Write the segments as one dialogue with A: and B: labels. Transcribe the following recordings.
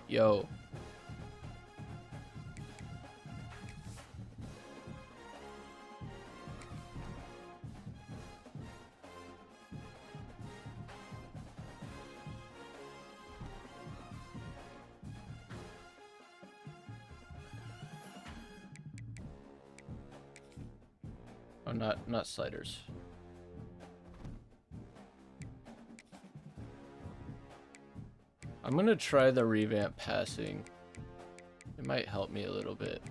A: Yo. Oh, not sliders. I'm gonna try the revamp passing. It might help me a little bit.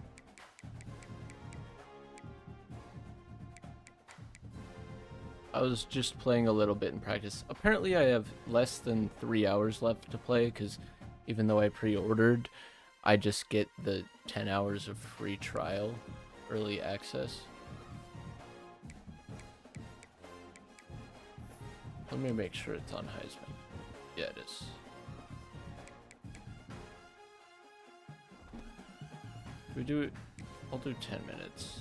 A: I was just playing a little bit in practice. Apparently I have less than 3 hours left to play, because even though I pre-ordered, I just get the 10 hours of free trial, early access. Let me make sure it's on Heisman. Yeah, it is. We do it. I'll do 10 minutes.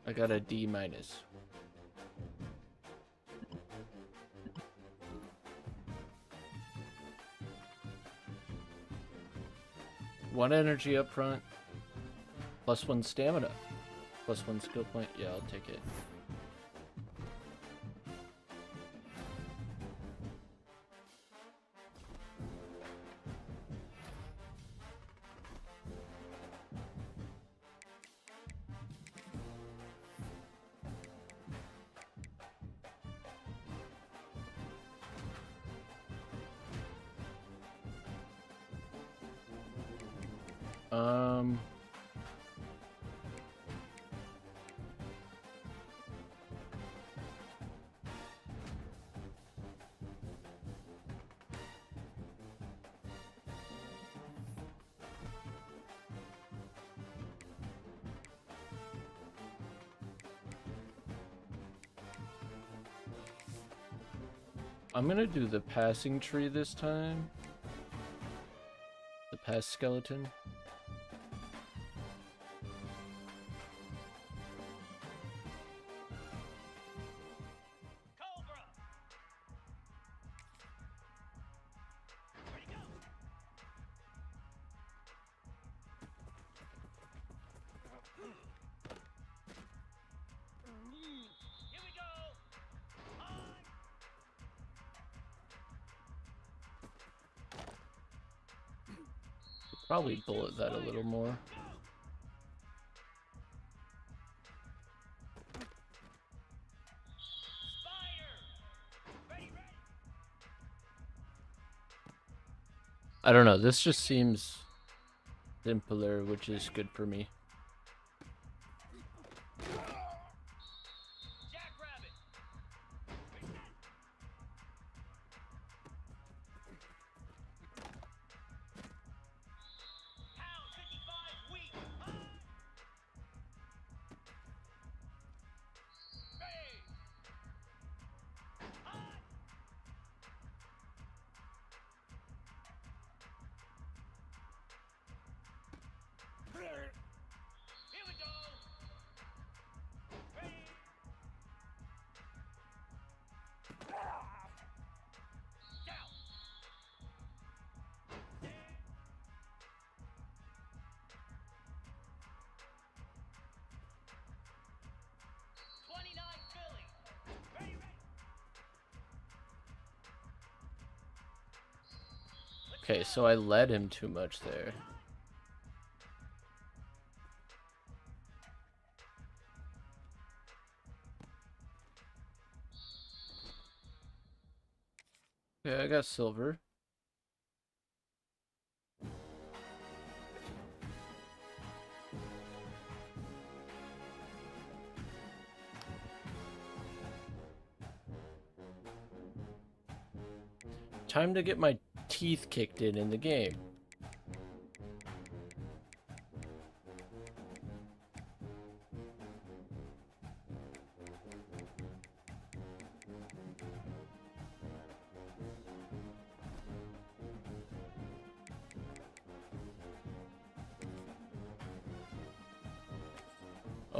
A: I got a D-. One energy up front, +1 stamina, +1 skill point. Yeah, I'll take it. I'm gonna do the passing tree this time. The pass skeleton. Probably bullet that a little more. I don't know, this just seems simpler, which is good for me. Okay, so I led him too much there. Okay, I got silver. Time to get my teeth kicked in the game.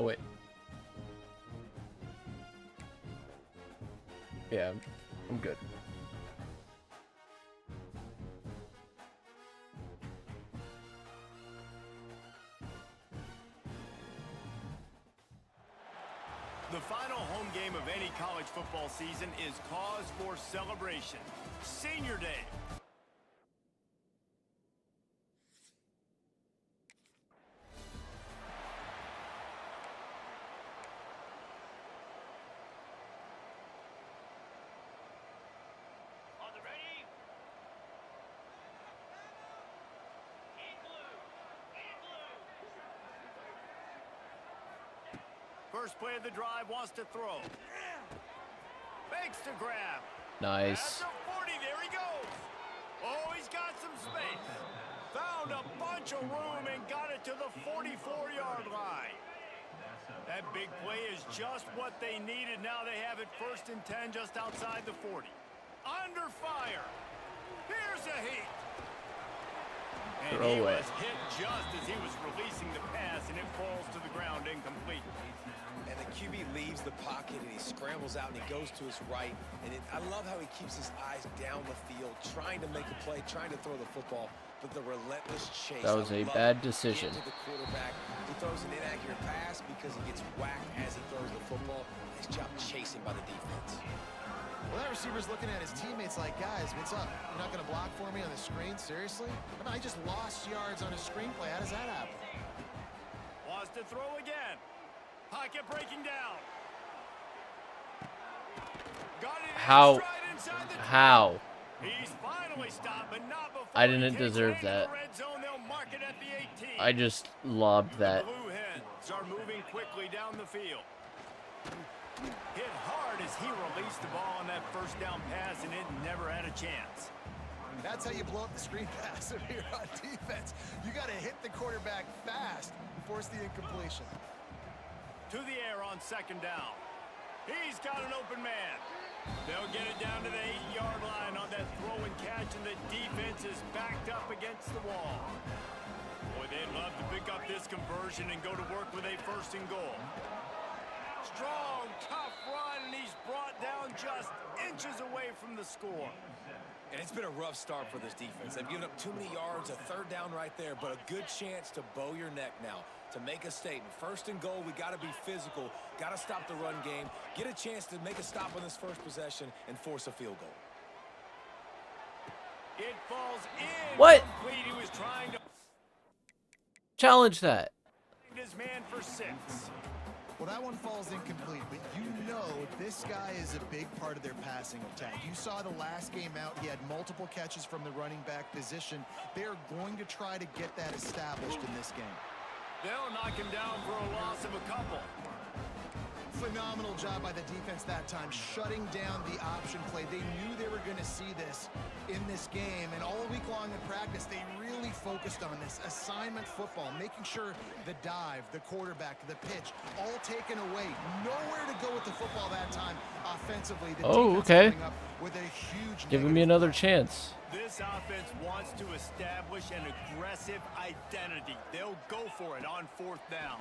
A: Oh, wait. Yeah, I'm good.
B: The final home game of any college football season is cause for celebration. Senior Day. On the ready. In blue. In blue. First play of the drive, wants to throw. Fakes to grab.
A: Nice.
B: At the 40, there he goes. Oh, he's got some space. Found a bunch of room and got it to the 44-yard line. That big play is just what they needed. Now they have it 1st and 10 just outside the 40. Under fire. Here's a heat. And he was hit just as he was releasing the pass, and it falls to the ground incomplete.
C: And the QB leaves the pocket, and he scrambles out, and he goes to his right. And I love how he keeps his eyes down the field, trying to make a play, trying to throw the football, but the relentless chase.
A: That was a bad decision.
C: To the quarterback. He throws an inaccurate pass because he gets whacked as he throws the football. Nice job chasing by the defense.
D: Well, that receiver's looking at his teammates like, guys, what's up? You're not going to block for me on the screen? Seriously? I mean, I just lost yards on a screenplay. How does that happen?
B: Wants to throw again. Pocket breaking down. Got it.
A: How? How?
B: He's finally stopped, but not before
A: I didn't deserve that. I just lobbed that.
B: The Blue Hens are moving quickly down the field. Hit hard as he released the ball on that 1st down pass, and it never had a chance.
D: That's how you blow up the screen pass if you're on defense. You got to hit the quarterback fast and force the incompletion.
B: To the air on 2nd down. He's got an open man. They'll get it down to the 8-yard line on that throw and catch, and the defense is backed up against the wall. Boy, they'd love to pick up this conversion and go to work with a 1st and goal. Strong, tough run, and he's brought down just inches away from the score.
C: And it's been a rough start for this defense. They've given up too many yards, a 3rd down right there, but a good chance to bow your neck now, to make a statement. 1st and goal, we got to be physical, got to stop the run game, get a chance to make a stop on this 1st possession, and force a field goal.
B: It falls in.
A: What?
B: Complete. He was trying to
A: Challenge that.
B: his man for 6.
D: Well, that one falls incomplete, but you know this guy is a big part of their passing attack. You saw the last game out. He had multiple catches from the running back position. They're going to try to get that established in this game.
B: They'll knock him down for a loss of a couple.
D: Phenomenal job by the defense that time, shutting down the option play. They knew they were going to see this in this game, and all week long in practice, they really focused on this assignment football, making sure the dive, the quarterback, the pitch, all taken away. Nowhere to go with the football that time offensively. The defense coming up with a huge
A: Giving me another chance.
B: This offense wants to establish an aggressive identity. They'll go for it on 4th down.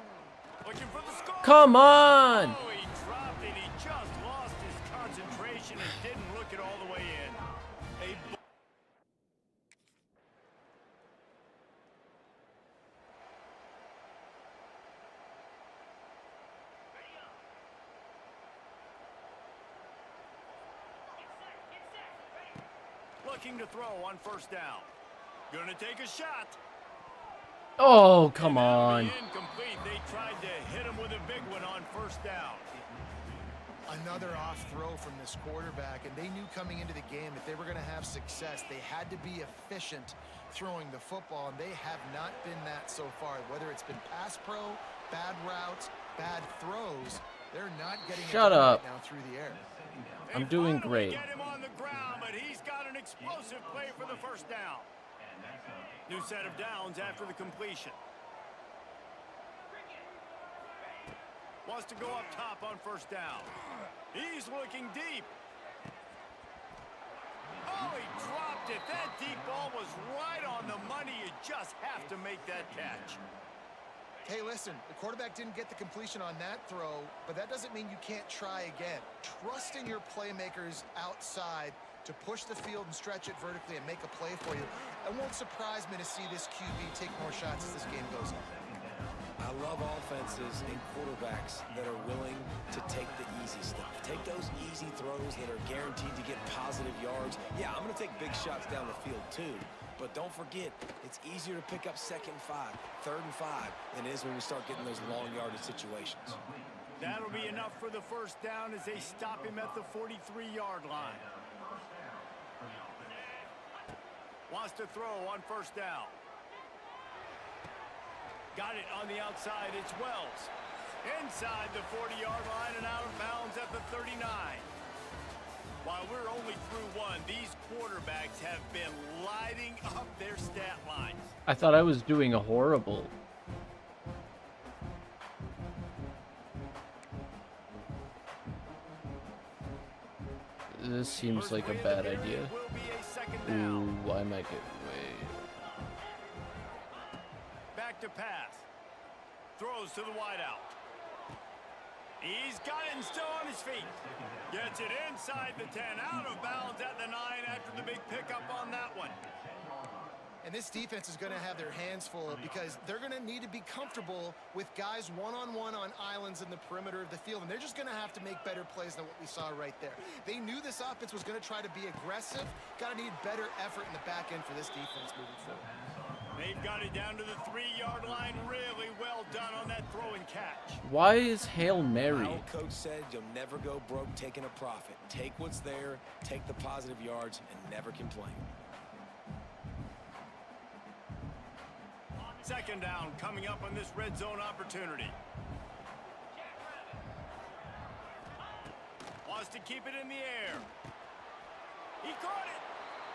B: Looking for the score.
A: Come on!
B: Oh, he dropped it. He just lost his concentration and didn't look it all the way in. Looking to throw on 1st down. Gonna take a shot.
A: Oh, come on.
B: Incomplete. They tried to hit him with a big one on 1st down.
D: Another off throw from this quarterback, and they knew coming into the game that they were going to have success. They had to be efficient throwing the football, and they have not been that so far. Whether it's been pass pro, bad routes, bad throws, they're not getting it right now through the air.
A: I'm doing great.
B: Get him on the ground, but he's got an explosive play for the 1st down. New set of downs after the completion. Wants to go up top on 1st down. He's looking deep. Oh, he dropped it. That deep ball was right on the money. You just have to make that catch.
D: Hey, listen, the quarterback didn't get the completion on that throw, but that doesn't mean you can't try again. Trust in your playmakers outside to push the field and stretch it vertically and make a play for you. It won't surprise me to see this QB take more shots as this game goes on.
C: I love offenses and quarterbacks that are willing to take the easy stuff. Take those easy throws that are guaranteed to get positive yards. Yeah, I'm going to take big shots down the field too. But don't forget, it's easier to pick up 2nd and 5, 3rd and 5 than it is when we start getting those long yardage situations.
B: That'll be enough for the first down as they stop him at the 43-yard line. Wants to throw on first down. Got it on the outside. It's Wells. Inside the 40-yard line and out of bounds at the 39. While we're only through one, these quarterbacks have been lighting up their stat lines.
A: I thought I was doing a horrible. This seems like a bad idea. Ooh, I might get way.
B: Back to pass. Throws to the wideout. He's got it and still on his feet. Gets it inside the 10, out of bounds at the 9 after the big pickup on that one.
D: And this defense is going to have their hands full because they're going to need to be comfortable with guys one-on-one on islands in the perimeter of the field. And they're just going to have to make better plays than what we saw right there. They knew this offense was going to try to be aggressive. Got to need better effort in the back end for this defense moving forward.
B: They've got it down to the 3-yard line. Really well done on that throw and catch.
A: Why is Hail Mary?
C: My old coach said you'll never go broke taking a profit. Take what's there, take the positive yards, and never complain.
B: 2nd down coming up on this red zone opportunity. Wants to keep it in the air. He caught it,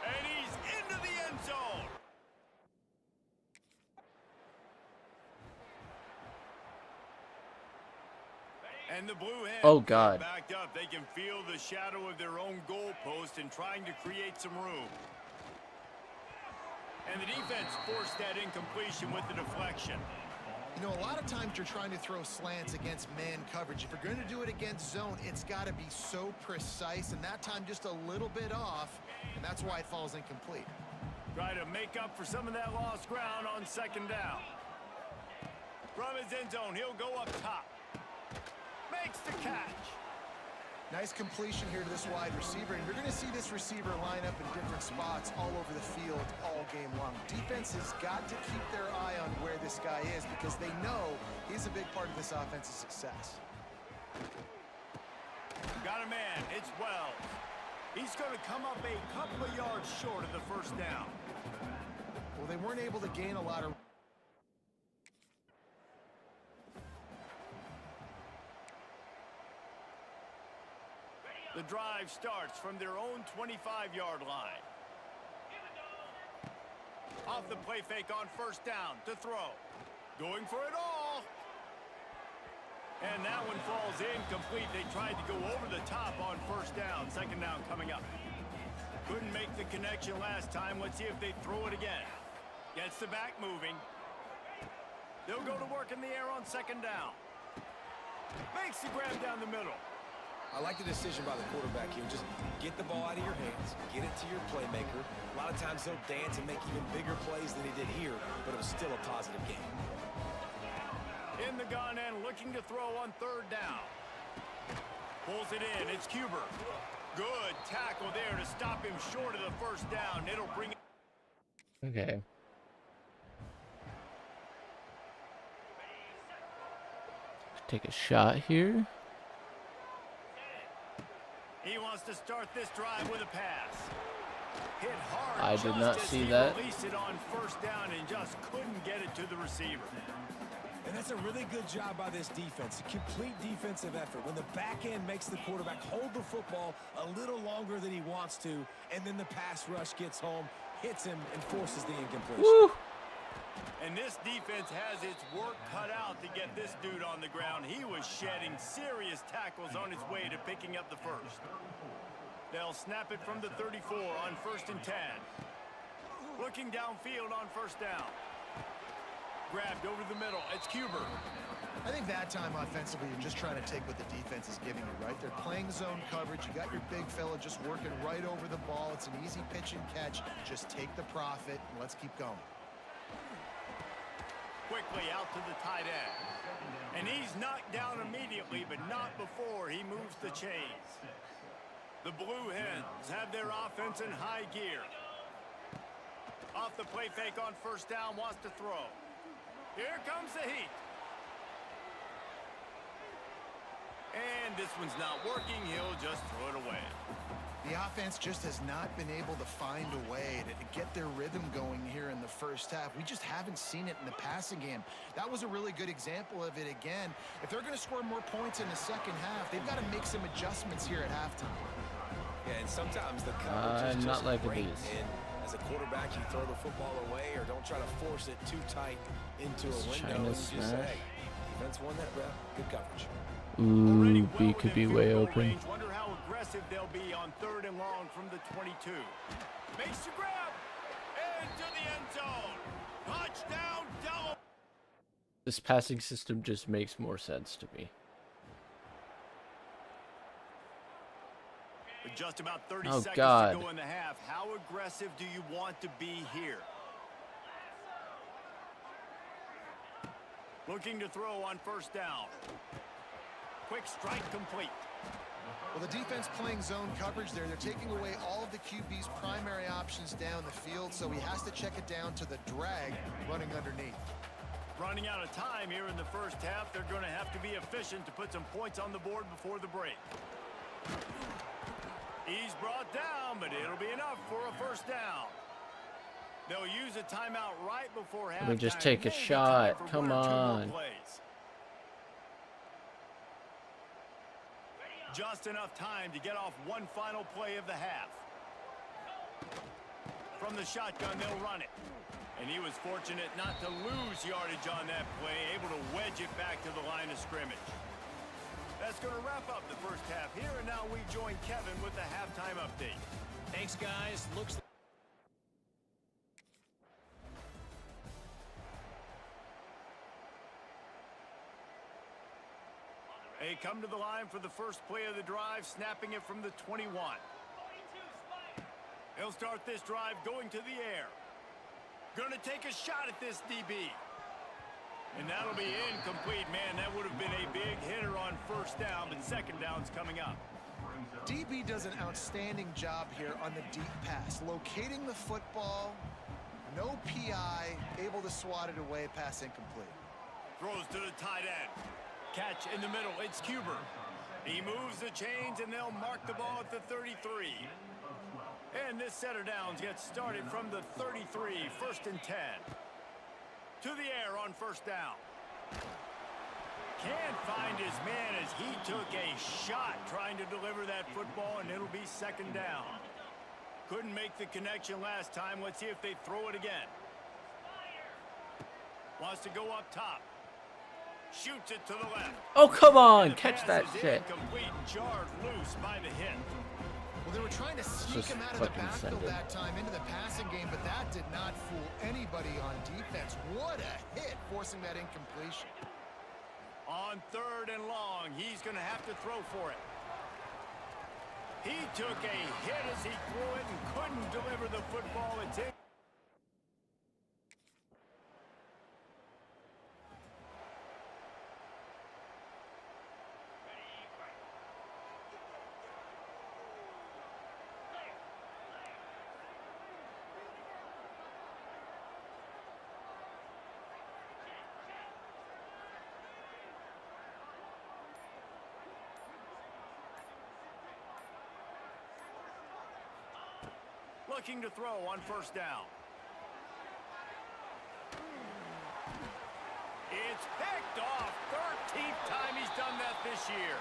B: and he's into the end zone. And the Blue Hens
A: Oh, God.
B: backed up. They can feel the shadow of their own goalpost and trying to create some room. And the defense forced that incompletion with the deflection.
D: You know, a lot of times you're trying to throw slants against man coverage. If you're going to do it against zone, it's got to be so precise, and that time just a little bit off, and that's why it falls incomplete.
B: Try to make up for some of that lost ground on 2nd down. From his end zone, he'll go up top. Makes the catch.
D: Nice completion here to this wide receiver, and you're going to see this receiver line up in different spots all over the field all game long. Defense has got to keep their eye on where this guy is because they know he's a big part of this offense's success.
B: Got a man. It's Wells. He's going to come up a couple of yards short of the first down.
D: Well, they weren't able to gain a lot of...
B: The drive starts from their own 25-yard line. Off the play fake on first down to throw. Going for it all. And that one falls incomplete. They tried to go over the top on first down. 2nd down coming up. Couldn't make the connection last time. Let's see if they throw it again. Gets the back moving. They'll go to work in the air on 2nd down. Makes the grab down the middle.
C: I like the decision by the quarterback here. Just get the ball out of your hands, get it to your playmaker. A lot of times he'll dance and make even bigger plays than he did here, but it was still a positive game.
B: In the gun and looking to throw on 3rd down. Pulls it in. It's Cuber. Good tackle there to stop him short of the first down. It'll bring it.
A: Okay. Take a shot here.
B: He wants to start this drive with a pass. Hit hard.
A: I did not see that.
B: Released it on first down and just couldn't get it to the receiver.
C: And that's a really good job by this defense. A complete defensive effort. When the back end makes the quarterback hold the football a little longer than he wants to, and then the pass rush gets home, hits him, and forces the incompletion.
A: Woo!
B: And this defense has its work cut out to get this dude on the ground. He was shedding serious tackles on his way to picking up the first. They'll snap it from the 34 on 1st and 10. Looking downfield on first down. grabbed over the middle. It's Cuber.
D: I think that time offensively, you're just trying to take what the defense is giving you, right? They're playing zone coverage. You got your big fella just working right over the ball. It's an easy pitch and catch. Just take the profit and let's keep going.
B: Quickly out to the tight end. And he's knocked down immediately, but not before he moves the chains. The Blue Hens have their offense in high gear. Off the play fake on first down, wants to throw. Here comes the heat. And this one's not working. He'll just throw it away.
D: The offense just has not been able to find a way to get their rhythm going here in the first half. We just haven't seen it in the passing game. That was a really good example of it again. If they're going to score more points in the second half, they've got to make some adjustments here at halftime.
C: Yeah, and sometimes the coverage is just
A: not like
C: great.
A: these.
C: And as a quarterback, you throw the football away or don't try to force it too tight into a window. And you just say, hey, defense won that rep. Good coverage.
A: Ooh, B could be way open.
B: Wonder how aggressive they'll be on 3rd and long from the 22. Makes the grab into the end zone. Touchdown, double.
A: This passing system just makes more sense to me.
B: With just about 30
A: Oh,
B: seconds
A: God.
B: to go in the half, how aggressive do you want to be here? Looking to throw on first down. Quick strike complete.
D: Well, the defense playing zone coverage there. They're taking away all of the QB's primary options down the field, so he has to check it down to the drag running underneath.
B: Running out of time here in the first half. They're going to have to be efficient to put some points on the board before the break. He's brought down, but it'll be enough for a first down. They'll use a timeout right before halftime.
A: Let me just take a shot. Come on.
B: Just enough time to get off one final play of the half. From the shotgun, they'll run it. And he was fortunate not to lose yardage on that play, able to wedge it back to the line of scrimmage. That's going to wrap up the first half here, and now we join Kevin with the halftime update.
E: Thanks, guys. Looks
B: They come to the line for the first play of the drive, snapping it from the 21. They'll start this drive going to the air. Going to take a shot at this DB. And that'll be incomplete. Man, that would have been a big hitter on first down, but second down's coming up.
D: DB does an outstanding job here on the deep pass. Locating the football, no PI, able to swat it away, pass incomplete.
B: Throws to the tight end. Catch in the middle, it's Cuber. He moves the chains and they'll mark the ball at the 33. And this set of downs gets started from the 33, 1st and 10. To the air on first down. Can't find his man as he took a shot trying to deliver that football, and it'll be second down. Couldn't make the connection last time. Let's see if they throw it again. Wants to go up top. Shoots it to the left.
A: Oh, come on. Catch that shit.
B: Incomplete, jarred loose by the hit.
D: Well, they were trying to sneak him out of the backfield that time into the passing game, but that did not fool anybody on defense. What a hit, forcing that incompletion.
B: On 3rd and long, he's going to have to throw for it. He took a hit as he threw it and couldn't deliver the football. It's in. Looking to throw on first down. It's picked off. 13th time he's done that this year.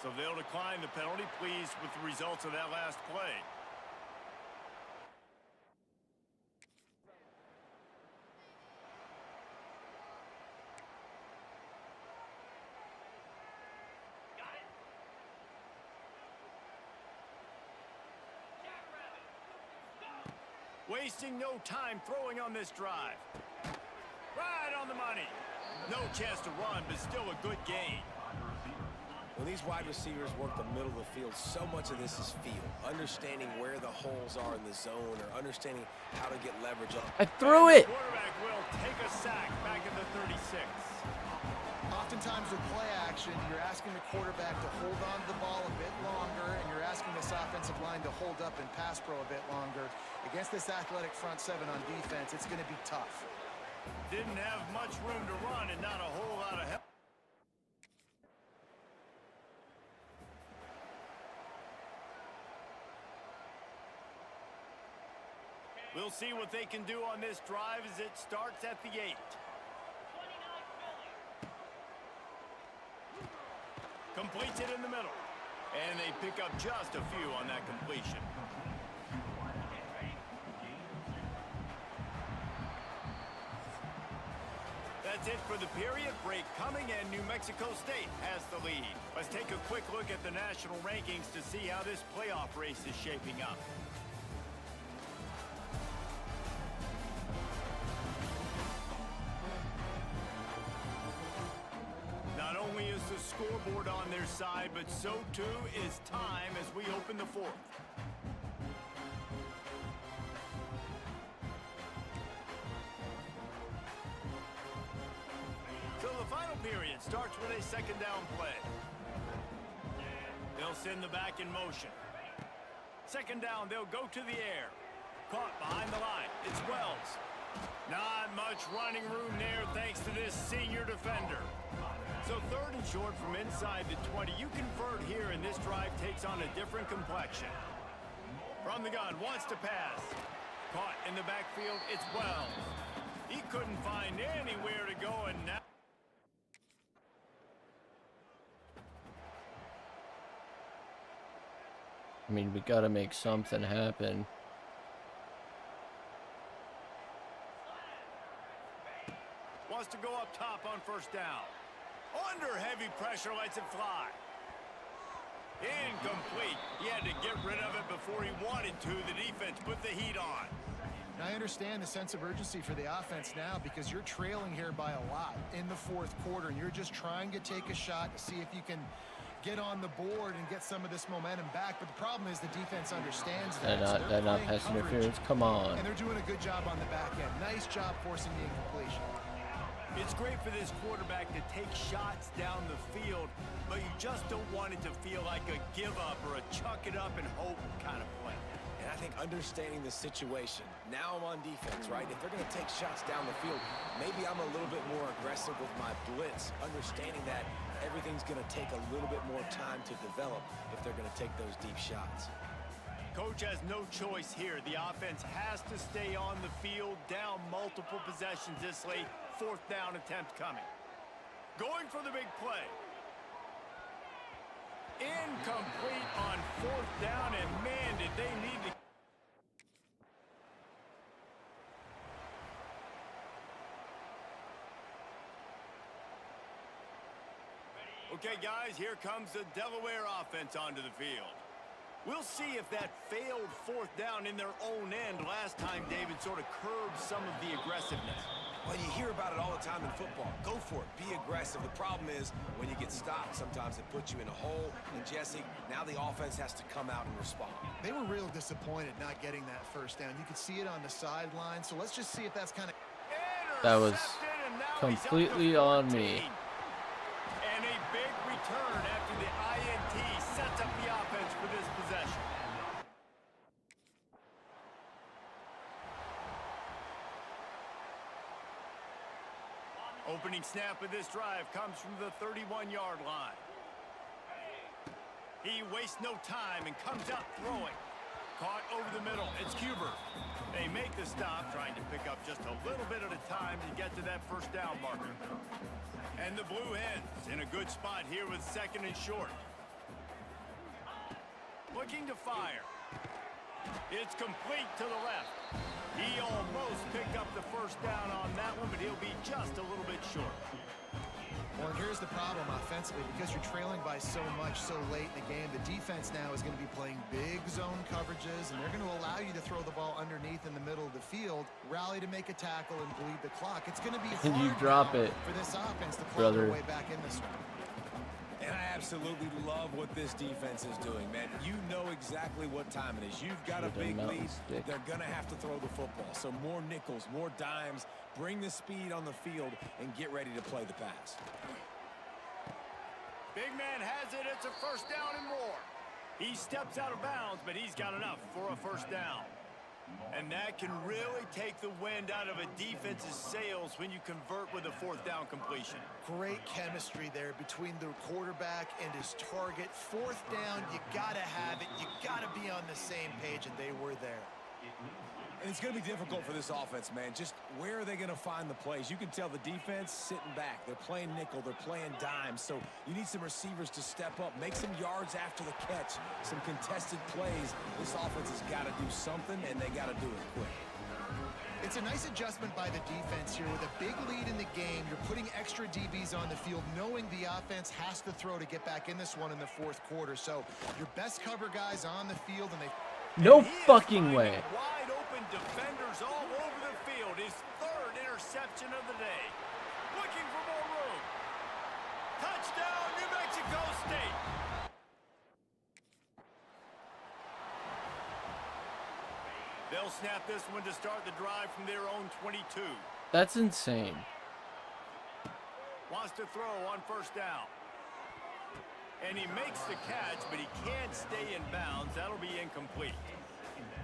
B: So they'll decline the penalty, pleased with the results of that last play. Wasting no time throwing on this drive. Right on the money. No chance to run, but still a good gain.
C: When these wide receivers work the middle of the field, so much of this is feel. Understanding where the holes are in the zone or understanding how to get leverage up.
A: I threw it.
B: The quarterback will take a sack back in the 36.
D: Oftentimes with play action, you're asking the quarterback to hold on to the ball a bit longer, and you're asking this offensive line to hold up and pass pro a bit longer. Against this athletic front seven on defense, it's going to be tough.
B: Didn't have much room to run and not a whole lot of help. We'll see what they can do on this drive as it starts at the 8. Completes it in the middle. And they pick up just a few on that completion. That's it for the period. Break coming, and New Mexico State has the lead. Let's take a quick look at the national rankings to see how this playoff race is shaping up. Not only is the scoreboard on their side, but so too is time as we open the fourth. So the final period starts with a second down play. They'll send the back in motion. Second down, they'll go to the air. Caught behind the line. It's Wells. Not much running room there thanks to this senior defender. So third and short from inside the 20. You convert here, and this drive takes on a different complexion. From the gun, wants to pass. Caught in the backfield, it's Wells. He couldn't find anywhere to go, and now...
A: I mean, we gotta make something happen.
B: Wants to go up top on first down. Under heavy pressure, lets it fly. Incomplete. He had to get rid of it before he wanted to. The defense put the heat on.
D: And I understand the sense of urgency for the offense now because you're trailing here by a lot in the fourth quarter, and you're just trying to take a shot to see if you can get on the board and get some of this momentum back. But the problem is the defense understands that.
A: They're not pass interference. Come on.
D: And they're doing a good job on the back end. Nice job forcing the incompletion.
B: It's great for this quarterback to take shots down the field, but you just don't want it to feel like a give-up or a chuck it up and hope kind of play.
C: And I think understanding the situation, now I'm on defense, right? If they're going to take shots down the field, maybe I'm a little bit more aggressive with my blitz, understanding that everything's going to take a little bit more time to develop if they're going to take those deep shots.
B: Coach has no choice here. The offense has to stay on the field, down multiple possessions this late. Fourth down attempt coming. Going for the big play. Incomplete on fourth down, and man, did they need to... Okay, guys, here comes the Delaware offense onto the field. We'll see if that failed fourth down in their own end last time, David, sort of curbed some of the aggressiveness.
C: Well, you hear about it all the time in football. Go for it. Be aggressive. The problem is when you get stopped, sometimes it puts you in a hole. And, Jesse, now the offense has to come out and respond.
D: They were real disappointed not getting that first down. You could see it on the sideline. So let's just see if that's kind of...
A: That was completely on me.
B: And a big return after the INT sets up the offense for this possession. Opening snap of this drive comes from the 31-yard line. He wastes no time and comes out throwing. Caught over the middle. It's Huber. They make the stop, trying to pick up just a little bit at a time to get to that first down marker. And the Blue Hens in a good spot here with second and short. Looking to fire. It's complete to the left. He almost picked up the first down on that one, but he'll be just a little bit short.
D: Well, and here's the problem offensively. Because you're trailing by so much so late in the game, the defense now is going to be playing big zone coverages, and they're going to allow you to throw the ball underneath in the middle of the field, rally to make a tackle, and bleed the clock. It's going to be hard
A: You drop
D: now
A: it,
D: for this offense to claw their way back in this one.
C: And I absolutely love what this defense is doing, man. You know exactly what time it is. You've got a big lead. They're going to have to throw the football. So more nickels, more dimes, bring the speed on the field, and get ready to play the pass.
B: Big man has it. It's a first down and more. He steps out of bounds, but he's got enough for a first down. And that can really take the wind out of a defense's sails when you convert with a fourth down completion.
D: Great chemistry there between the quarterback and his target. Fourth down, you got to have it. You got to be on the same page, and they were there.
C: And it's going to be difficult for this offense, man. Just where are they going to find the plays? You can tell the defense sitting back. They're playing nickel. They're playing dime. So you need some receivers to step up, make some yards after the catch, some contested plays. This offense has got to do something, and they got to do it quick.
D: It's a nice adjustment by the defense here. With a big lead in the game, you're putting extra DBs on the field, knowing the offense has to throw to get back in this one in the fourth quarter. So your best cover guys on the field, and they...
A: No fucking way.
B: Wide open defenders all over the field. His third interception of the day. Looking for more room. Touchdown, New Mexico State. They'll snap this one to start the drive from their own 22.
A: That's insane.
B: Wants to throw on first down. And he makes the catch, but he can't stay in bounds. That'll be incomplete.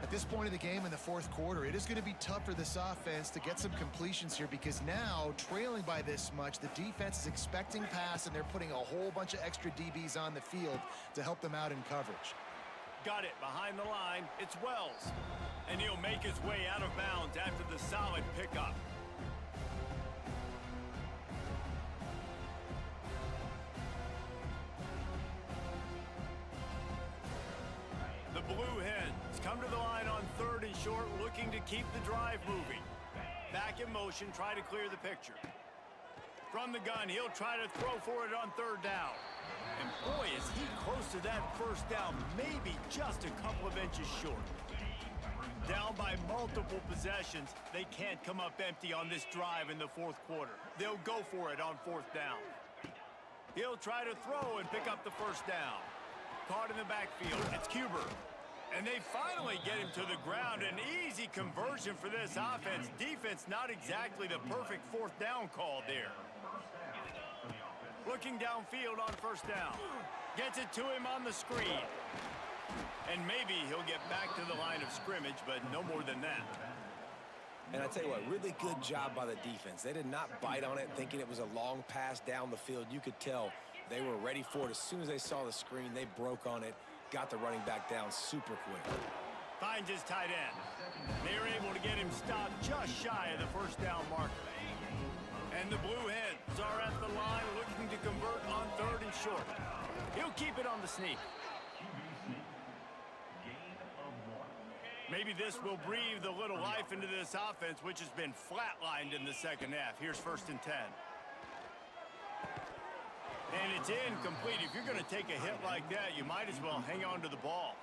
D: At this point of the game in the fourth quarter, it is going to be tough for this offense to get some completions here, because now, trailing by this much, the defense is expecting pass, and they're putting a whole bunch of extra DBs on the field to help them out in coverage.
B: Got it behind the line. It's Wells. And he'll make his way out of bounds after the solid pickup. The Blue Hens come to the line on third and short, looking to keep the drive moving. Back in motion, try to clear the picture. From the gun, he'll try to throw for it on third down. And boy, is he close to that first down, maybe just a couple of inches short. Down by multiple possessions, they can't come up empty on this drive in the fourth quarter. They'll go for it on fourth down. He'll try to throw and pick up the first down. Caught in the backfield, it's Cuber. And they finally get him to the ground. An easy conversion for this offense. Defense not exactly the perfect fourth down call there. Looking downfield on first down. Gets it to him on the screen. And maybe he'll get back to the line of scrimmage, but no more than that.
C: And I tell you what, really good job by the defense. They did not bite on it thinking it was a long pass down the field. You could tell they were ready for it. As soon as they saw the screen, they broke on it, got the running back down super quick.
B: Finds his tight end. They were able to get him stopped just shy of the first down marker. And the Blue Hens are at the line looking to convert on third and short. He'll keep it on the sneak. Maybe this will breathe a little life into this offense, which has been flatlined in the second half. Here's first and 10. And it's incomplete. If you're going to take a hit like that, you might as well hang on to the ball.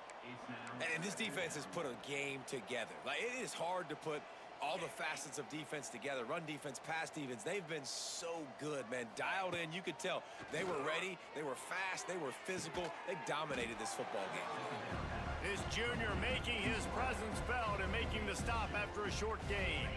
C: And this defense has put a game together. Like, it is hard to put all the facets of defense together. Run defense, pass defense. They've been so good, man. Dialed in. You could tell they were ready. They were fast. They were physical. They dominated this football game.
B: This junior making his presence felt and making the stop after a short gain.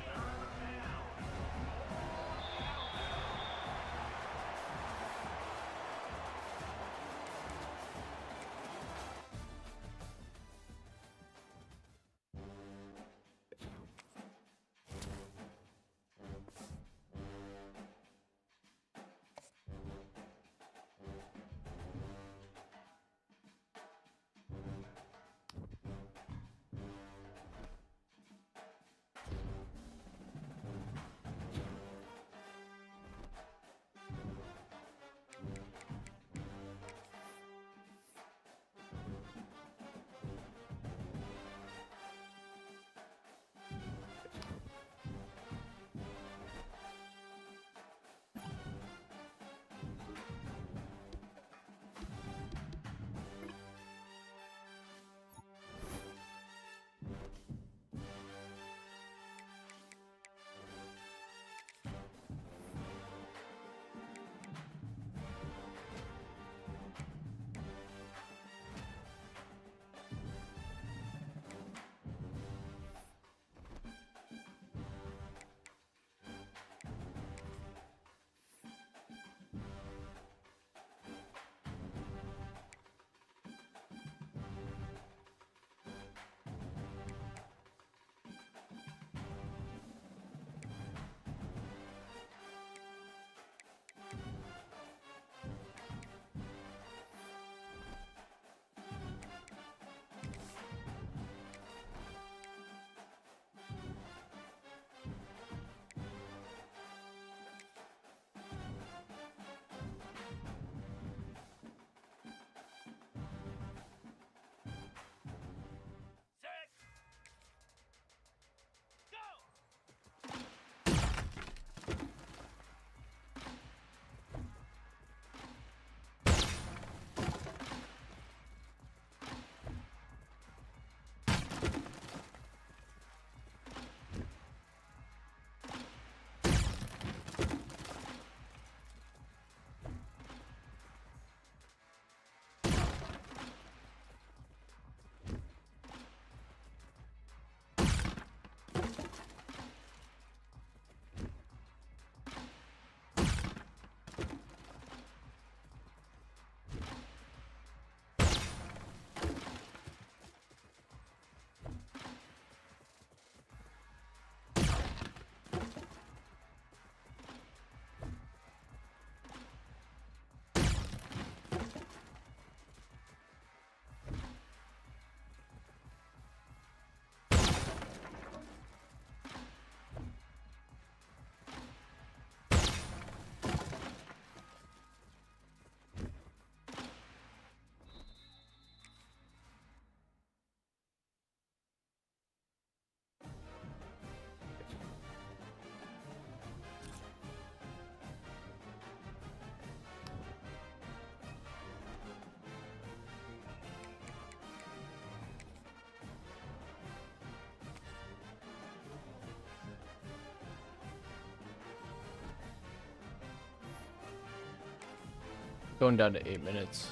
A: Going down to 8 minutes.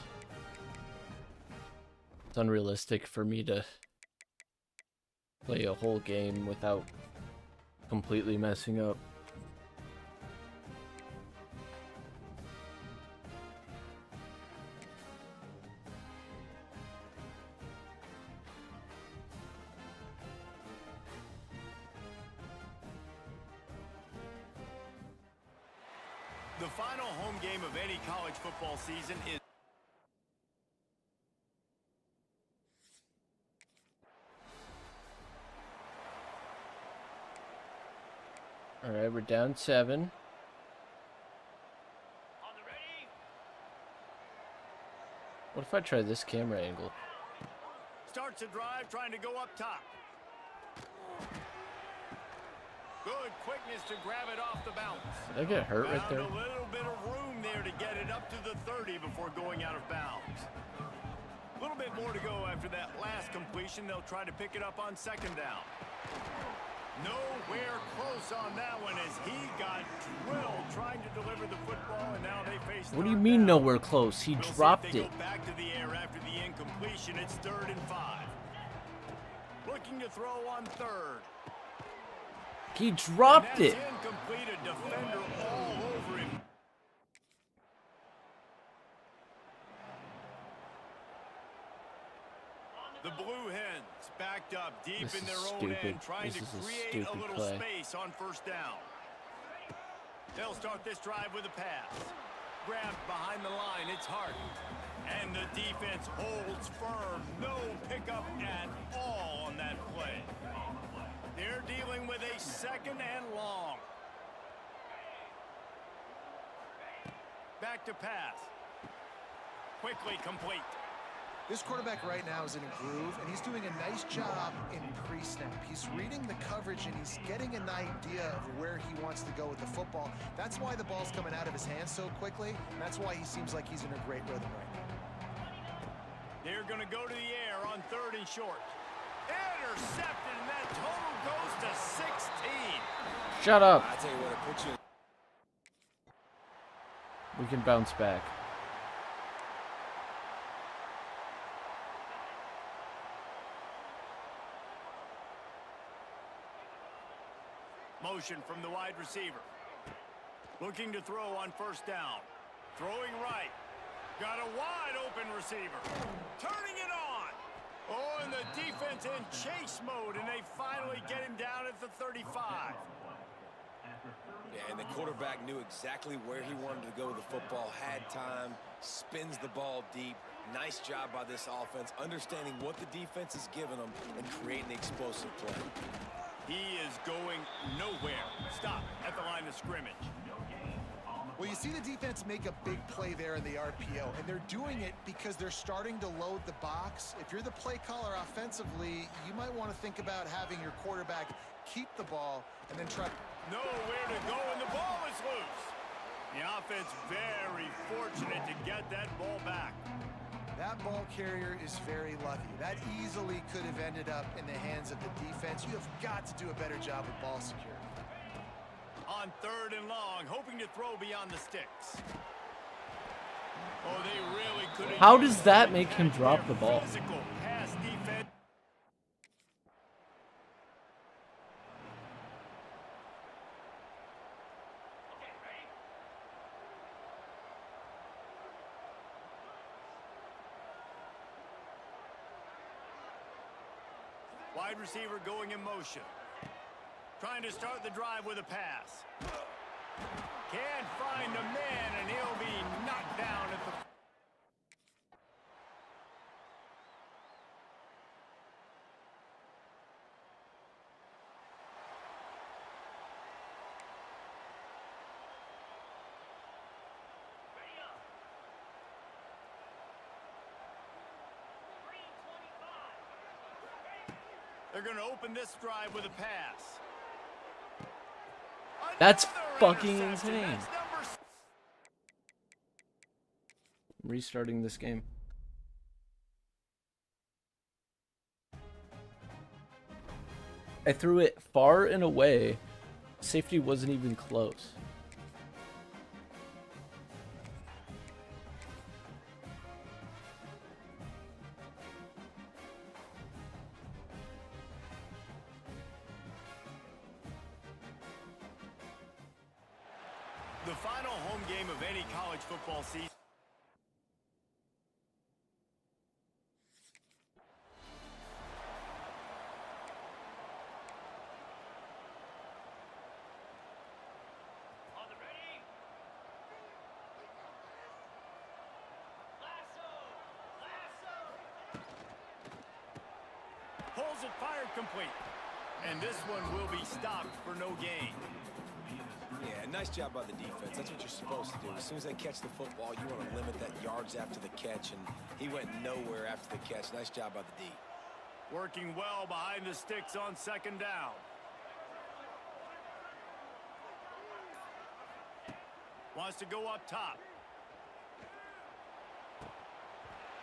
A: It's unrealistic for me to play a whole game without completely messing up.
B: The final home game of any college football season is...
A: Alright, we're down 7. What if I try this camera angle?
B: Starts a drive trying to go up top. Good quickness to grab it off the bounce.
A: Did I get hurt right there?
B: Found a little bit of room there to get it up to the 30 before going out of bounds. A little bit more to go after that last completion. They'll try to pick it up on second down. Nowhere close on that one as he got drilled trying to deliver the football, and now they face.
A: What do you mean
B: down.
A: nowhere close? He
B: We'll see
A: dropped
B: if they
A: it.
B: Go back to the air after the incompletion. It's 3rd and 5. Looking to throw on 3rd.
A: He dropped
B: And
A: it.
B: that's incomplete. A defender all over him. The Blue Hens backed up deep
A: This
B: in
A: is
B: their own
A: stupid.
B: end, trying
A: This
B: to
A: is a
B: create a
A: stupid
B: little
A: play.
B: space on 1st down. They'll start this drive with a pass. Grabbed behind the line, it's Hart. And the defense holds firm. No pickup at all on that play. They're dealing with a 2nd and long. Back to pass. Quickly complete.
D: This quarterback right now is in a groove, and he's doing a nice job in pre-snap. He's reading the coverage, and he's getting an idea of where he wants to go with the football. That's why the ball's coming out of his hands so quickly, and that's why he seems like he's in a great rhythm right now.
B: They're going to go to the air on 3rd and short. Intercepted, and that total goes to 16.
A: Shut up.
C: I tell you what, it puts you.
A: We can bounce back.
B: Motion from the wide receiver. Looking to throw on 1st down. Throwing right. Got a wide open receiver. Turning it on. Oh, and the defense in chase mode, and they finally get him down at the 35.
C: Yeah, and the quarterback knew exactly where he wanted to go with the football, had time, spins the ball deep. Nice job by this offense, understanding what the defense is giving them and creating the explosive play.
B: He is going nowhere. Stop at the line of scrimmage.
D: Well, you see the defense make a big play there in the RPO, and they're doing it because they're starting to load the box. If you're the play caller offensively, you might want to think about having your quarterback keep the ball and then try.
B: Nowhere to go, and the ball is loose. The offense very fortunate to get that ball back.
D: That ball carrier is very lucky. That easily could have ended up in the hands of the defense. You have got to do a better job with ball security.
B: On 3rd and long, hoping to throw beyond the sticks. Oh, they really could have.
A: How does that make him drop the ball?
B: Physical pass defense. Wide receiver going in motion. Trying to start the drive with a pass. Can't find a man, and he'll be knocked down at the... They're going to open this drive with a pass.
A: That's
B: Another
A: fucking
B: interception.
A: insane.
B: That's number...
A: I'm restarting this game. I threw it far and away. Safety wasn't even close.
B: The final home game of any college football season.
E: On the ready. Lasso.
B: Pulls it, fired, complete. And this one will be stopped for no gain.
C: Yeah, nice job by the defense. That's what you're supposed to do. As soon as they catch the football, you want to limit that yards after the catch, and he went nowhere after the catch. Nice job by the D.
B: Working well behind the sticks on second down. Wants to go up top.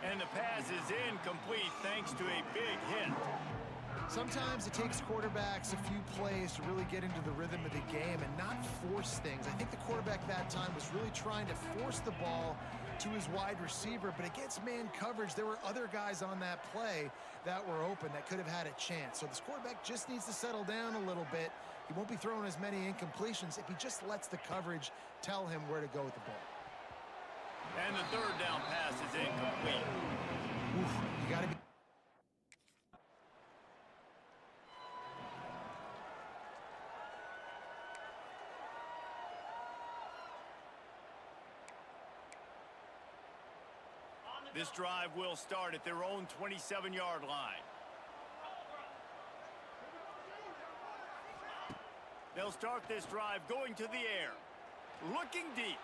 B: And the pass is incomplete thanks to a big hit.
D: Sometimes it takes quarterbacks a few plays to really get into the rhythm of the game and not force things. I think the quarterback that time was really trying to force the ball to his wide receiver, but against man coverage, there were other guys on that play that were open that could have had a chance. So this quarterback just needs to settle down a little bit. He won't be throwing as many incompletions if he just lets the coverage tell him where to go with the ball.
B: And the third down pass is incomplete.
D: Oof, you got to be...
B: This drive will start at their own 27-yard line. They'll start this drive going to the air. Looking deep.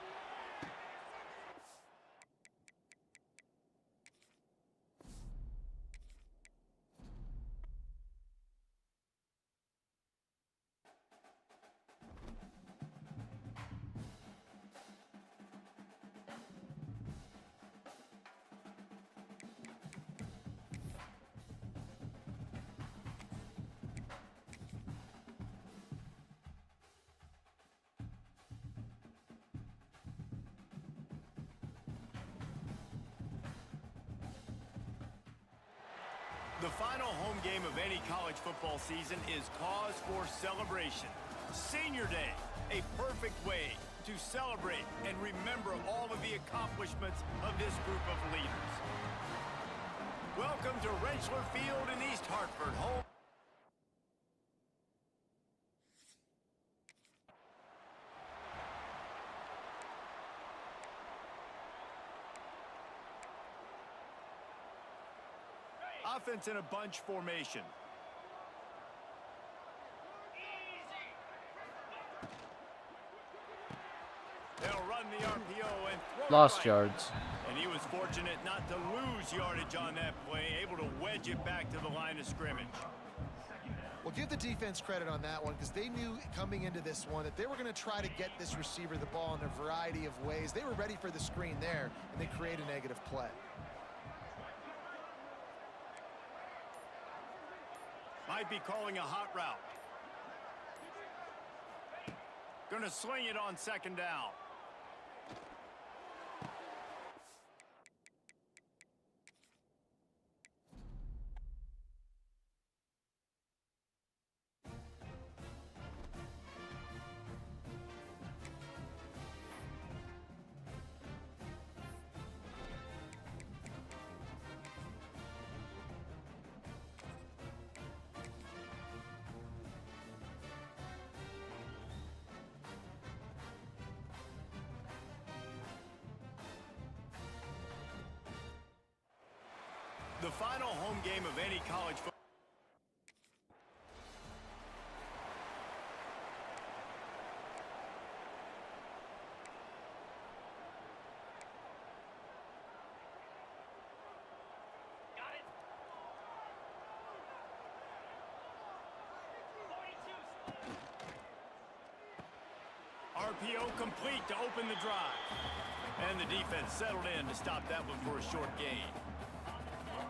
B: The final home game of any college football season is cause for celebration. Senior Day, a perfect way to celebrate and remember all of the accomplishments of this group of leaders. Welcome to Rentschler Field in East Hartford, home. Offense in a bunch formation. They'll run the RPO and throw
A: Lost
B: right.
A: yards.
B: And he was fortunate not to lose yardage on that play, able to wedge it back to the line of scrimmage.
D: Well, give the defense credit on that one because they knew coming into this one that they were going to try to get this receiver the ball in a variety of ways. They were ready for the screen there, and they create a negative play.
B: Might be calling a hot route. Gonna sling it on second down. The final home game of any college football.
E: Got it. 42.
B: RPO complete to open the drive. And the defense settled in to stop that one for a short gain.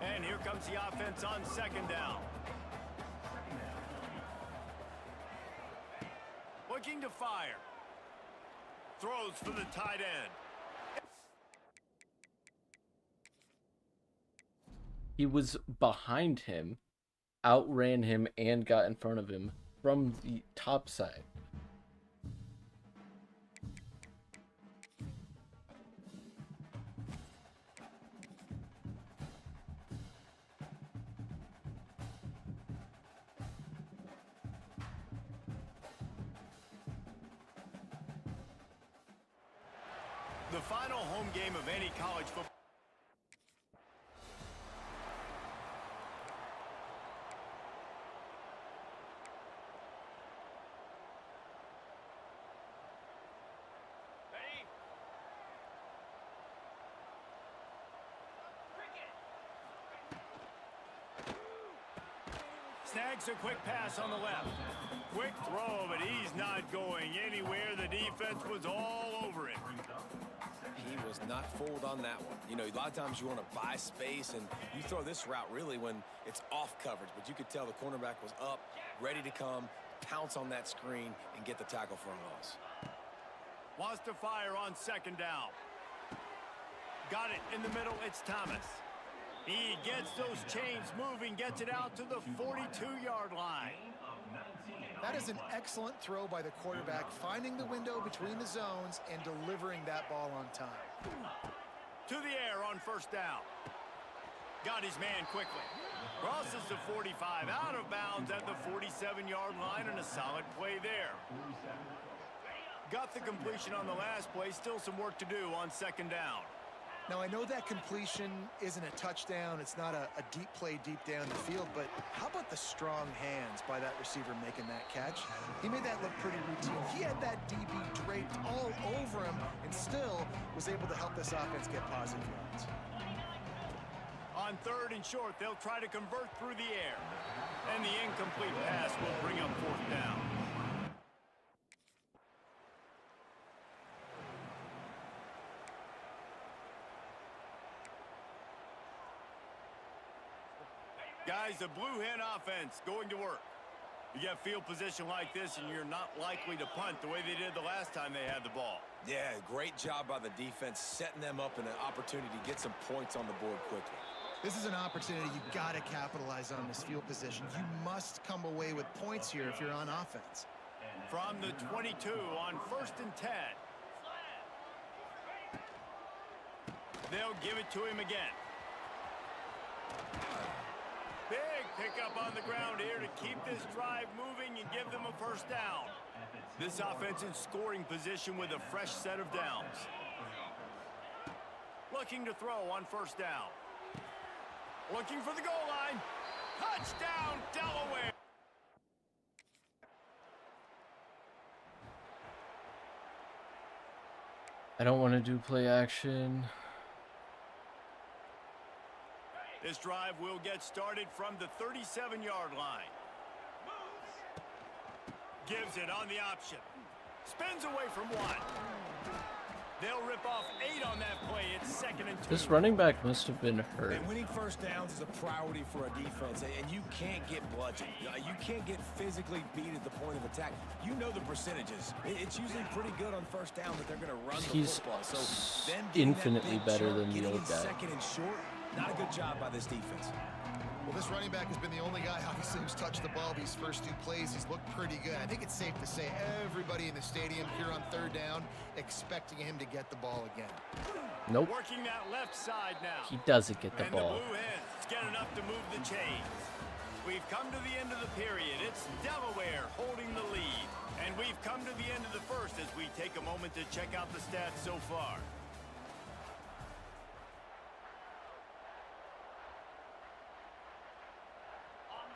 B: And here comes the offense on second down. Looking to fire. Throws for the tight end.
A: He was behind him, outran him, and got in front of him from the top side.
B: The final home game of any college football.
E: Ready?
B: Snags a quick pass on the left. Quick throw, but he's not going anywhere. The defense was all over it.
C: He was not fooled on that one. You know, a lot of times you want to buy space, and you throw this route really when it's off coverage. But you could tell the cornerback was up, ready to come, pounce on that screen, and get the tackle for a loss.
B: Wants to fire on second down. Got it in the middle. It's Thomas. He gets those chains moving, gets it out to the 42-yard line.
D: That is an excellent throw by the quarterback, finding the window between the zones and delivering that ball on time.
B: To the air on first down. Got his man quickly. Crosses the 45, out of bounds at the 47-yard line, and a solid play there. Got the completion on the last play. Still some work to do on second down.
D: Now, I know that completion isn't a touchdown. It's not a deep play deep down the field, but how about the strong hands by that receiver making that catch? He made that look pretty routine. He had that DB draped all over him and still was able to help this offense get positive yards.
B: On third and short, they'll try to convert through the air. And the incomplete pass will bring up fourth down. Guys, the Blue Hen offense going to work. You get field position like this, and you're not likely to punt the way they did the last time they had the ball.
C: Yeah, great job by the defense, setting them up in an opportunity to get some points on the board quickly.
D: This is an opportunity you've got to capitalize on this field position. You must come away with points here if you're on offense.
B: From the 22 on first and 10. They'll give it to him again. Big pickup on the ground here to keep this drive moving and give them a first down. This offense in scoring position with a fresh set of downs. Looking to throw on first down. Looking for the goal line. Touchdown, Delaware.
A: I don't want to do play action.
B: This drive will get started from the 37-yard line. Gives it on the option. Spins away from one. They'll rip off 8 on that play. It's second and 2.
A: This running back must have been hurt.
C: And winning first downs is a priority for a defense, and you can't get bludgeoned. You can't get physically beat at the point of attack. You know the percentages. It's usually pretty good on first down that they're going to run the football. So then
A: infinitely better than the old guy.
C: Second and short, not a good job by this defense.
D: Well, this running back has been the only guy, obviously, who's touched the ball these first 2 plays. He's looked pretty good. I think it's safe to say everybody in the stadium here on third down expecting him to get the ball again.
A: Nope.
B: Working that left side now.
A: He doesn't get the
B: And
A: ball.
B: the Blue Hens get enough to move the chains. We've come to the end of the period. It's Delaware holding the lead. And we've come to the end of the first as we take a moment to check out the stats so far.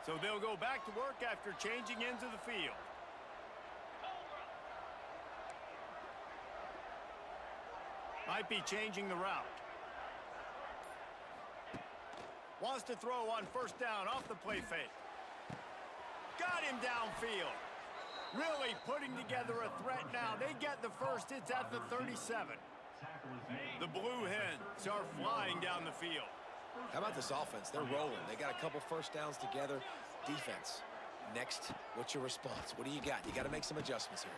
B: So they'll go back to work after changing ends of the field. Might be changing the route. Wants to throw on first down off the play fake. Got him downfield. Really putting together a threat now. They get the first. It's at the 37. The Blue Hens are flying down the field.
C: How about this offense? They're rolling. They got a couple first downs together. Defense. Next, what's your response? What do you got? You got to make some adjustments here.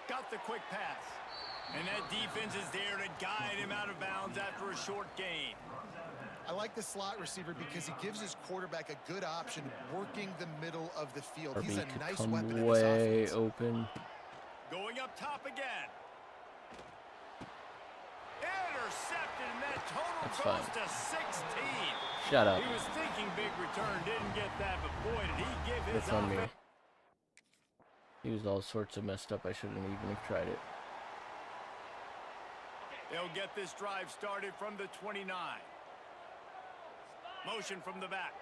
B: Got the quick pass. And that defense is there to guide him out of bounds after a short gain.
D: I like the slot receiver because he gives his quarterback a good option working the middle of the field.
A: RB
D: He's a
A: could
D: nice
A: come
D: weapon in this
A: way
D: offense.
A: open.
B: Going up top again. Intercepted, and that total
A: That's
B: goes
A: fine.
B: to 16.
A: Shut up.
B: He was thinking big return, didn't get that, but boy, did he give his
A: That's on me.
B: offense.
A: He was all sorts of messed up. I shouldn't even have tried it.
B: They'll get this drive started from the 29. Motion from the back.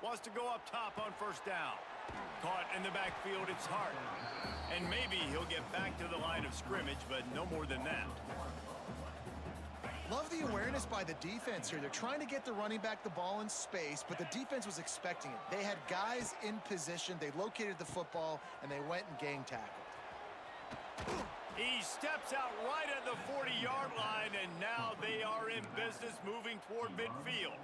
B: Wants to go up top on first down. Caught in the backfield, it's Hart. And maybe he'll get back to the line of scrimmage, but no more than that.
D: Love the awareness by the defense here. They're trying to get the running back the ball in space, but the defense was expecting it. They had guys in position. They located the football, and they went and gang tackled.
B: He steps out right at the 40-yard line, and now they are in business moving toward midfield.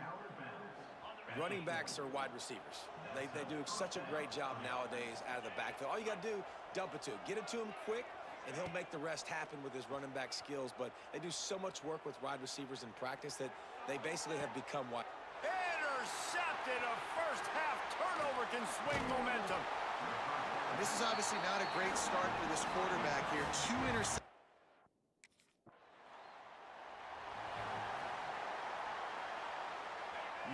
C: Running backs are wide receivers. They do such a great job nowadays out of the backfield. All you got to do, dump it to him. Get it to him quick, and he'll make the rest happen with his running back skills. But they do so much work with wide receivers in practice that they basically have become wide.
B: Intercepted. A first-half turnover can swing momentum.
D: And this is obviously not a great start for this quarterback here. 2 interceptions.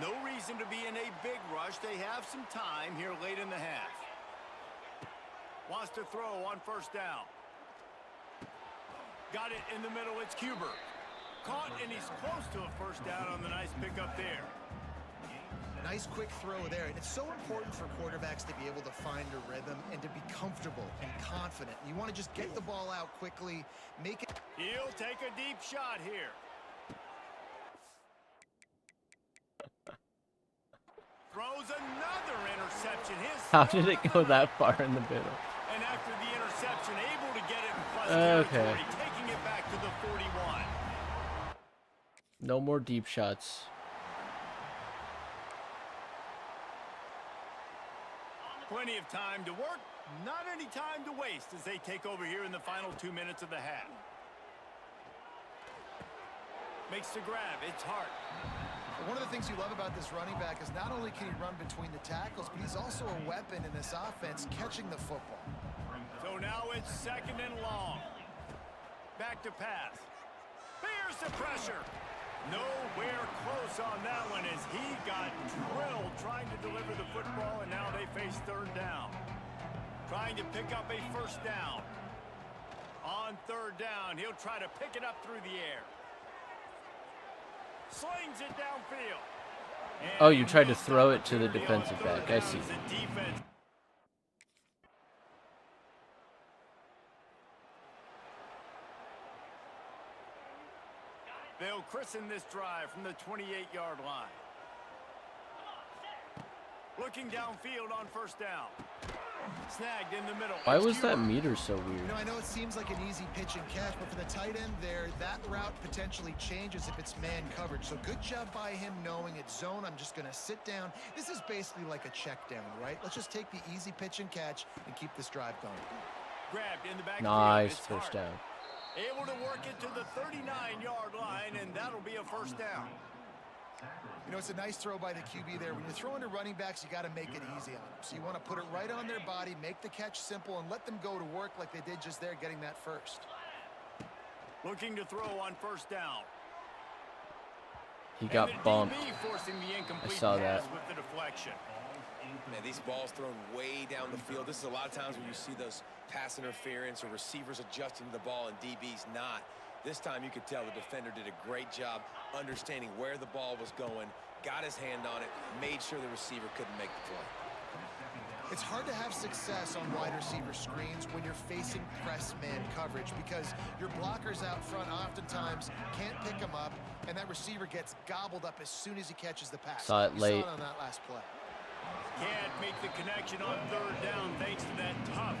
B: No reason to be in a big rush. They have some time here late in the half. Wants to throw on first down. Got it in the middle. It's Cuber. Caught, and he's close to a first down on the nice pickup there.
D: Nice quick throw there. And it's so important for quarterbacks to be able to find a rhythm and to be comfortable and confident. You want to just get the ball out quickly, make it.
B: He'll take a deep shot here. Throws another interception.
A: How did it go that far in the middle?
B: And after the interception, able to get it in pleasant territory, taking it back to the 41.
A: No more deep shots.
B: Plenty of time to work, not any time to waste as they take over here in the final 2 minutes of the half. Makes the grab. It's Hart.
D: One of the things you love about this running back is not only can he run between the tackles, but he's also a weapon in this offense catching the football.
B: So now it's 2nd and long. Back to pass. Bears the pressure. Nowhere close on that one as he got drilled trying to deliver the football, and now they face 3rd down. Trying to pick up a first down. On 3rd down, he'll try to pick it up through the air. Slings it downfield.
A: Oh, you tried to throw it to the defensive back. I see.
B: They'll christen this drive from the 28-yard line. Looking downfield on first down. Snagged in the middle.
A: Why was that meter so weird?
D: You know, I know it seems like an easy pitch and catch, but for the tight end there, that route potentially changes if it's man coverage. So good job by him knowing it's zone. I'm just going to sit down. This is basically like a check down, right? Let's just take the easy pitch and catch and keep this drive going.
B: Grabbed in the back.
A: Nice first down.
B: Able to work it to the 39-yard line, and that'll be a first down.
D: You know, it's a nice throw by the QB there. When you're throwing to running backs, you got to make it easy on them. So you want to put it right on their body, make the catch simple, and let them go to work like they did just there, getting that first.
B: Looking to throw on first down.
A: He got bumped. I saw that.
B: With the deflection.
C: Man, these balls thrown way down the field. This is a lot of times when you see those pass interference or receivers adjusting to the ball and DBs not. This time you could tell the defender did a great job understanding where the ball was going, got his hand on it, made sure the receiver couldn't make the play.
D: It's hard to have success on wide receiver screens when you're facing press man coverage because your blockers out front oftentimes can't pick them up, and that receiver gets gobbled up as soon as he catches the pass.
A: Saw it late.
D: Saw it on that last play.
B: Can't make the connection on 3rd down thanks to that tough.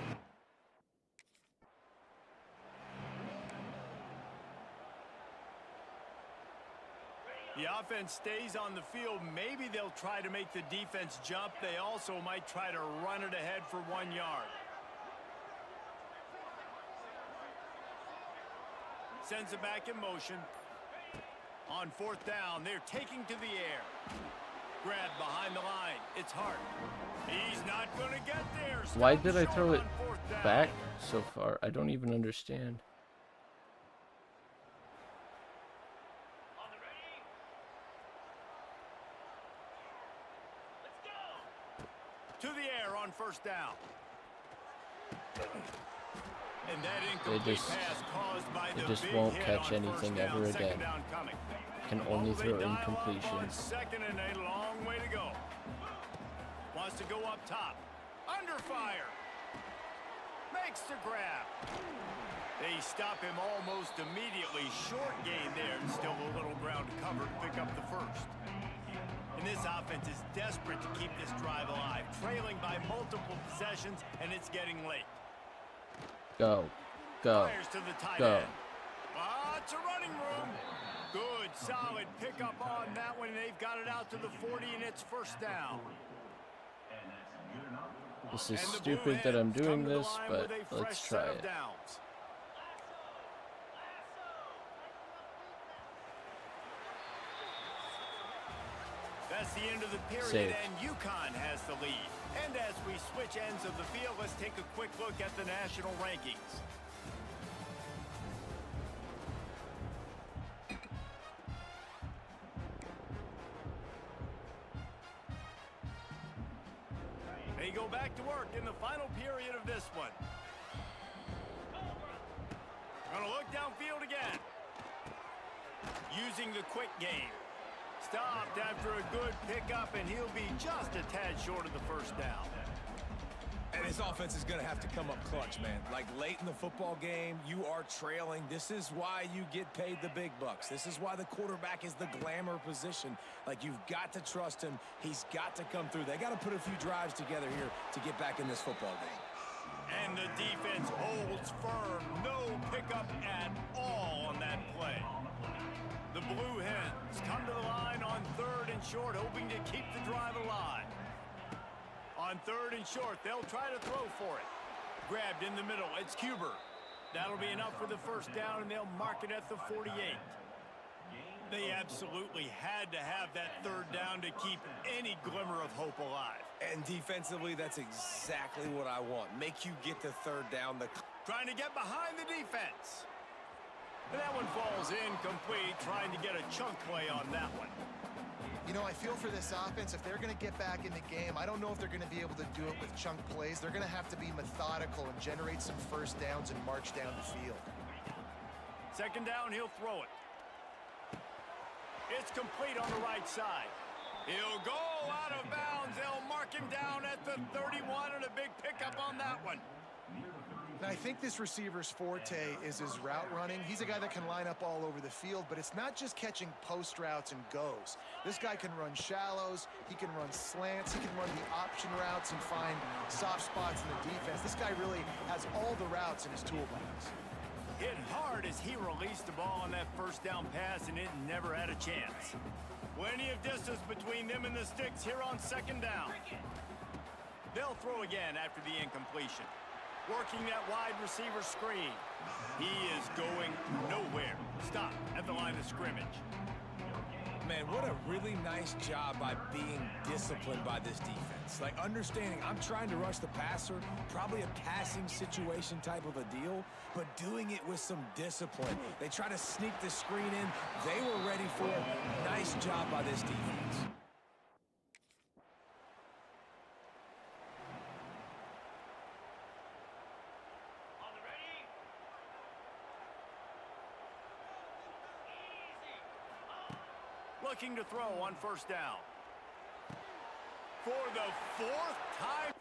B: The offense stays on the field. Maybe they'll try to make the defense jump. They also might try to run it ahead for 1 yard. Sends it back in motion. On 4th down, they're taking to the air. Grab behind the line. It's Hart. He's not going to get there.
A: Why did I throw it back so far? I don't even understand.
E: On the ready. Let's go.
B: To the air on 1st down. And that
A: They
B: incomplete
A: just
B: pass caused by the
A: just
B: big
A: won't
B: hit
A: catch
B: on
A: anything
B: first down,
A: ever
B: second
A: again.
B: down coming.
A: Can only
B: They
A: throw
B: dial up on
A: incompletions.
B: second and a long way to go. Wants to go up top. Under fire. Makes the grab. They stop him almost immediately. Short gain there. Still a little ground to cover to pick up the first. And this offense is desperate to keep this drive alive. Trailing by multiple possessions, and it's getting late.
A: Go. Go.
B: Fires to the tight
A: Go.
B: end. Lots of running room. Good, solid pickup on that one. They've got it out to the 40, and it's first down.
A: This is
B: And the
A: stupid
B: Blue
A: that I'm
B: Hens
A: doing
B: come to the
A: this,
B: line
A: but
B: with a
A: let's
B: fresh
A: try
B: set of
A: it.
B: downs. That's the end of the period,
A: Saved.
B: and UConn has the lead. And as we switch ends of the field, let's take a quick look at the national rankings. They go back to work in the final period of this one. Gonna look downfield again. Using the quick game. Stopped after a good pickup, and he'll be just a tad short of the first down.
C: And his offense is going to have to come up clutch, man. Like late in the football game, you are trailing. This is why you get paid the big bucks. This is why the quarterback is the glamour position. Like, you've got to trust him. He's got to come through. They got to put a few drives together here to get back in this football game.
B: And the defense holds firm. No pickup at all on that play. The Blue Hens come to the line on 3rd and short, hoping to keep the drive alive. On 3rd and short, they'll try to throw for it. Grabbed in the middle, it's Huber. That'll be enough for the first down, and they'll mark it at the 48. They absolutely had to have that 3rd down to keep any glimmer of hope alive.
C: And defensively, that's exactly what I want. Make you get to 3rd down.
B: Trying to get behind the defense. And that one falls incomplete, trying to get a chunk play on that one.
D: You know, I feel for this offense, if they're going to get back in the game, I don't know if they're going to be able to do it with chunk plays. They're going to have to be methodical and generate some first downs and march down the field.
B: 2nd down, he'll throw it. It's complete on the right side. He'll go out of bounds. They'll mark him down at the 31, and a big pickup on that one.
D: Now, I think this receiver's forte is his route running. He's a guy that can line up all over the field, but it's not just catching post routes and goes. This guy can run shallows, he can run slants, he can run the option routes and find soft spots in the defense. This guy really has all the routes in his toolbox.
B: Hit hard as he released the ball on that first down pass, and it never had a chance. Plenty of distance between them and the sticks here on 2nd down. They'll throw again after the incompletion. Working that wide receiver screen. He is going nowhere. Stop at the line of scrimmage.
C: Man, what a really nice job by being disciplined by this defense. Like, understanding I'm trying to rush the passer, probably a passing situation type of a deal, but doing it with some discipline. They try to sneak the screen in. They were ready for it. Nice job by this defense.
E: On the ready.
B: Looking to throw on 1st down. For the 4th time.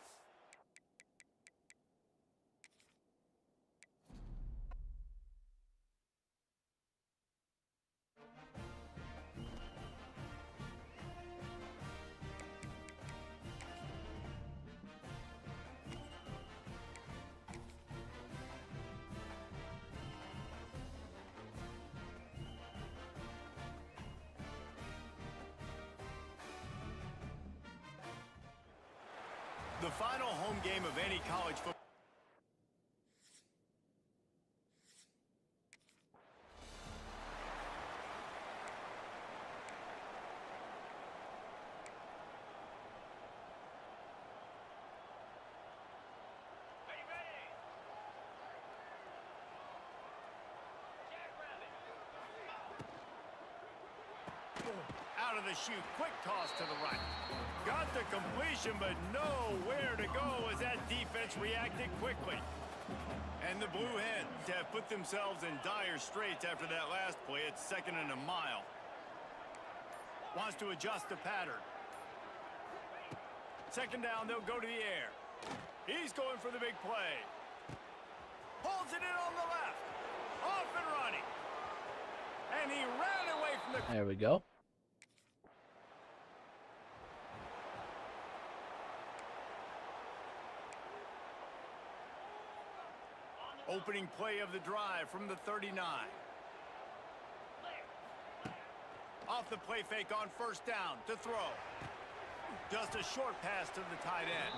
B: The final home game of any college football.
E: Ready, ready. Jackrabbit.
B: Out of the chute, quick toss to the right. Got the completion, but nowhere to go as that defense reacted quickly. And the Blue Hens have put themselves in dire straits after that last play. It's 2nd and a mile. Wants to adjust the pattern. 2nd down, they'll go to the air. He's going for the big play. Holds it in on the left. Off and running. And he ran away from the...
A: There we go.
B: Opening play of the drive from the 39. Off the play fake on 1st down to throw. Just a short pass to the tight end.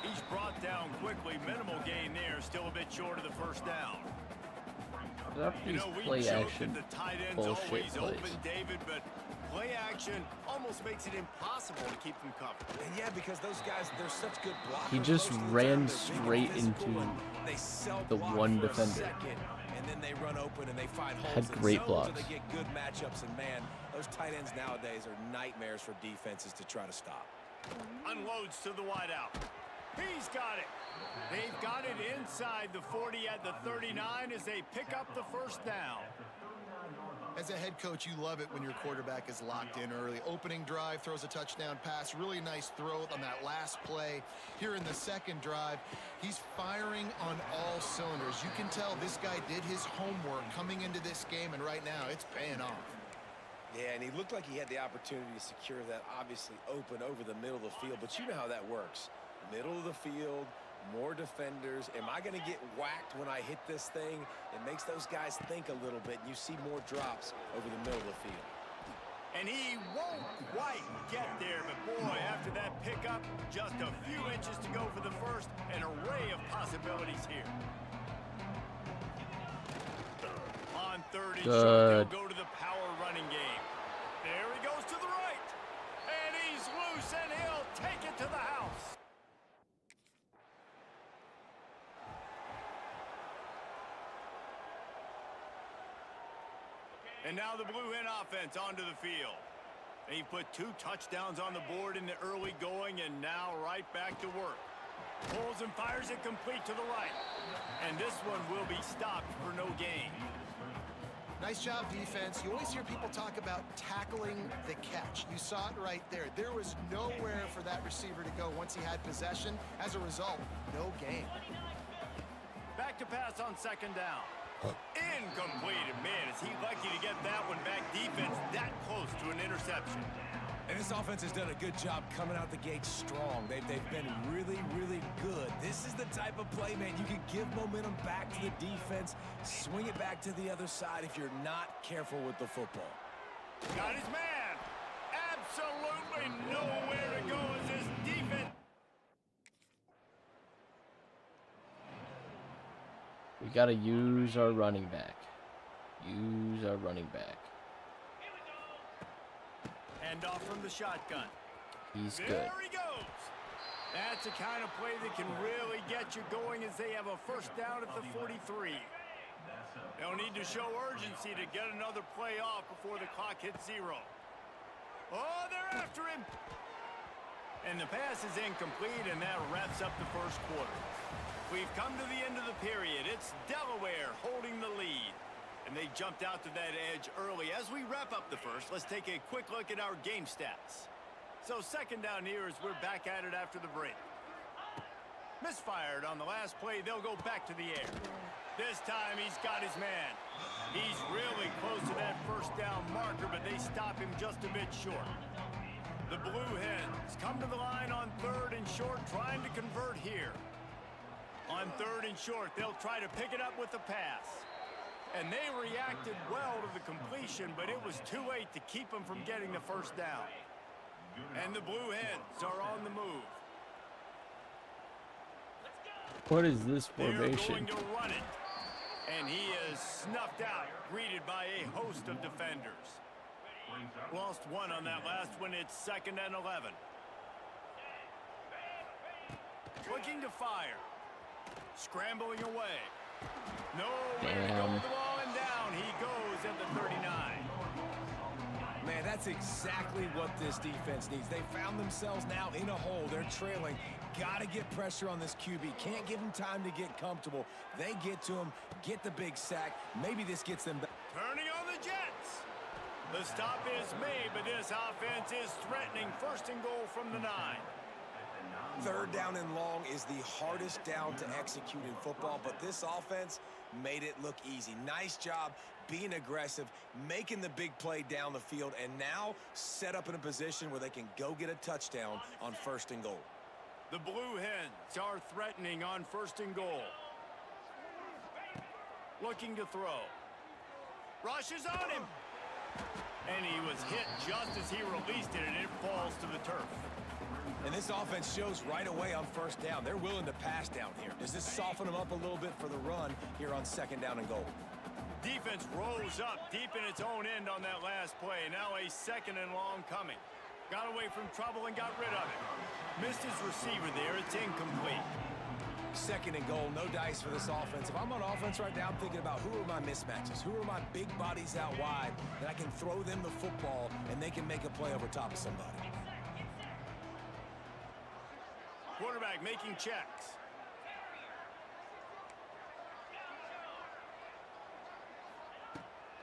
B: He's brought down quickly. Minimal gain there. Still a bit short of the 1st down.
A: These play action
B: the tight end's
A: bullshit
B: always
A: plays.
B: open, David, but play action almost makes it impossible to keep them covered.
C: And yeah, because those guys, they're such good blockers.
A: He just
C: most of the
A: ran
C: time. They're
A: straight
C: big and physical,
A: into
C: and they sell
A: the
C: block
A: one
C: for a
A: defender.
C: second, and then they run open and they find holes
A: Had
C: in
A: great
C: zones,
A: blocks.
C: or they get good matchups. And man, those tight ends nowadays are nightmares for defenses to try to stop.
B: Unloads to the wideout. He's got it. They've got it inside the 40 at the 39 as they pick up the 1st down.
D: As a head coach, you love it when your quarterback is locked in early. Opening drive, throws a touchdown pass. Really nice throw on that last play. Here in the 2nd drive, he's firing on all cylinders. You can tell this guy did his homework coming into this game, and right now it's paying off.
C: Yeah, and he looked like he had the opportunity to secure that obviously open over the middle of the field. But you know how that works. Middle of the field, more defenders. Am I going to get whacked when I hit this thing? It makes those guys think a little bit. You see more drops over the middle of the field.
B: And he won't quite get there, but boy, after that pickup, just a few inches to go for the 1st. An array of possibilities here. On 3rd and short, they'll go to the power running game. There he goes to the right. And he's loose, and he'll take it to the house. And now the Blue Hen offense onto the field. They put 2 touchdowns on the board in the early going, and now right back to work. Pulls and fires it complete to the right. And this one will be stopped for no gain.
D: Nice job, defense. You always hear people talk about tackling the catch. You saw it right there. There was nowhere for that receiver to go once he had possession. As a result, no gain.
B: Back to pass on 2nd down. Incomplete. Man, is he lucky to get that one back. Defense that close to an interception.
C: And this offense has done a good job coming out the gate strong. They've been really, really good. This is the type of play, man, you can give momentum back to the defense, swing it back to the other side if you're not careful with the football.
B: Got his man. Absolutely nowhere to go as this defense.
A: We got to use our running back. Use our running back.
B: Hand off from the shotgun.
A: He's good.
B: There he goes. That's the kind of play that can really get you going as they have a 1st down at the 43. They'll need to show urgency to get another play off before the clock hits 0. Oh, they're after him. And the pass is incomplete, and that wraps up the 1st quarter. We've come to the end of the period. It's Delaware holding the lead. And they jumped out to that edge early. As we wrap up the 1st, let's take a quick look at our game stats. So 2nd down here as we're back at it after the break. Misfired on the last play. They'll go back to the air. This time he's got his man. He's really close to that 1st down marker, but they stop him just a bit short. The Blue Hens come to the line on 3rd and short, trying to convert here. On 3rd and short, they'll try to pick it up with the pass. And they reacted well to the completion, but it was too late to keep them from getting the 1st down. And the Blue Hens are on the move.
A: What is this
B: They're
A: formation?
B: going to run it. And he is snuffed out, greeted by a host of defenders. Lost 1 on that last one. It's 2nd and 11. Looking to fire. Scrambling away. Nowhere to go with the ball, and down he goes at the 39.
C: Man, And that's exactly what this defense needs. They found themselves now in a hole. They're trailing. Got to get pressure on this QB. Can't give him time to get comfortable. They get to him, get the big sack. Maybe this gets them back.
B: Turning on the Jets. The stop is made, but this offense is threatening. First and goal from the 9.
C: Third down and long is the hardest down to execute in football, but this offense made it look easy. Nice job being aggressive, making the big play down the field, and now set up in a position where they can go get a touchdown on first and goal.
B: The Blue Hens are threatening on first and goal. Looking to throw. Rushes on him. And he was hit just as he released it, and it falls to the turf.
C: And this offense shows right away on first down. They're willing to pass down here. Does this soften them up a little bit for the run here on second down and goal?
B: Defense rose up deep in its own end on that last play. Now a second and long coming. Got away from trouble and got rid of it. Missed his receiver there. It's incomplete.
C: Second and goal, no dice for this offense. If I'm on offense right now, I'm thinking about who are my mismatches? Who are my big bodies out wide that I can throw them the football and they can make a play over top of somebody?
B: Quarterback making checks.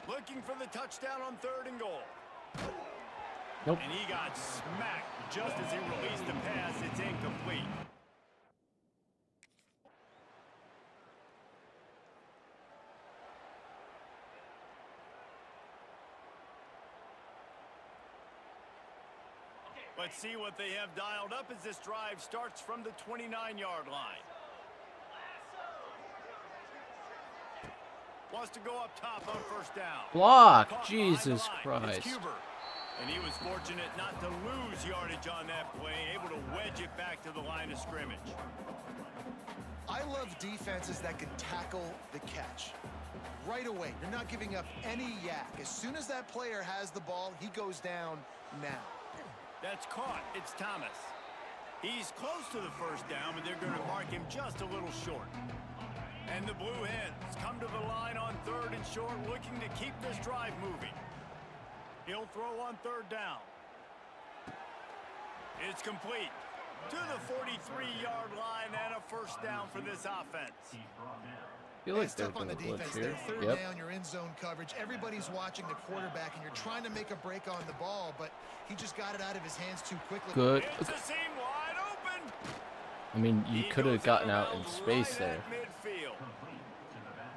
B: Looking for the touchdown on third and goal.
A: Nope.
B: And he got smacked just as he released the pass. It's incomplete. Let's see what they have dialed up as this drive starts from the 29-yard line. Wants to go up top on first down.
A: Block.
B: Caught
A: Jesus
B: behind the line. It's
A: Christ.
B: Cuber. And he was fortunate not to lose yardage on that play, able to wedge it back to the line of scrimmage.
D: I love defenses that can tackle the catch. Right away, you're not giving up any yak. As soon as that player has the ball, he goes down now.
B: That's caught. It's Thomas. He's close to the first down, but they're going to mark him just a little short. And the Blue Hens come to the line on third and short, looking to keep this drive moving. He'll throw on third down. It's complete to the 43-yard line and a first down for this offense.
A: I feel like
D: It's
A: they're
D: tough on
A: going
D: the
A: to blitz
D: defense
A: here.
D: there. Third
A: Yep.
D: down, you're in zone coverage. Everybody's watching the quarterback, and you're trying to make a break on the ball, but he just got it out of his hands too quickly.
A: Good.
B: It's a seam wide open.
A: I mean, you
B: He
A: could have
B: goes
A: gotten out in
B: around
A: space
B: right
A: there.
B: at midfield.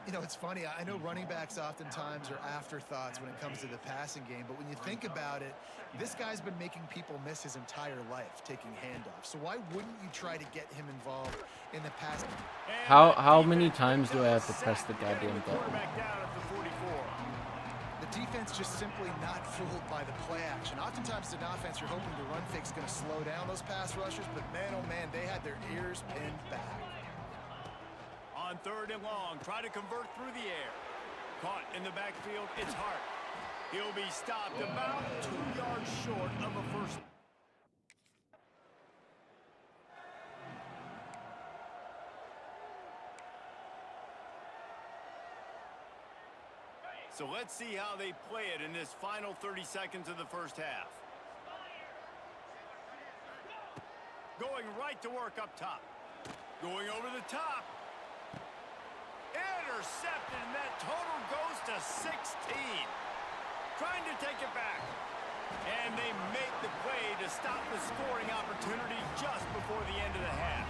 D: You know, it's funny. I know running backs oftentimes are afterthoughts when it comes to the passing game, but when you think about it, this guy's been making people miss his entire life taking handoffs. So why wouldn't you try to get him involved in the pass?
B: And
A: How
B: the
A: many
B: defense
A: times do I have to
B: sack,
A: press the
B: getting
A: goddamn
B: the
A: button?
B: quarterback down at the 44.
D: The defense just simply not fooled by the play action. Oftentimes, in offense, you're hoping the run fake's going to slow down those pass rushers, but man, oh man, they had their ears pinned back.
B: On third and long, try to convert through the air. Caught in the backfield, it's Hart. He'll be stopped about 2 yards short of a first. So let's see how they play it in this final 30 seconds of the first half. Going right to work up top. Going over the top. Intercepted, and that total goes to 16. Trying to take it back. And they make the play to stop the scoring opportunity just before the end of the half.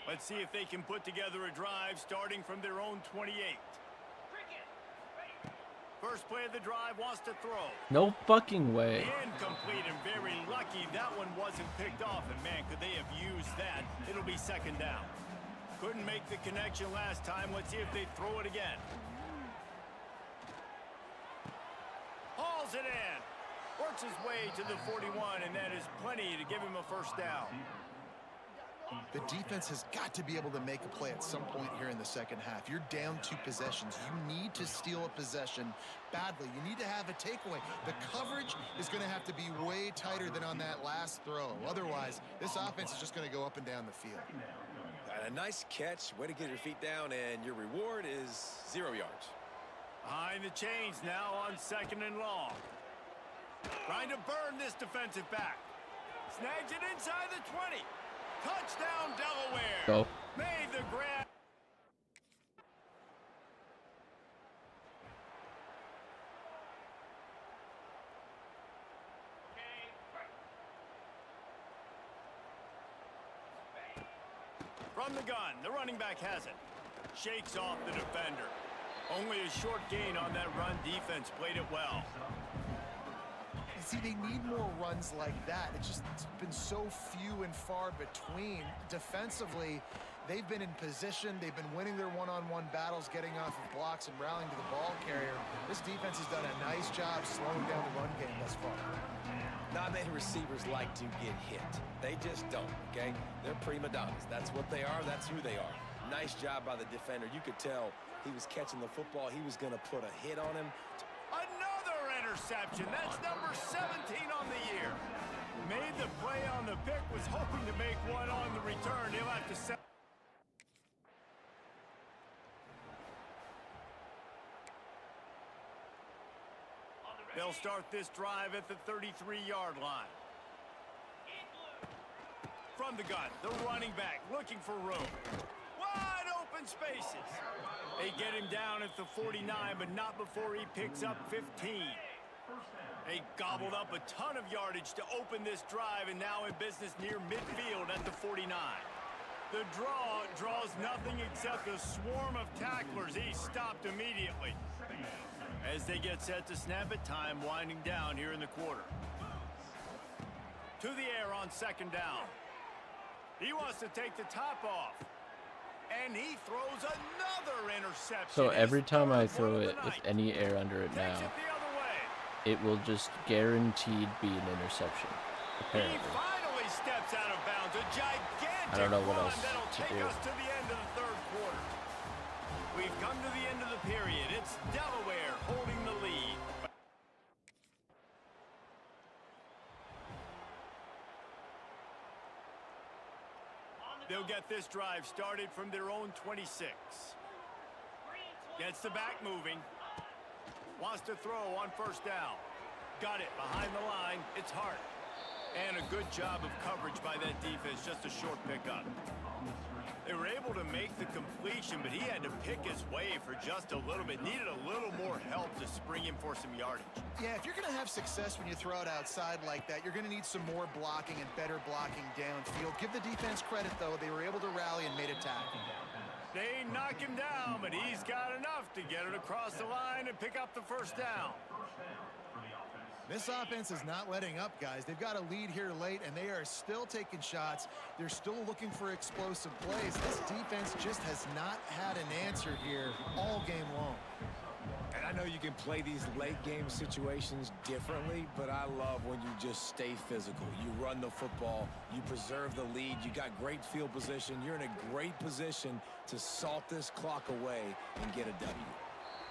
B: Let's see if they can put together a drive starting from their own 28. First play of the drive, wants to throw.
A: No fucking way.
B: Incomplete, and very lucky that one wasn't picked off. And man, could they have used that? It'll be second down. Couldn't make the connection last time. Let's see if they throw it again. Hauls it in. Works his way to the 41, and that is plenty to give him a first down.
D: The defense has got to be able to make a play at some point here in the second half. You're down 2 possessions. You need to steal a possession badly. You need to have a takeaway. The coverage is going to have to be way tighter than on that last throw. Otherwise, this offense is just going to go up and down the field.
C: A nice catch. Way to get your feet down, and your reward is 0 yards.
B: Behind the chains now on 2nd and long. Trying to burn this defensive back. Snags it inside the 20. Touchdown, Delaware.
A: Go.
B: Made the grab. From the gun, the running back has it. Shakes off the defender. Only a short gain on that run. Defense played it well.
D: See, they need more runs like that. It's been so few and far between. Defensively, they've been in position. They've been winning their one-on-one battles, getting off of blocks and rallying to the ball carrier. This defense has done a nice job slowing down the run game thus far.
C: Not many receivers like to get hit. They just don't, okay? They're prima donnas. That's what they are. That's who they are. Nice job by the defender. You could tell he was catching the football. He was going to put a hit on him.
B: Another interception. That's number 17 on the year. Made the play on the pick, was hoping to make one on the return. He'll have to set. They'll start this drive at the 33-yard line. From the gun, the running back looking for room. Wide open spaces. They get him down at the 49, but not before he picks up 15. They gobbled up a ton of yardage to open this drive, and now in business near midfield at the 49. The draw draws nothing except a swarm of tacklers. He's stopped immediately. As they get set to snap it, time winding down here in the quarter. To the air on 2nd down. He wants to take the top off. And he throws another interception.
A: So every time I throw it with any air under it now, it will just guaranteed be an interception. Apparently.
B: He finally steps out of bounds. A gigantic
A: I don't know what
B: run
A: else
B: that'll
A: to
B: take
A: do.
B: us to the end of the 3rd quarter. We've come to the end of the period. It's Delaware holding the lead. They'll get this drive started from their own 26. Gets the back moving. Wants to throw on 1st down. Got it behind the line. It's Hart. And a good job of coverage by that defense. Just a short pickup. They were able to make the completion, but he had to pick his way for just a little bit. Needed a little more help to spring him for some yardage.
D: Yeah, if you're going to have success when you throw it outside like that, you're going to need some more blocking and better blocking downfield. Give the defense credit, though. They were able to rally and made a tackle.
B: They knock him down, but he's got enough to get it across the line and pick up the 1st down.
D: This offense is not letting up, guys. They've got a lead here late, and they are still taking shots. They're still looking for explosive plays. This defense just has not had an answer here all game long.
C: And I know you can play these late-game situations differently, but I love when you just stay physical. You run the football. You preserve the lead. You got great field position. You're in a great position to salt this clock away and get a W.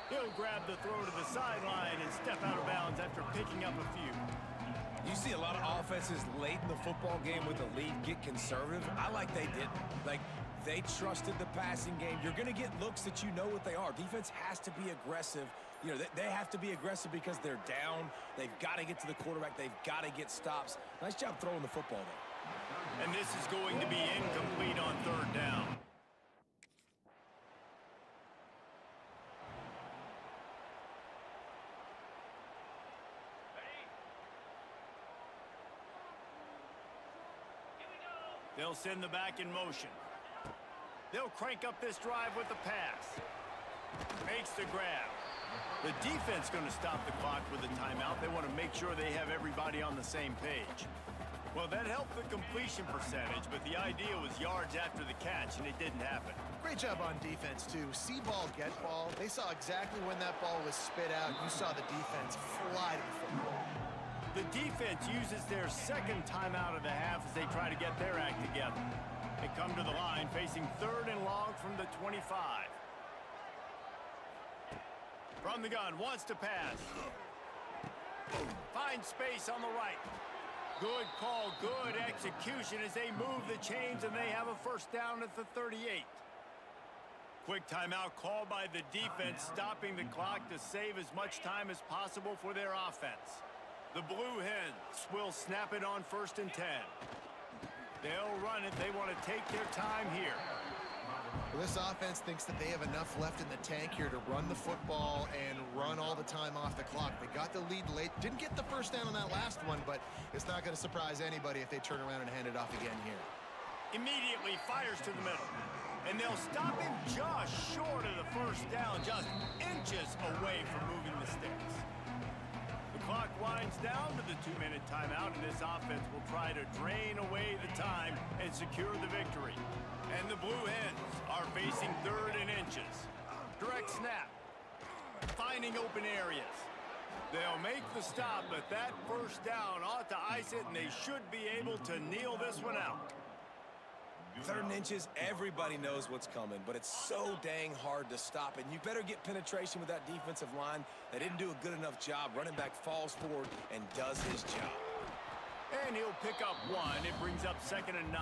B: He'll grab the throw to the sideline and step out of bounds after picking up a few.
C: You see a lot of offenses late in the football game with the lead get conservative. I like they didn't. Like, they trusted the passing game. You're going to get looks that you know what they are. Defense has to be aggressive. You know, they have to be aggressive because they're down. They've got to get to the quarterback. They've got to get stops. Nice job throwing the football, though.
B: And this is going to be incomplete on 3rd down. They'll send the back in motion. They'll crank up this drive with the pass. Makes the grab. The defense going to stop the clock with a timeout. They want to make sure they have everybody on the same page. Well, that helped the completion percentage, but the idea was yards after the catch, and it didn't happen.
D: Great job on defense, too. See ball, get ball. They saw exactly when that ball was spit out. You saw the defense fly to the football.
B: The defense uses their 2nd timeout of the half as they try to get their act together. They come to the line facing 3rd and long from the 25. From the gun, wants to pass. Finds space on the right. Good call, good execution as they move the chains, and they have a first down at the 38. Quick timeout called by the defense, stopping the clock to save as much time as possible for their offense. The Blue Hens will snap it on 1st and 10. They'll run it. They want to take their time here.
D: Well, this offense thinks that they have enough left in the tank here to run the football and run all the time off the clock. They got the lead late. Didn't get the first down on that last one, but it's not going to surprise anybody if they turn around and hand it off again here.
B: Immediately fires to the middle. And they'll stop him just short of the first down, just inches away from moving the sticks. The clock winds down to the 2-minute timeout, and this offense will try to drain away the time and secure the victory. And the Blue Hens are facing 3rd and inches. Direct snap. Finding open areas. They'll make the stop, but that first down ought to ice it, and they should be able to kneel this one out.
C: 3rd and inches, everybody knows what's coming, but it's so dang hard to stop, and you better get penetration with that defensive line. They didn't do a good enough job. Running back falls forward and does his job.
B: And he'll pick up 1. It brings up 2nd and 9.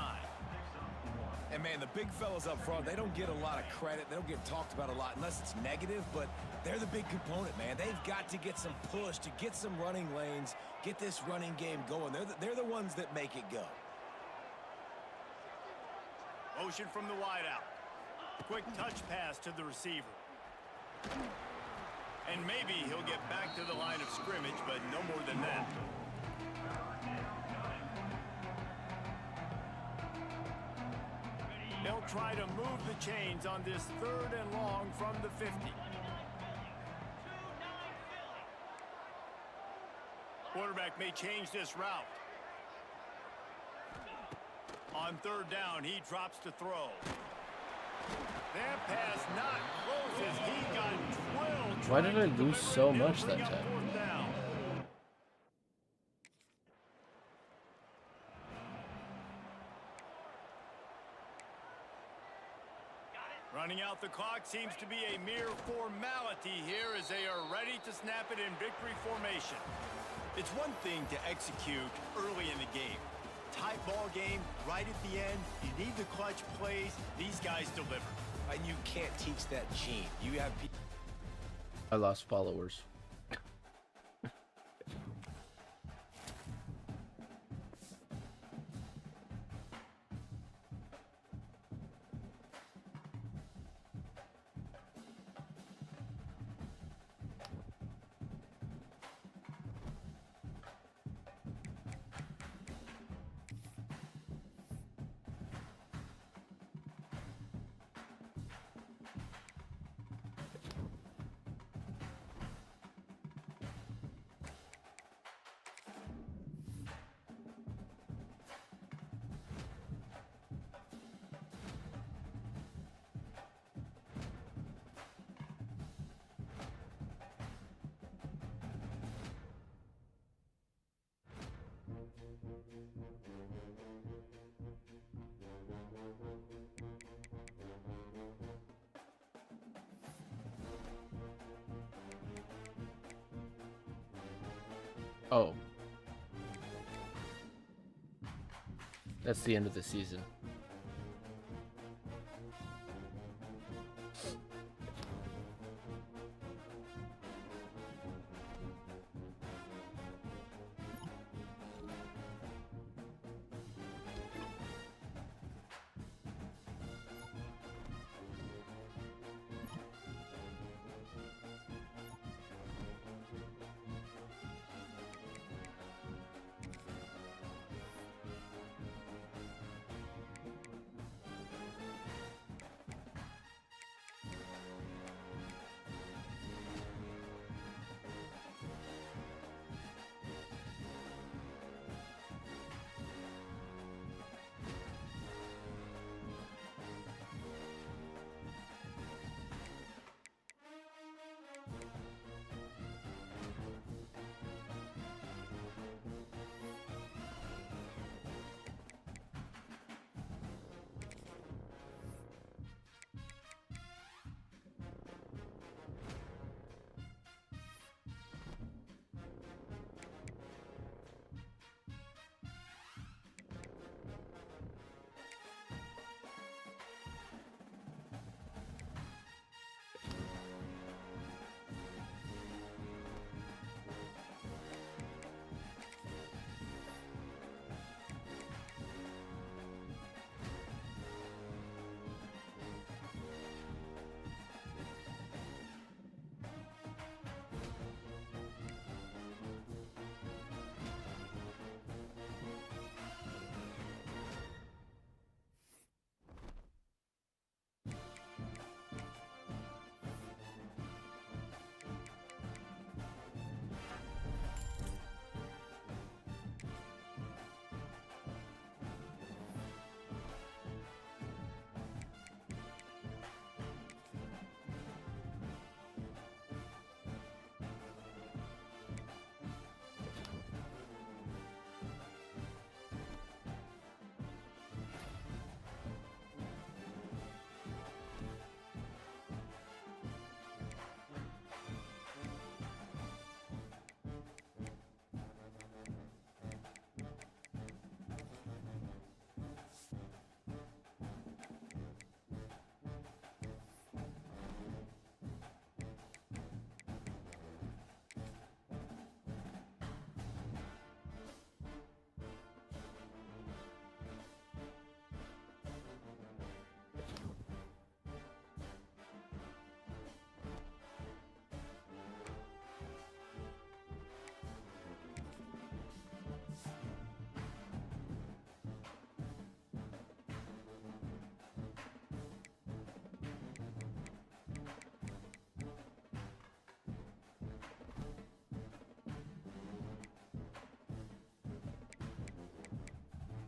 C: And, man, the big fellas up front, they don't get a lot of credit. They don't get talked about a lot unless it's negative, but they're the big component, man. They've got to get some push, to get some running lanes, get this running game going. They're the ones that make it go.
B: Motion from the wideout. Quick touch pass to the receiver. And maybe he'll get back to the line of scrimmage, but no more than that. They'll try to move the chains on this 3rd and long from the 50. Quarterback may change this route. On 3rd down, he drops to throw. That pass not close as he got drilled.
A: Why did I lose so much that time?
B: Running out the clock seems to be a mere formality here as they are ready to snap it in victory formation. It's one thing to execute early in the game. Tight ball game, right at the end, you need the clutch plays. These guys deliver.
C: And you can't teach that gene. You have people.
A: I lost followers. Oh. That's the end of the season.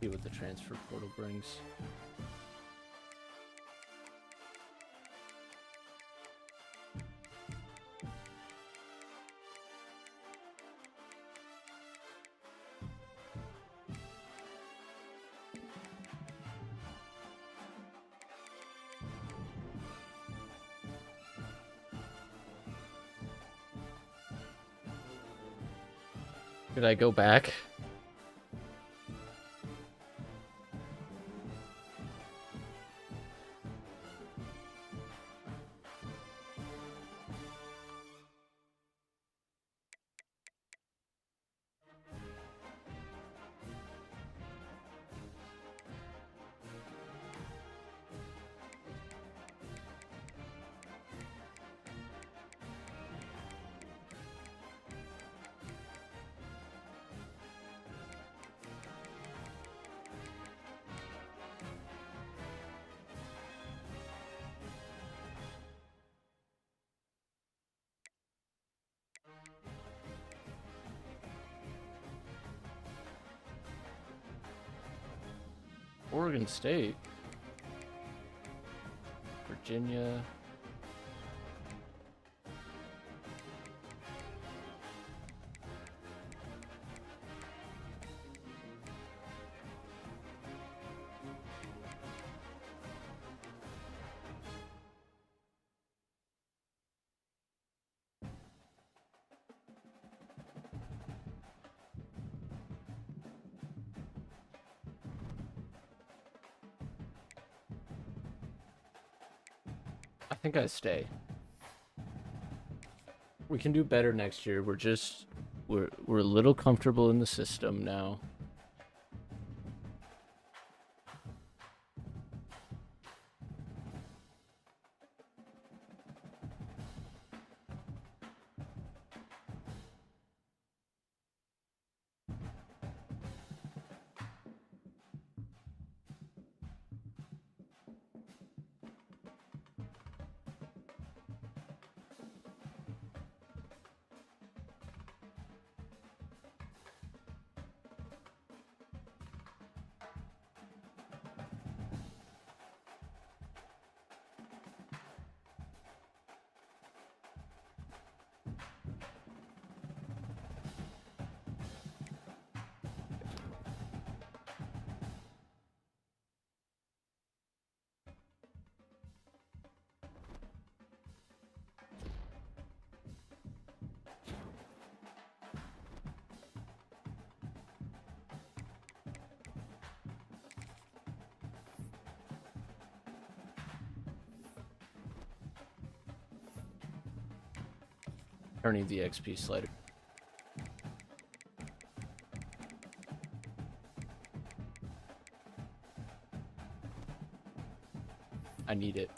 A: See what the transfer portal brings. Did I go back? Oregon State, Virginia. I think I stay. We can do better next year. We're a little comfortable in the system now. Turning the XP slider. I need it.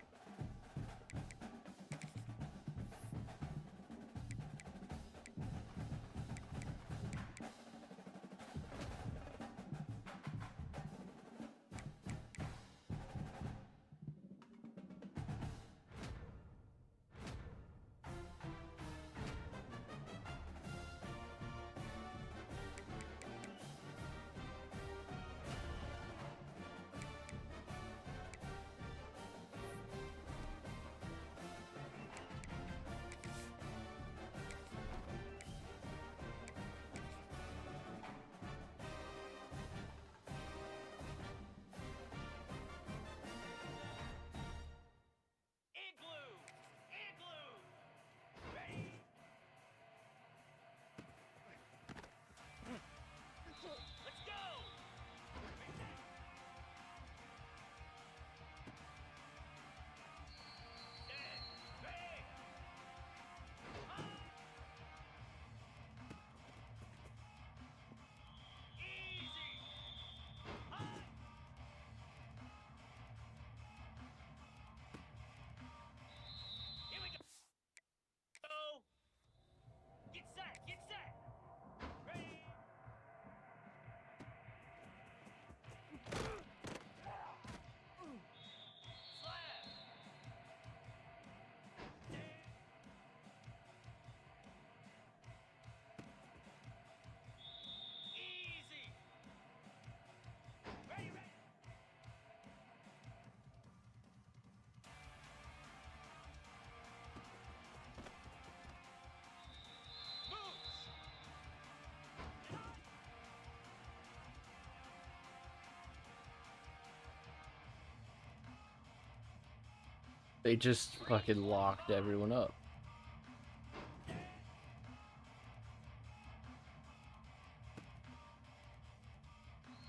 A: They just fucking locked everyone up.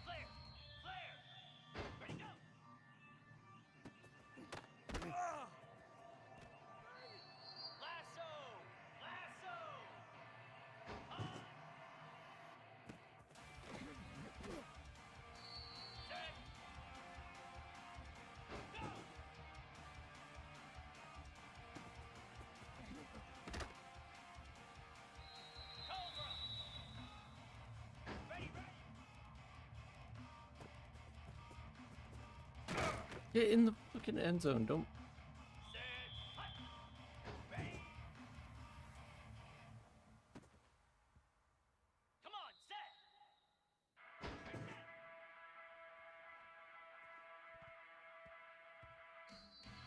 E: Flare! Flare! Ready, go! Lasso! Lasso! Set! Go! Cobra! Ready, ready!
A: Get in the fucking end zone. Don't.
E: Set! Hut! Ready! Come on, set!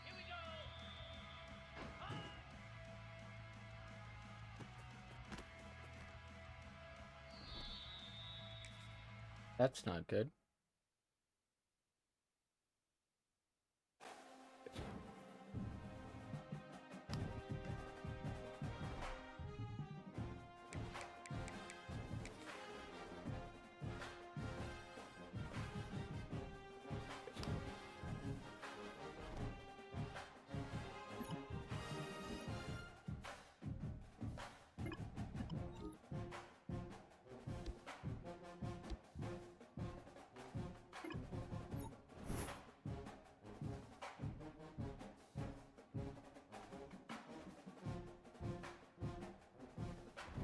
E: Here we go!
A: That's not good.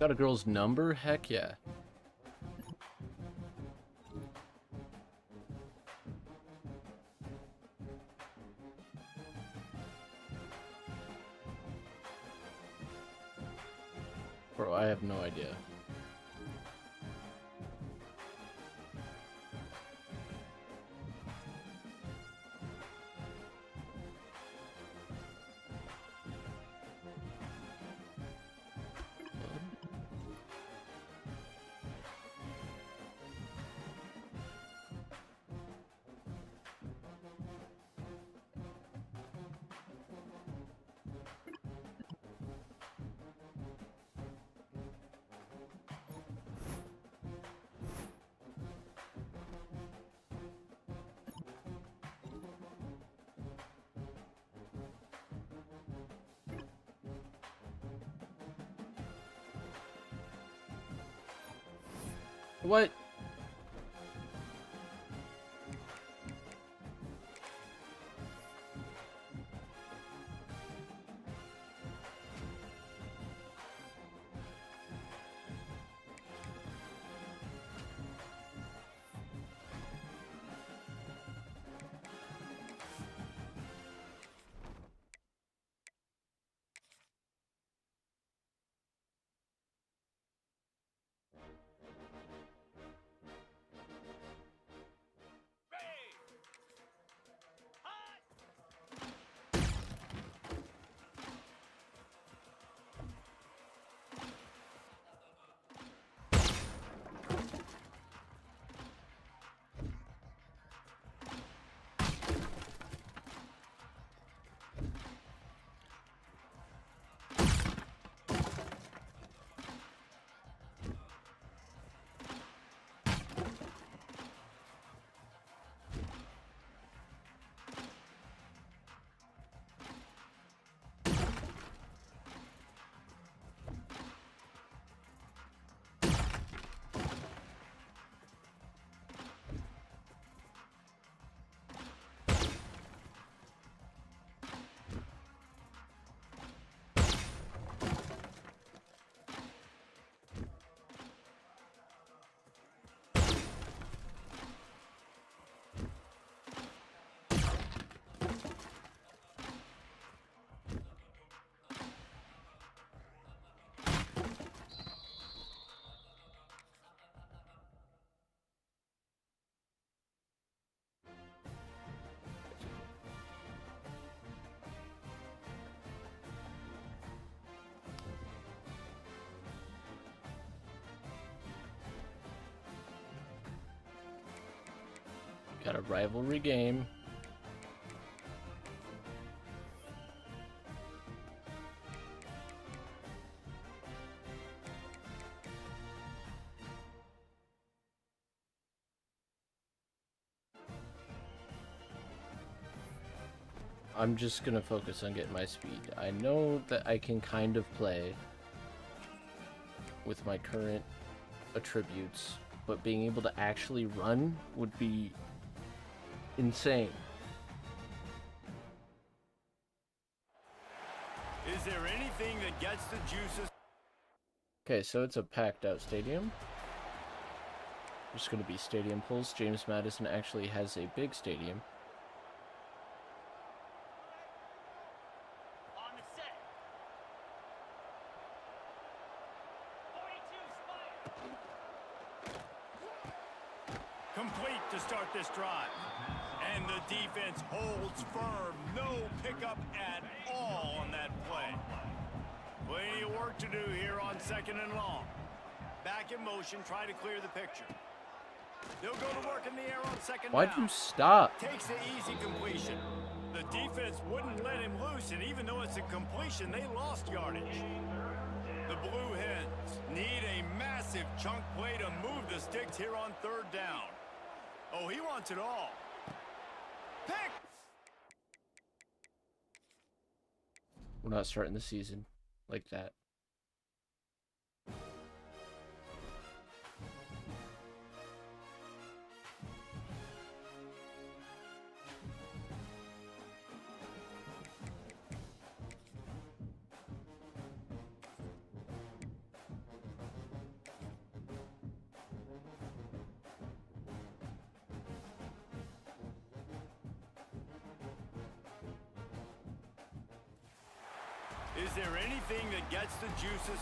A: Got a girl's number? Heck yeah. Bro, I have no idea. What?
E: Ready! Hut!
A: Got a rivalry game. I'm just gonna focus on getting my speed. I know that I can kind of play with my current attributes, but being able to actually run would be insane.
B: Is there anything that gets the juices?
A: Okay, so it's a packed out stadium. There's gonna be stadium pulls. James Madison actually has a big stadium.
E: On the set. 42 Spire.
B: Complete to start this drive. And the defense holds firm. No pickup at all on that play. Plenty of work to do here on 2nd and long. Back in motion, try to clear the picture. They'll go to work in the air on 2nd
A: Why'd
B: down.
A: you stop?
B: Takes the easy completion. The defense wouldn't let him loose, and even though it's a completion, they lost yardage. The Blue Hens need a massive chunk play to move the sticks here on 3rd down. Oh, he wants it all. Pick!
A: We're not starting the season like that.
B: Is there anything that gets the juices?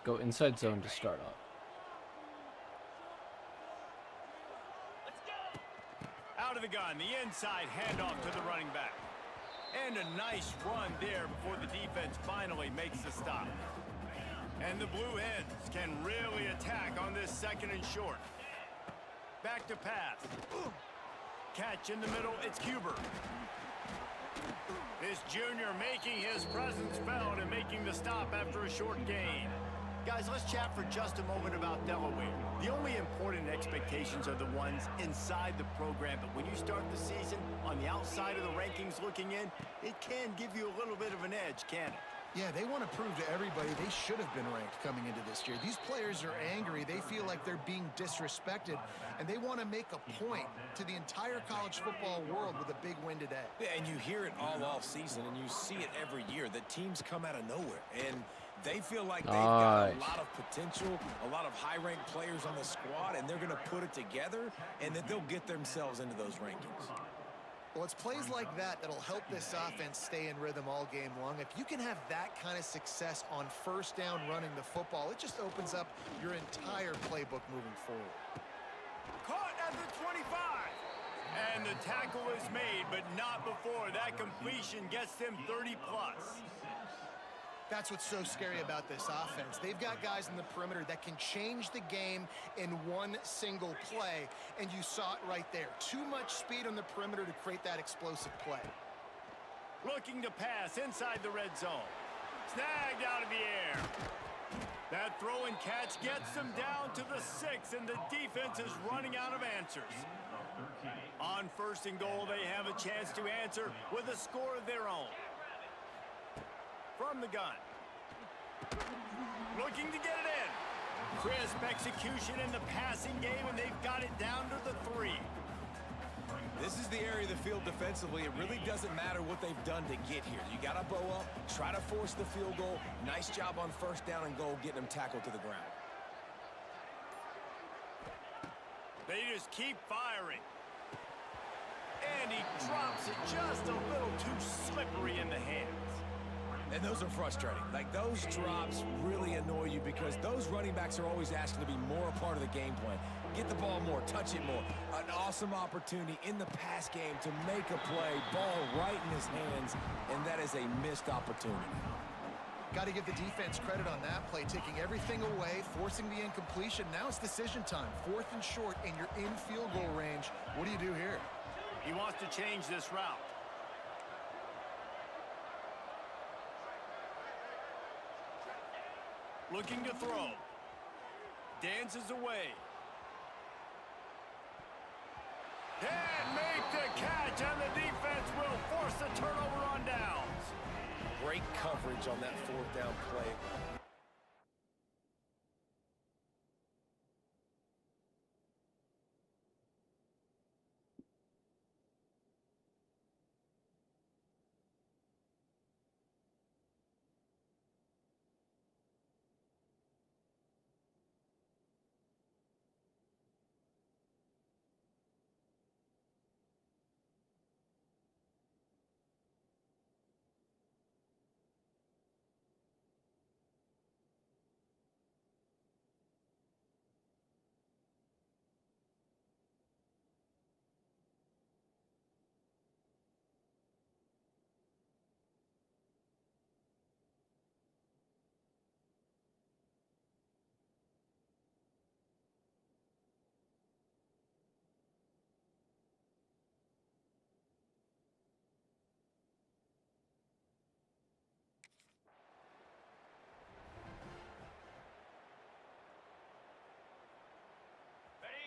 A: Go inside zone to start off.
E: Let's go.
B: Out of the gun, the inside handoff to the running back. And a nice run there before the defense finally makes the stop. And the Blue Hens can really attack on this 2nd and short. Back to pass. Catch in the middle, it's Huber. This junior making his presence felt and making the stop after a short gain. Guys, let's chat for just a moment about Delaware. The only important expectations are the ones inside the program, but when you start the season on the outside of the rankings looking in, it can give you a little bit of an edge, can it?
D: Yeah, they want to prove to everybody they should have been ranked coming into this year. These players are angry. They feel like they're being disrespected, and they want to make a point to the entire college football world with a big win today.
C: Yeah, and you hear it all off season, and you see it every year. The teams come out of nowhere, and they feel like they've got a lot of potential, a lot of high-ranked players on the squad, and they're going to put it together, and that they'll get themselves into those rankings.
D: Well, it's plays like that that'll help this offense stay in rhythm all game long. If you can have that kind of success on 1st down running the football, it just opens up your entire playbook moving forward.
B: Caught at the 25. And the tackle is made, but not before that completion gets them 30 plus.
D: That's what's so scary about this offense. They've got guys in the perimeter that can change the game in one single play, and you saw it right there. Too much speed on the perimeter to create that explosive play.
B: Looking to pass inside the red zone. Snagged out of the air. That throw and catch gets them down to the 6, and the defense is running out of answers. On 1st and goal, they have a chance to answer with a score of their own. From the gun. Looking to get it in. Crisp execution in the passing game, and they've got it down to the 3.
C: This is the area of the field defensively. It really doesn't matter what they've done to get here. You got to bow up, try to force the field goal. Nice job on 1st down and goal, getting them tackled to the ground.
B: They just keep firing. And he drops it just a little too slippery in the hands.
C: And those are frustrating. Like, those drops really annoy you because those running backs are always asking to be more a part of the game plan. Get the ball more, touch it more. An awesome opportunity in the pass game to make a play, ball right in his hands, and that is a missed opportunity.
D: Got to give the defense credit on that play, taking everything away, forcing the incompletion. Now it's decision time. 4th and short, and you're in field goal range. What do you do here?
B: He wants to change this route. Looking to throw. Dances away. And make the catch, and the defense will force the turnover on downs.
C: Great coverage on that fourth down play.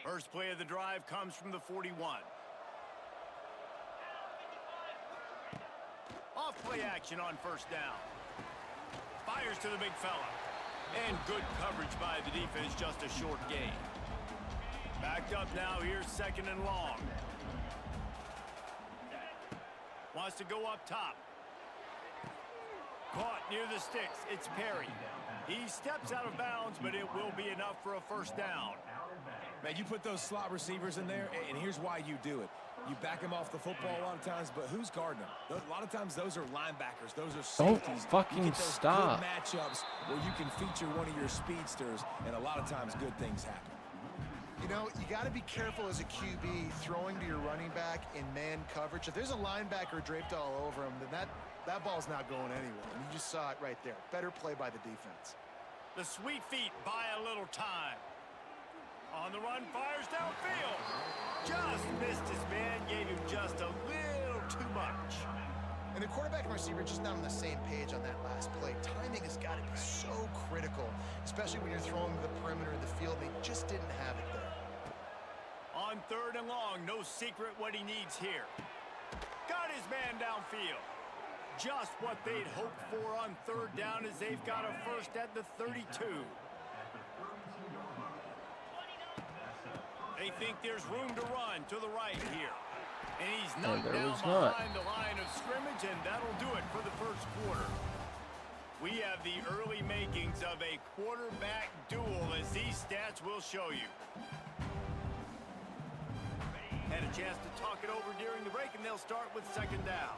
B: First play of the drive comes from the 41. Off play action on first down. Fires to the big fella. And good coverage by the defense, just a short gain. Backed up now, here's second and long. Wants to go up top. Caught near the sticks, it's Perry. He steps out of bounds, but it will be enough for a first down.
C: Man, you put those slot receivers in there, and here's why you do it. You back them off the football a lot of times, but who's guarding them? A lot of times those are linebackers. Those are safeties.
A: Don't fucking
C: you get those
A: stop.
C: Good matchups where you can feature one of your speedsters, and a lot of times good things happen.
D: You know, you got to be careful as a QB throwing to your running back in man coverage. If there's a linebacker draped all over him, then that ball's not going anywhere. And you just saw it right there. Better play by the defense.
B: The sweet feet buy a little time. On the run, fires downfield. Just missed his man, gave him just a little too much.
D: And the quarterback and receiver just not on the same page on that last play. Timing has got to be so critical, especially when you're throwing to the perimeter of the field. They just didn't have it there.
B: On third and long, no secret what he needs here. Got his man downfield. Just what they'd hoped for on third down as they've got a first at the 32. They think there's room to run to the right here. And he's knocked down behind the line of scrimmage, and that'll do it for the first quarter. We have the early makings of a quarterback duel, as these stats will show you. Had a chance to talk it over during the break, and they'll start with second down.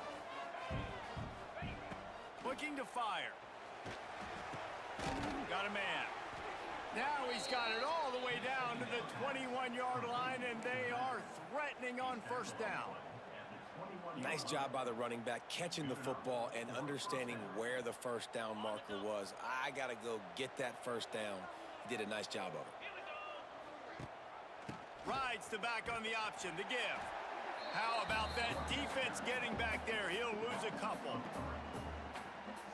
B: Looking to fire. Got a man. Now he's got it all the way down to the 21-yard line, and they are threatening on first down.
C: Nice job by the running back, catching the football and understanding where the first down marker was. I got to go get that first down. He did a nice job of it.
B: Rides the back on the option, the give. How about that defense getting back there? He'll lose a couple.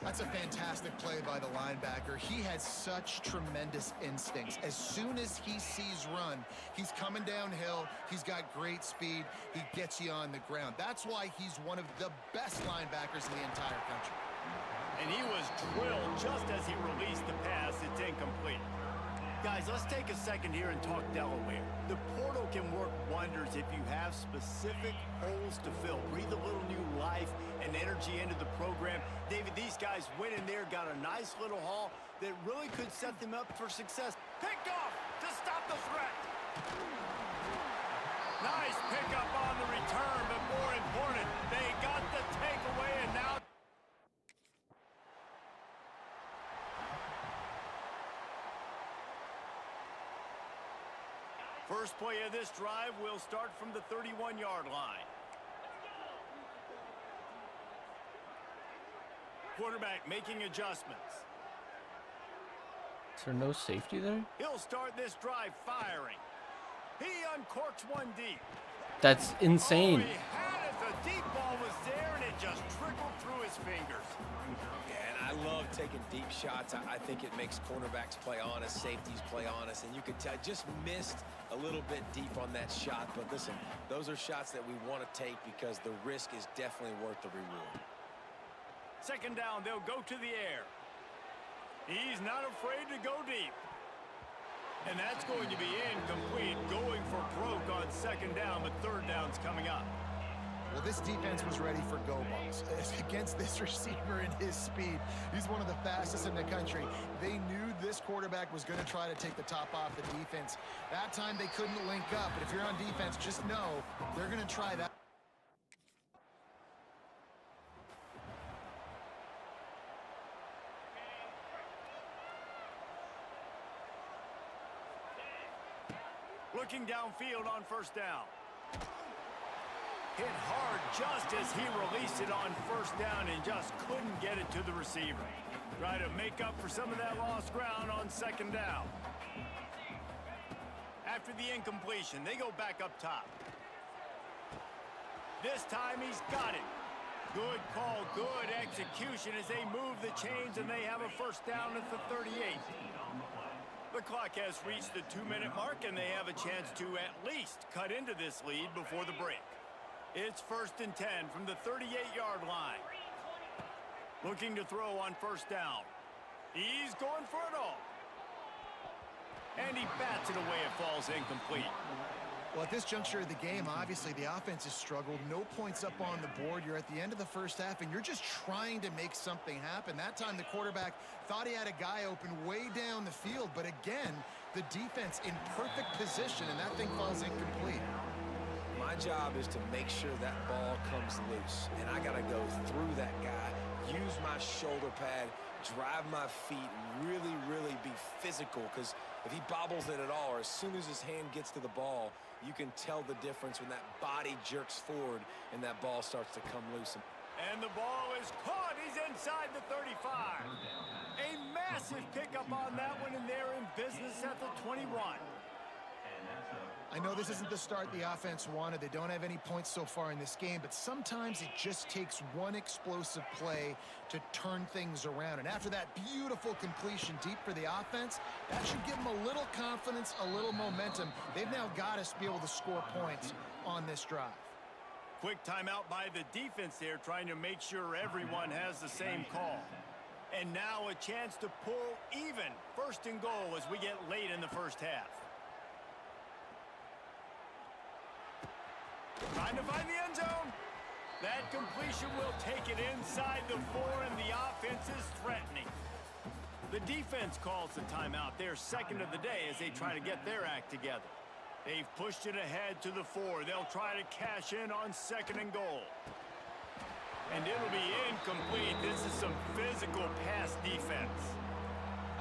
D: That's a fantastic play by the linebacker. He has such tremendous instincts. As soon as he sees run, he's coming downhill. He's got great speed. He gets you on the ground. That's why he's one of the best linebackers in the entire country.
B: And he was drilled just as he released the pass. It's incomplete. Guys, let's take a second here and talk Delaware. The portal can work wonders if you have specific holes to fill. Breathe a little new life and energy into the program. David, these guys went in there, got a nice little haul that really could set them up for success. Picked off to stop the threat. Nice pickup on the return, but more important, they got the takeaway, and now first play of this drive will start from the 31-yard line. Quarterback making adjustments.
A: Is there no safety there?
B: He'll start this drive firing. He uncorks one deep.
A: That's insane.
B: Oh, he had it. The deep ball was there, and it just trickled through his fingers.
C: And I love taking deep shots. I think it makes cornerbacks play honest, safeties play honest, and you could tell just missed a little bit deep on that shot. But listen, those are shots that we want to take because the risk is definitely worth the reward.
B: Second down, they'll go to the air. He's not afraid to go deep. And that's going to be incomplete, going for broke on second down, but third down's coming up.
D: Well, this defense was ready for go balls against this receiver and his speed. He's one of the fastest in the country. They knew this quarterback was going to try to take the top off the defense. That time they couldn't link up, but if you're on defense, just know they're going to try that.
B: Looking downfield on first down. Hit hard just as he released it on first down and just couldn't get it to the receiver. Try to make up for some of that lost ground on second down. After the incompletion, they go back up top. This time he's got it. Good call, good execution as they move the chains and they have a first down at the 38. The clock has reached the 2-minute mark, and they have a chance to at least cut into this lead before the break. It's 1st and 10 from the 38-yard line. Looking to throw on first down. He's going for it all. And he bats it away. It falls incomplete.
D: Well, at this juncture of the game, obviously the offense has struggled. No points up on the board. You're at the end of the first half, and you're just trying to make something happen. That time the quarterback thought he had a guy open way down the field, but again, the defense in perfect position, and that thing falls incomplete.
C: My job is to make sure that ball comes loose, and I got to go through that guy, use my shoulder pad, drive my feet, and really, really be physical, because if he bobbles it at all, or as soon as his hand gets to the ball, you can tell the difference when that body jerks forward and that ball starts to come loose.
B: And the ball is caught. He's inside the 35. A massive pickup on that one, and they're in business at the 21.
D: I know this isn't the start the offense wanted. They don't have any points so far in this game, but sometimes it just takes one explosive play to turn things around. And after that beautiful completion deep for the offense, that should give them a little confidence, a little momentum. They've now got us to be able to score points on this drive.
B: Quick timeout by the defense there, trying to make sure everyone has the same call. And now a chance to pull even. 1st and goal as we get late in the first half. Trying to find the end zone. That completion will take it inside the 4, and the offense is threatening. The defense calls the timeout. They're second of the day as they try to get their act together. They've pushed it ahead to the 4. They'll try to cash in on 2nd and goal. And it'll be incomplete. This is some physical pass defense.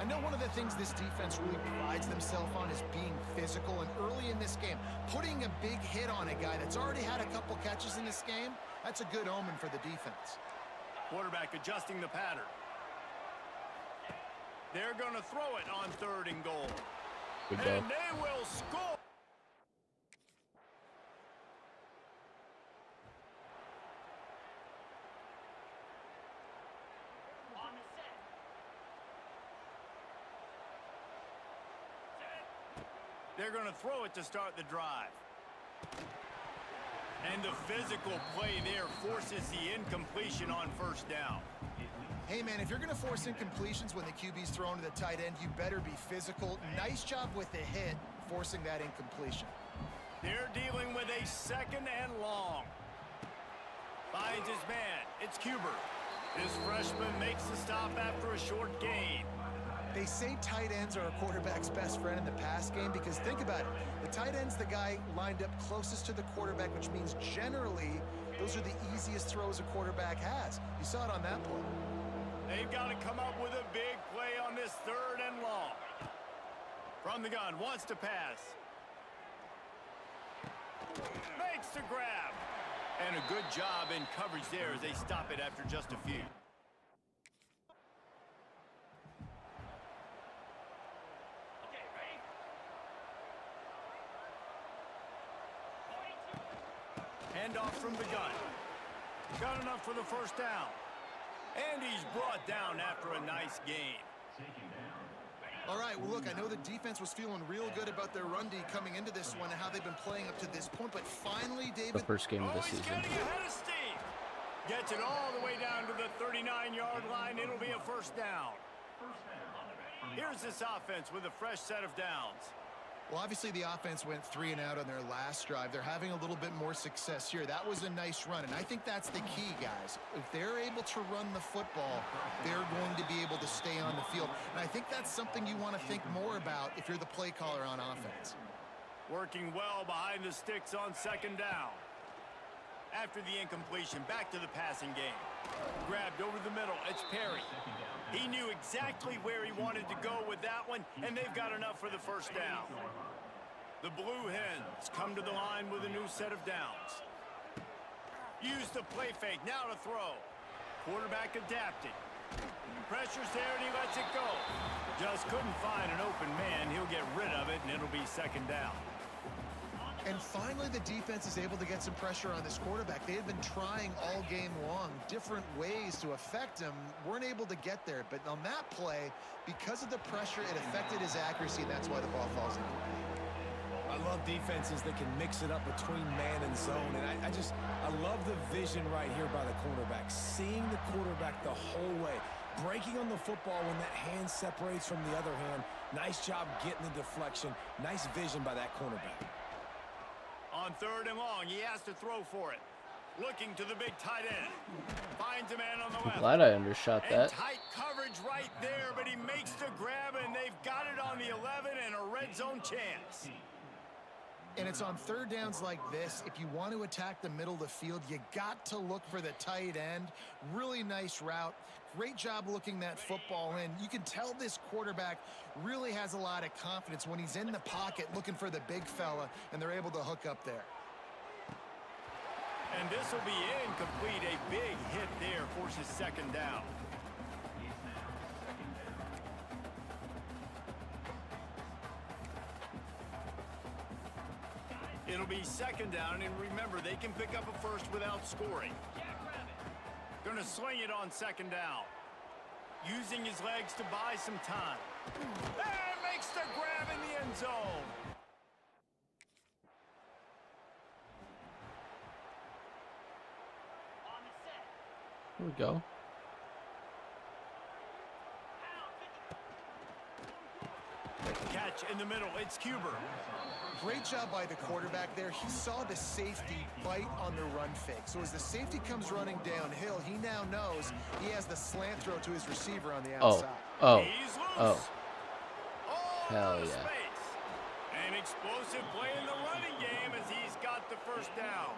D: I know one of the things this defense really prides themselves on is being physical, and early in this game, putting a big hit on a guy that's already had a couple catches in this game, that's a good omen for the defense.
B: Quarterback adjusting the pattern. They're going to throw it on 3rd and goal.
A: Good
B: And
A: ball.
B: they will score.
E: On the set.
B: They're going to throw it to start the drive. And the physical play there forces the incompletion on first down.
D: Hey, man, if you're going to force incompletions when the QB's thrown to the tight end, you better be physical. Nice job with the hit, forcing that incompletion.
B: They're dealing with a 2nd and long. Finds his man. It's Cuber. This freshman makes the stop after a short gain.
D: They say tight ends are a quarterback's best friend in the pass game because think about it. The tight end's the guy lined up closest to the quarterback, which means generally those are the easiest throws a quarterback has. You saw it on that play.
B: They've got to come up with a big play on this 3rd and long. From the gun, wants to pass. Makes the grab. And a good job in coverage there as they stop it after just a few.
E: Okay, ready? 42.
B: Handoff from the gun. Got enough for the first down. And he's brought down after a nice gain.
D: All right, well, look, I know the defense was feeling real good about their run D coming into this one and how they've been playing up to this point, but finally,
A: The
D: David...
A: first game of the
B: He's
A: season.
B: getting ahead of steam. Gets it all the way down to the 39-yard line. It'll be a first down. Here's this offense with a fresh set of downs.
D: Well, obviously the offense went 3 and out on their last drive. They're having a little bit more success here. That was a nice run, and I think that's the key, guys. If they're able to run the football, they're going to be able to stay on the field. And I think that's something you want to think more about if you're the play caller on offense.
B: Working well behind the sticks on second down. After the incompletion, back to the passing game. Grabbed over the middle. It's Perry. He knew exactly where he wanted to go with that one, and they've got enough for the first down. The Blue Hens come to the line with a new set of downs. Use the play fake, now to throw. Quarterback adapting. Pressure's there, and he lets it go. Just couldn't find an open man. He'll get rid of it, and it'll be second down.
D: And finally, the defense is able to get some pressure on this quarterback. They had been trying all game long, different ways to affect him, weren't able to get there. But on that play, because of the pressure, it affected his accuracy, and that's why the ball falls into play.
C: I love defenses that can mix it up between man and zone, and I love the vision right here by the cornerback, seeing the quarterback the whole way, breaking on the football when that hand separates from the other hand. Nice job getting the deflection. Nice vision by that cornerback.
B: On third and long, he has to throw for it. Looking to the big tight end. Finds a man on the left.
A: Glad I undershot
B: And
A: that.
B: tight coverage right there, but he makes the grab, and they've got it on the 11 and a red zone chance.
D: And it's on third downs like this. If you want to attack the middle of the field, you got to look for the tight end. Really nice route. Great job looking that football in. You can tell this quarterback really has a lot of confidence when he's in the pocket looking for the big fella, and they're able to hook up there.
B: And this will be incomplete. A big hit there forces second down. It'll be second down, and remember, they can pick up a first without scoring. Gonna sling it on second down. Using his legs to buy some time. And makes the grab in the end zone.
A: Here we go.
B: Catch in the middle. It's Cuber.
D: Great job by the quarterback there. He saw the safety bite on the run fake. So as the safety comes running downhill, he now knows he has the slant throw to his receiver on the outside.
B: He's loose.
A: Oh.
B: All
A: Hell
B: out of
A: yeah.
B: space. An explosive play in the running game as he's got the first down.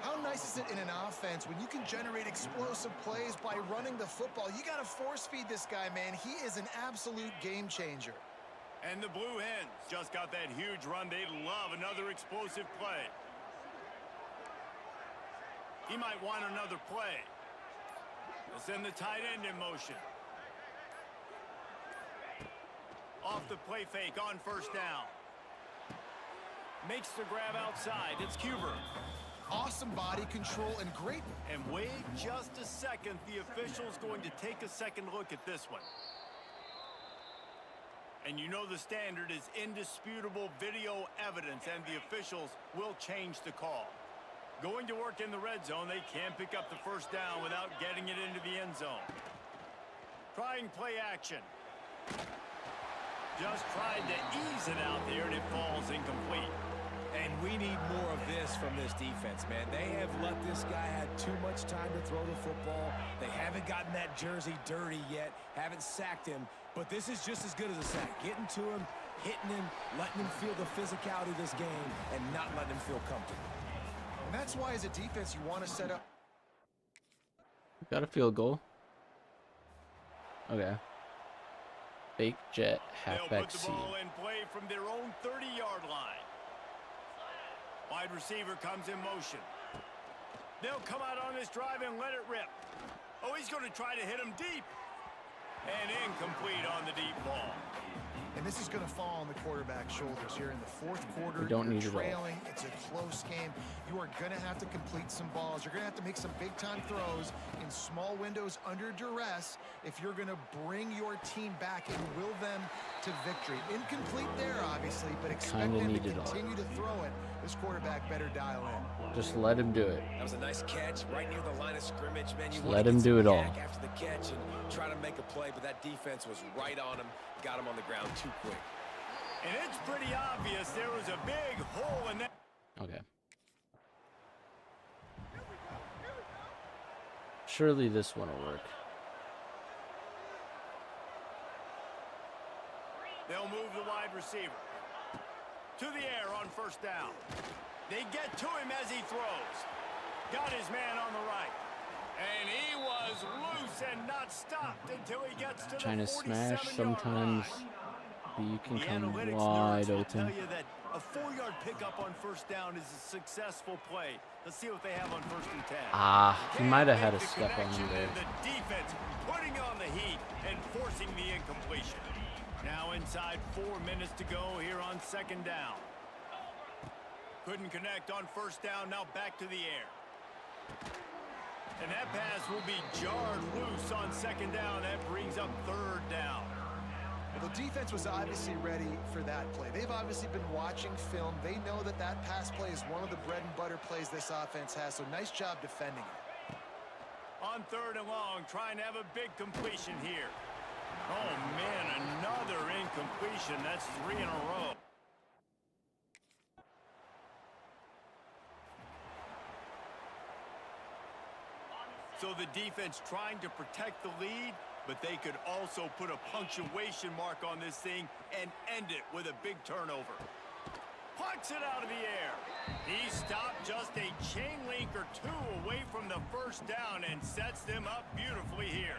D: How nice is it in an offense when you can generate explosive plays by running the football? You got to force feed this guy, man. He is an absolute game changer.
B: And the Blue Hens just got that huge run. They love another explosive play. He might want another play. They'll send the tight end in motion. Off the play fake on first down. Makes the grab outside. It's Cuber.
D: Awesome body control and great.
B: And wait just a second. The official's going to take a second look at this one. And you know the standard is indisputable video evidence, and the officials will change the call. Going to work in the red zone, they can't pick up the first down without getting it into the end zone. Trying play action. Just tried to ease it out there, and it falls incomplete.
C: And we need more of this from this defense, man. They have let this guy have too much time to throw the football. They haven't gotten that jersey dirty yet, haven't sacked him. But this is just as good as a sack. Getting to him, hitting him, letting him feel the physicality of this game, and not letting him feel comfortable.
D: And that's why as a defense you want to set up.
A: Got a field goal. Okay. Fake jet
B: They'll
A: halfback
B: put the
A: seam.
B: ball in play from their own 30-yard line. Wide receiver comes in motion. They'll come out on this drive and let it rip. Oh, he's going to try to hit him deep. And incomplete on the deep ball.
D: And this is going to fall on the quarterback's shoulders here in the fourth quarter.
A: We don't need
D: You're
A: it all.
D: trailing. It's a close game. You are going to have to complete some balls. You're going to have to make some big-time throws in small windows under duress if you're going to bring your team back and will them to victory. Incomplete there, obviously, but expect them to continue to throw it. This quarterback better dial in.
A: Just let him do it.
C: That was a nice catch right near the line of scrimmage, man. You
A: Let him do it all.
C: After the catch and try to make a play, but that defense was right on him, got him on the ground too quick.
B: And it's pretty obvious there was a big hole in that.
A: Okay. Surely this one will work.
B: They'll move the wide receiver to the air on first down. They get to him as he throws. Got his man on the right. And he was loose and not stopped until he gets to
A: Trying
B: the
A: to smash
B: 47-yard
A: sometimes.
B: line.
A: You can
B: The
A: come
B: analytics
A: wide
B: nerds will
A: open.
B: tell you that a 4-yard pickup on first down is a successful play. Let's see what they have on 1st and 10.
A: He might have had a
B: Can't make the
A: step on him
B: connection,
A: there.
B: and the defense putting on the heat and forcing the incompletion. Now inside 4 minutes to go here on 2nd down. Couldn't connect on 1st down. Now back to the air. And that pass will be jarred loose on 2nd down. That brings up 3rd down.
D: Well, the defense was obviously ready for that play. They've obviously been watching film. They know that that pass play is one of the bread and butter plays this offense has, so nice job defending it.
B: On 3rd and long, trying to have a big completion here. Oh, man, another incompletion. That's 3 in a row. So the defense trying to protect the lead, but they could also put a punctuation mark on this thing and end it with a big turnover. Pucks it out of the air. He stopped just a chain link or 2 away from the 1st down and sets them up beautifully here.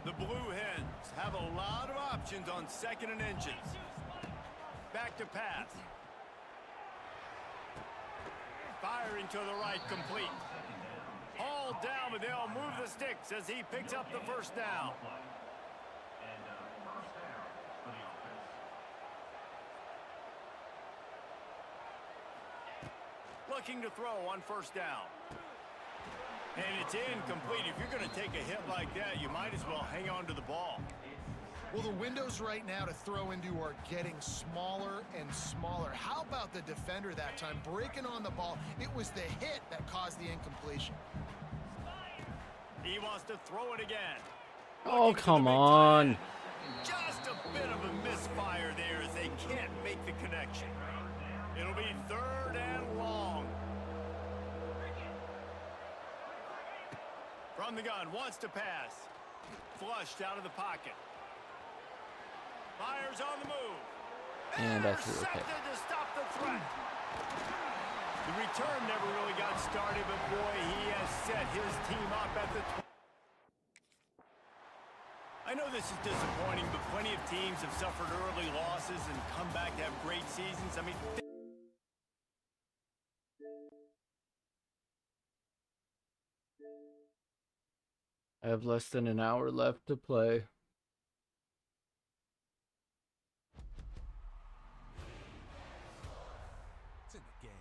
B: The Blue Hens have a lot of options on 2nd and inches. Back to pass. Firing to the right, complete. All down, but they'll move the sticks as he picks up the 1st down. Looking to throw on 1st down. And it's incomplete. If you're going to take a hit like that, you might as well hang on to the ball.
D: Well, the windows right now to throw into are getting smaller and smaller. How about the defender that time breaking on the ball? It was the hit that caused the incompletion.
B: He wants to throw it again.
A: Oh, come on.
B: Just a bit of a misfire there as they can't make the connection. It'll be 3rd and long. From the gun, wants to pass. Flushed out of the pocket. Fires on the move.
A: And I threw a pick.
B: Intercepted to stop the threat. The return never really got started, but boy, he has set his team up at the... I know this is disappointing, but plenty of teams have suffered early losses and come back to have great seasons. I mean...
A: I have less than an hour left to play.
C: It's in the game.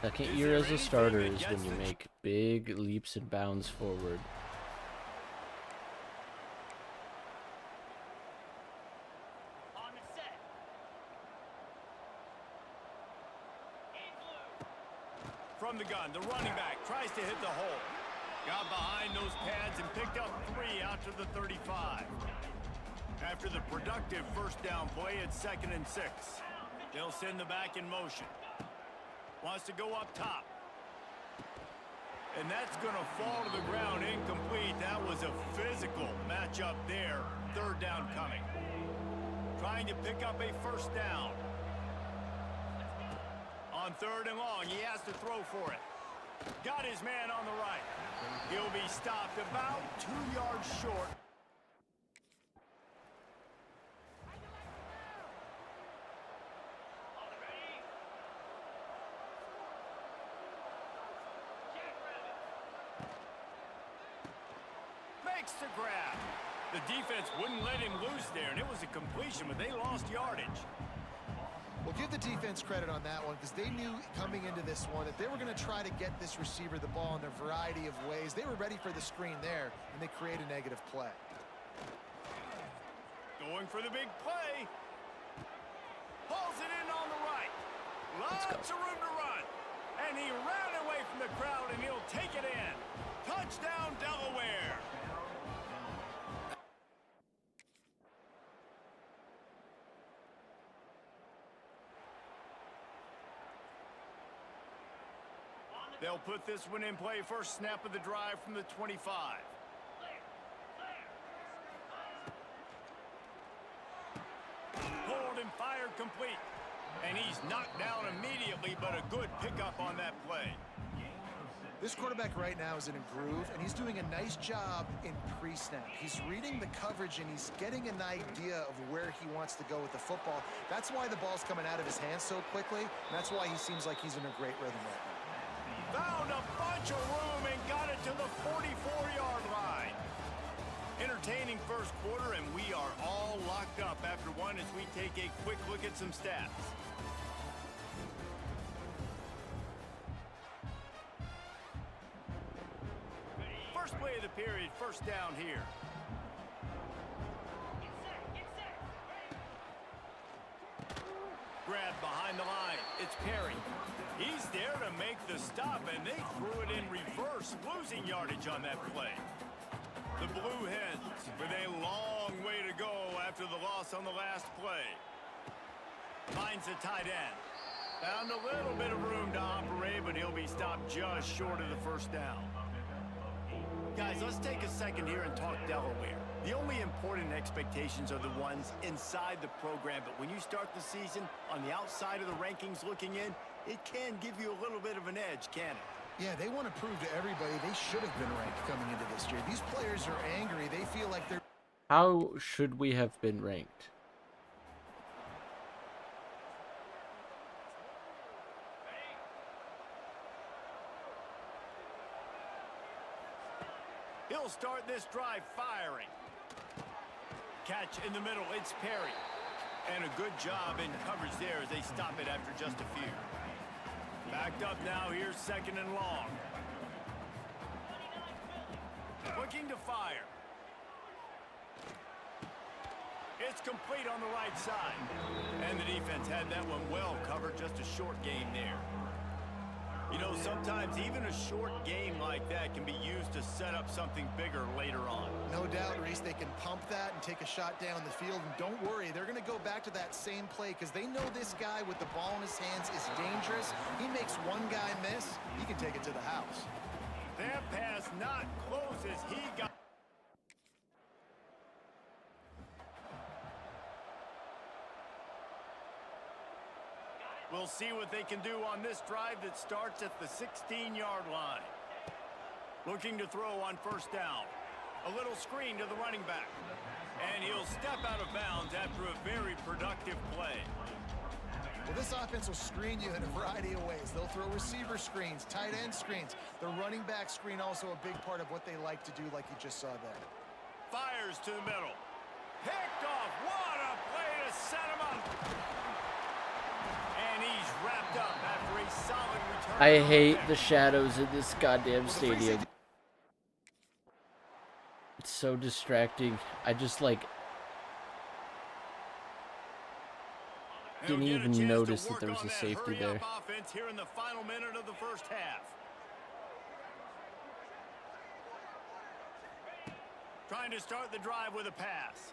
A: Second year as a starter is when you make big leaps and bounds forward.
E: On the set. In blue.
B: From the gun, the running back tries to hit the hole. Got behind those pads and picked up 3 out to the 35. After the productive first down play, it's 2nd and 6. They'll send the back in motion. Wants to go up top. And that's going to fall to the ground incomplete. That was a physical matchup there. 3rd down coming. Trying to pick up a first down. On 3rd and long, he has to throw for it. Got his man on the right. He'll be stopped about 2 yards short. Makes the grab. The defense wouldn't let him loose there, and it was a completion, but they lost yardage.
D: Well, give the defense credit on that one because they knew coming into this one that they were going to try to get this receiver the ball in a variety of ways. They were ready for the screen there, and they create a negative play.
B: Going for the big play. Pulls it in on the right. Lots of room to run. And he ran away from the crowd, and he'll take it in. Touchdown, Delaware. They'll put this one in play. First snap of the drive from the 25. Pulled and fired complete. And he's knocked down immediately, but a good pickup on that play.
D: This quarterback right now is in a groove, and he's doing a nice job in pre-snap. He's reading the coverage, and he's getting an idea of where he wants to go with the football. That's why the ball's coming out of his hands so quickly, and that's why he seems like he's in a great rhythm right now.
B: Found a bunch of room and got it to the 44-yard line. Entertaining first quarter, and we are all locked up after one as we take a quick look at some stats. First play of the period, first down here. Grab behind the line. It's Perry. He's there to make the stop, and they threw it in reverse, losing yardage on that play. The Blue Hens with a long way to go after the loss on the last play. Finds the tight end. Found a little bit of room to operate, but he'll be stopped just short of the first down. Guys, let's take a second here and talk Delaware. The only important expectations are the ones inside the program, but when you start the season on the outside of the rankings looking in, it can give you a little bit of an edge, can it?
D: Yeah, they want to prove to everybody they should have been ranked coming into this year. These players are angry. They feel like they're...
A: How should we have been ranked?
B: He'll start this drive firing. Catch in the middle, it's Perry. And a good job in coverage there as they stop it after just a few. Backed up now, here's 2nd and long. Looking to fire. It's complete on the right side. And the defense had that one well covered, just a short game there. You know, sometimes even a short game like that can be used to set up something bigger later on.
D: No doubt, Reese, they can pump that and take a shot down the field. And don't worry, they're going to go back to that same play because they know this guy with the ball in his hands is dangerous. He makes one guy miss, he can take it to the house.
B: That pass not close as he got. We'll see what they can do on this drive that starts at the 16-yard line. Looking to throw on first down. A little screen to the running back. And he'll step out of bounds after a very productive play.
D: Well, this offense will screen you in a variety of ways. They'll throw receiver screens, tight end screens. The running back screen also a big part of what they like to do, like you just saw there.
B: Fires to the middle. Picked off. What a play to set him up. And he's wrapped up after a solid return.
A: I hate the shadows in this goddamn stadium. It's so distracting. I just like didn't even notice that there was a safety there.
B: Offense here in the final minute of the first half. Trying to start the drive with a pass.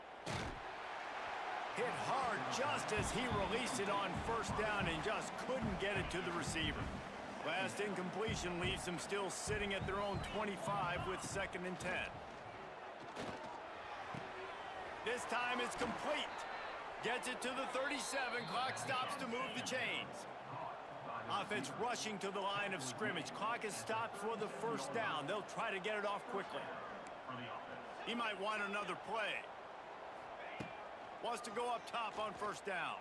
B: Hit hard just as he released it on first down and just couldn't get it to the receiver. Last incompletion leaves them still sitting at their own 25 with 2nd and 10. This time it's complete. Gets it to the 37. Clock stops to move the chains. Offense rushing to the line of scrimmage. Clock is stopped for the first down. They'll try to get it off quickly. He might want another play. Wants to go up top on first down.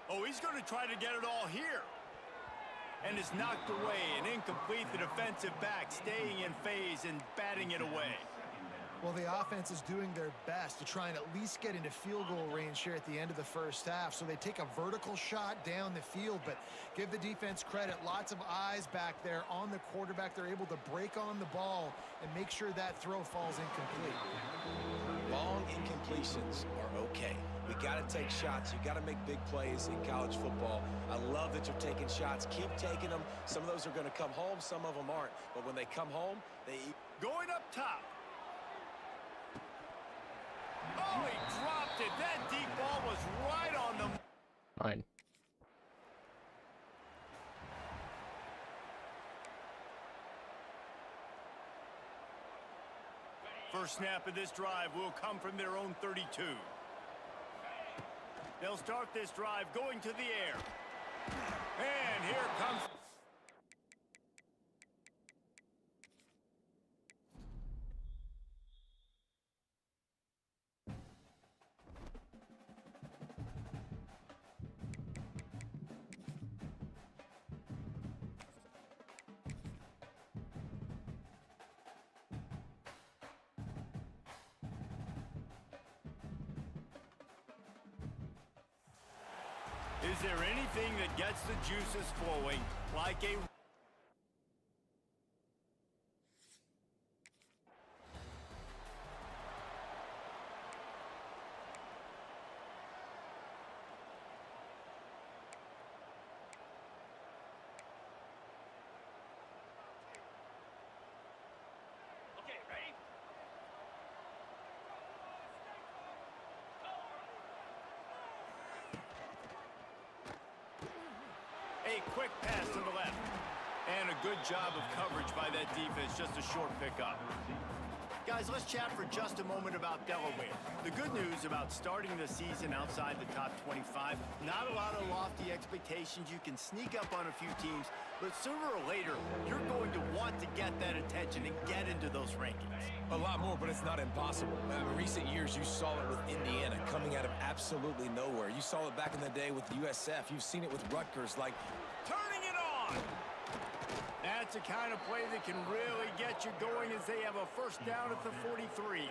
B: Oh, he's going to try to get it all here. And it's knocked away and incomplete. The defensive back staying in phase and batting it away.
D: Well, the offense is doing their best to try and at least get into field goal range here at the end of the first half. So they take a vertical shot down the field, but give the defense credit. Lots of eyes back there on the quarterback. They're able to break on the ball and make sure that throw falls incomplete.
C: Long incompletions are okay. We got to take shots. You got to make big plays in college football. I love that you're taking shots. Keep taking them. Some of those are going to come home. Some of them aren't. But when they come home, they...
B: Going up top. Oh, he dropped it. That deep ball was right on the...
A: Fine.
B: First snap of this drive will come from their own 32. They'll start this drive going to the air. And here comes... Is there anything that gets the juices flowing like a...
E: Okay, ready?
B: A quick pass to the left. And a good job of coverage by that defense. Just a short pickup. Guys, let's chat for just a moment about Delaware. The good news about starting the season outside the top 25, not a lot of lofty expectations. You can sneak up on a few teams, but sooner or later, you're going to want to get that attention and get into those rankings.
C: A lot more, but it's not impossible. In recent years, you saw it with Indiana coming out of absolutely nowhere. You saw it back in the day with USF. You've seen it with Rutgers, like...
B: Turning it on! That's the kind of play that can really get you going as they have a first down at the 43.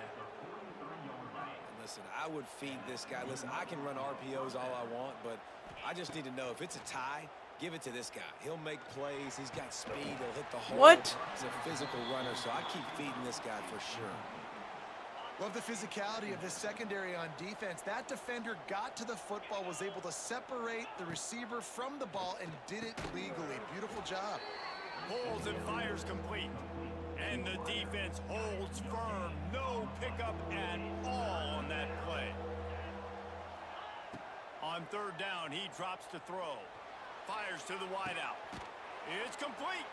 C: Listen, I would feed this guy. Listen, I can run RPOs all I want, but I just need to know if it's a tie, give it to this guy. He'll make plays. He's got speed. He'll hit the hole.
A: What?
C: He's a physical runner, so I keep feeding this guy for sure.
D: Love the physicality of this secondary on defense. That defender got to the football, was able to separate the receiver from the ball, and did it legally. Beautiful job.
B: Pulls and fires complete. And the defense holds firm. No pickup at all on that play. On third down, he drops to throw. Fires to the wideout. It's complete.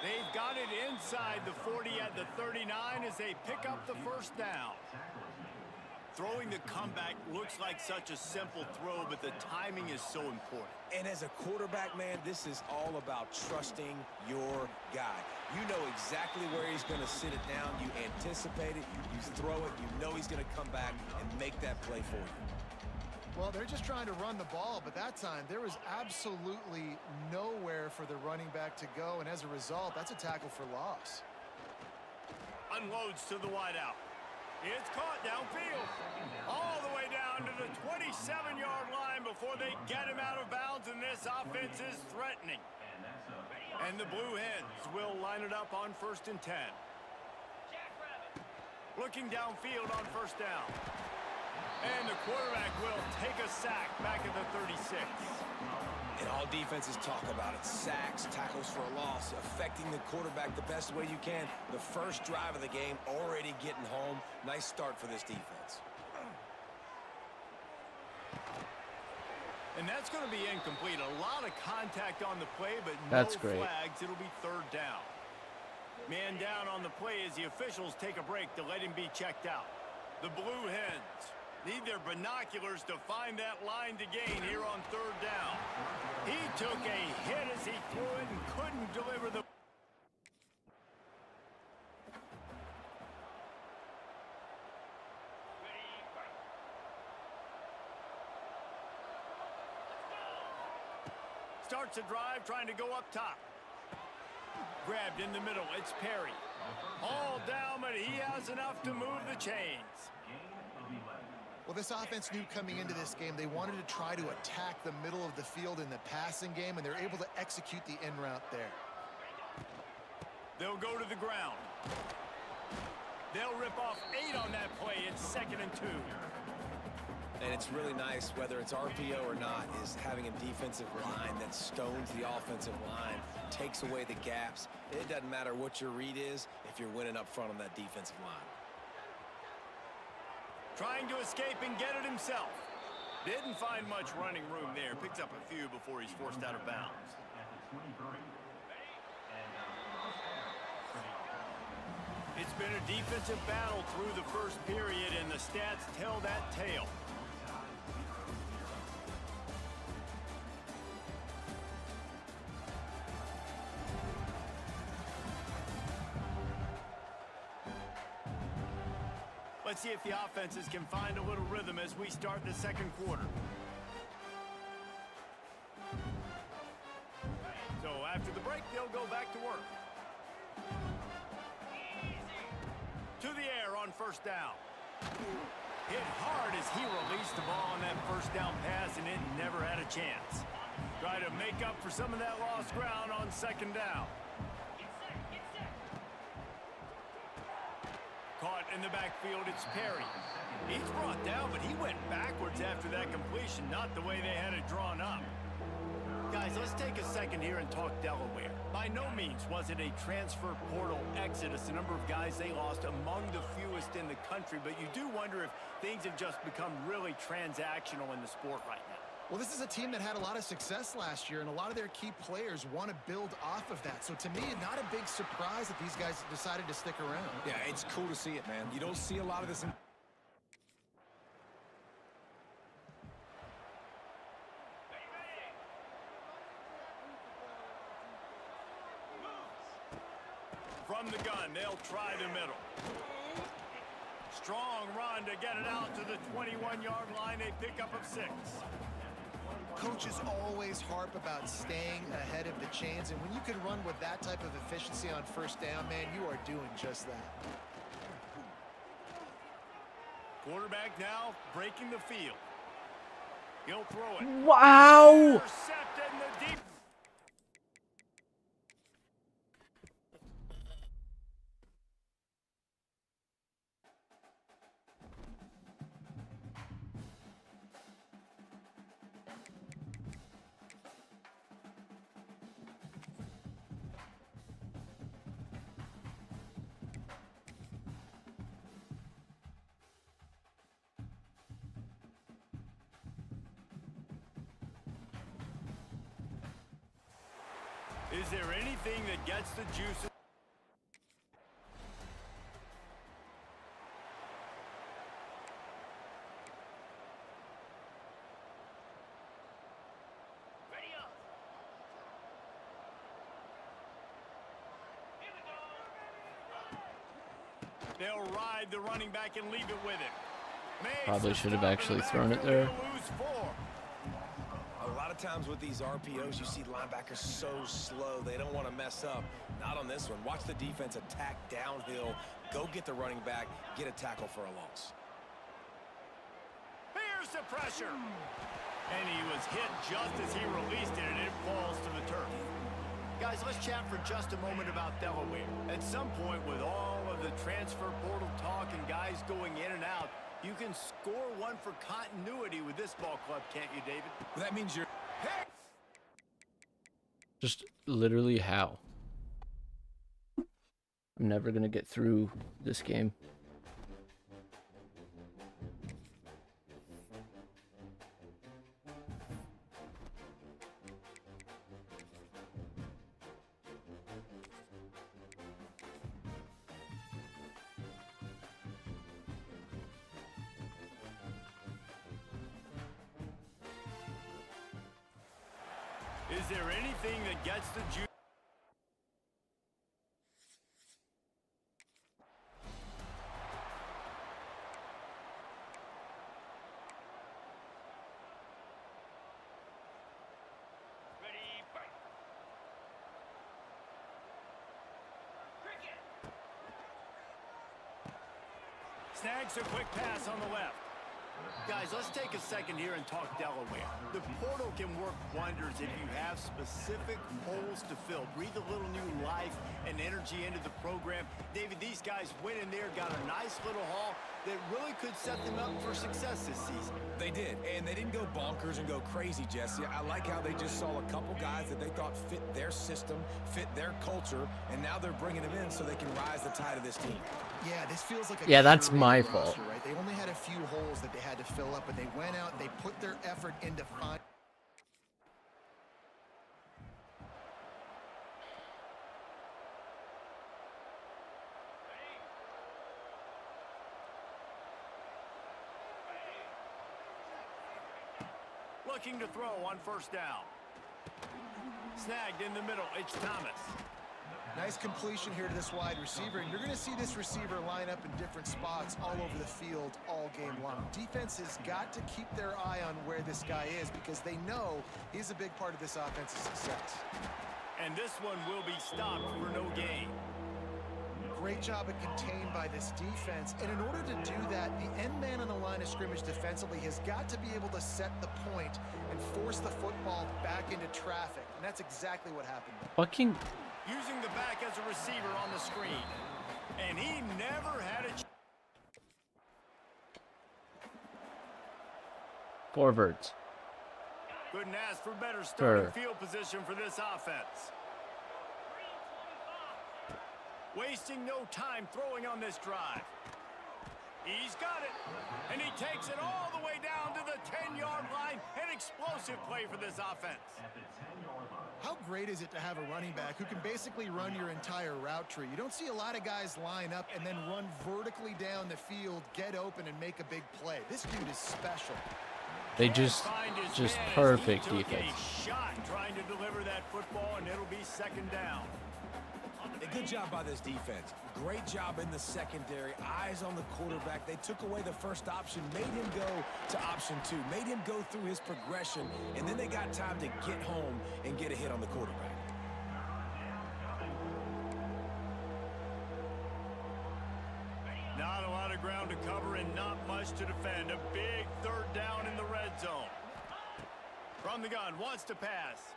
B: They've got it inside the 40 at the 39 as they pick up the first down. Throwing the comeback looks like such a simple throw, but the timing is so important.
C: And as a quarterback, man, this is all about trusting your guy. You know exactly where he's going to sit it down. You anticipate it. You throw it. You know he's going to come back and make that play for you.
D: Well, they're just trying to run the ball, but that time there was absolutely nowhere for the running back to go, and as a result, that's a tackle for loss.
B: Unloads to the wideout. It's caught downfield. All the way down to the 27-yard line before they get him out of bounds, and this offense is threatening. And the Blue Hens will line it up on 1st and 10. Looking downfield on first down. And the quarterback will take a sack back at the 36.
C: And all defenses talk about it. Sacks, tackles for a loss, affecting the quarterback the best way you can. The first drive of the game, already getting home. Nice start for this defense.
B: And that's going to be incomplete. A lot of contact on the play, but no
A: That's great.
B: flags. It'll be third down. Man down on the play as the officials take a break to let him be checked out. The Blue Hens need their binoculars to find that line to gain here on third down. He took a hit as he threw it and couldn't deliver the... Starts a drive trying to go up top. Grabbed in the middle. It's Perry. All down, but he has enough to move the chains.
D: Well, this offense knew coming into this game they wanted to try to attack the middle of the field in the passing game, and they're able to execute the in route there.
B: They'll go to the ground. They'll rip off 8 on that play. It's 2nd and 2.
C: And it's really nice, whether it's RPO or not, is having a defensive line that stones the offensive line, takes away the gaps. It doesn't matter what your read is if you're winning up front on that defensive line.
B: Trying to escape and get it himself. Didn't find much running room there. Picks up a few before he's forced out of bounds. It's been a defensive battle through the first period, and the stats tell that tale. Let's see if the offenses can find a little rhythm as we start the second quarter. So after the break, they'll go back to work. To the air on first down. Hit hard as he released the ball on that first down pass, and it never had a chance. Try to make up for some of that lost ground on second down. Caught in the backfield, it's Perry. He's brought down, but he went backwards after that completion, not the way they had it drawn up. Guys, let's take a second here and talk Delaware. By no means was it a transfer portal exodus, the number of guys they lost among the fewest in the country, but you do wonder if things have just become really transactional in the sport right now.
D: Well, this is a team that had a lot of success last year, and a lot of their key players want to build off of that. So to me, not a big surprise that these guys decided to stick around.
C: Yeah, it's cool to see it, man. You don't see a lot of this in...
B: From the gun, they'll try the middle. Strong run to get it out to the 21-yard line. They pick up of 6.
D: Coaches always harp about staying ahead of the chains, and when you can run with that type of efficiency on first down, man, you are doing just that.
B: Quarterback now breaking the field. He'll throw it.
A: Wow!
B: Intercepted in the deep. Is there anything that gets the juice?
E: Ready up. Here we go.
B: They'll ride the running back and leave it with him.
A: Probably should have actually thrown it there.
C: A lot of times with these RPOs, you see linebackers so slow, they don't want to mess up. Not on this one. Watch the defense attack downhill, go get the running back, get a tackle for a loss.
B: Here's the pressure. And he was hit just as he released it, and it falls to the turf. Guys, let's chat for just a moment about Delaware. At some point, with all of the transfer portal talk and guys going in and out, you can score one for continuity with this ball club, can't you, David?
C: Well, that means you're...
B: Hey!
A: Just literally how? I'm never gonna get through this game.
B: Is there anything that gets the juice?
E: Ready, fight. Cricket.
B: Snags a quick pass on the left. Guys, let's take a second here and talk Delaware. The portal can work wonders if you have specific holes to fill. Breathe a little new life and energy into the program. David, these guys went in there, got a nice little haul that really could set them up for success this season.
C: They did, and they didn't go bonkers and go crazy, Jesse. I like how they just saw a couple guys that they thought fit their system, fit their culture, and now they're bringing them in so they can rise the tide of this team.
D: Yeah, this feels like a
A: Yeah, that's
D: curated
A: my
D: roster,
A: fault.
D: right? They only had a few holes that they had to fill up, and they went out and they put their effort into finding.
B: Looking to throw on first down. Snagged in the middle, it's Thomas.
D: Nice completion here to this wide receiver, and you're going to see this receiver line up in different spots all over the field all game long. Defense has got to keep their eye on where this guy is because they know he's a big part of this offense's success.
B: And this one will be stopped for no gain.
D: Great job at contained by this defense, and in order to do that, the end man on the line of scrimmage defensively has got to be able to set the point and force the football back into traffic, and that's exactly what happened.
A: Fucking
B: Using the back as a receiver on the screen. And he never had a...
A: forwards.
B: Couldn't ask for better starting
A: Sure.
B: field position for this offense. Wasting no time throwing on this drive. He's got it. And he takes it all the way down to the 10-yard line. An explosive play for this offense.
D: How great is it to have a running back who can basically run your entire route tree? You don't see a lot of guys line up and then run vertically down the field, get open, and make a big play. This dude is special.
A: They just perfect
B: He took
A: defense.
B: a shot trying to deliver that football, and it'll be second down.
C: A good job by this defense. Great job in the secondary. Eyes on the quarterback. They took away the first option, made him go to option 2, made him go through his progression, and then they got time to get home and get a hit on the quarterback.
B: Not a lot of ground to cover and not much to defend. A big third down in the red zone. From the gun, wants to pass.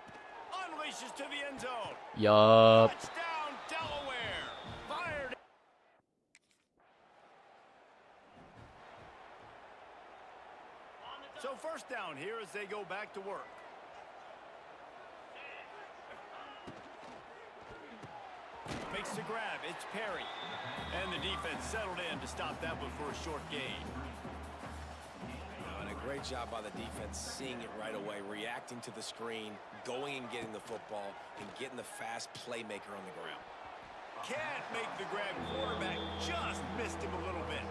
B: Unleashes to the end zone.
A: Yup.
B: Touchdown, Delaware. Fired. So first down here as they go back to work. Makes the grab. It's Perry. And the defense settled in to stop that one for a short gain.
C: And a great job by the defense, seeing it right away, reacting to the screen, going and getting the football, and getting the fast playmaker on the ground.
B: Can't make the grab. Quarterback just missed him a little bit.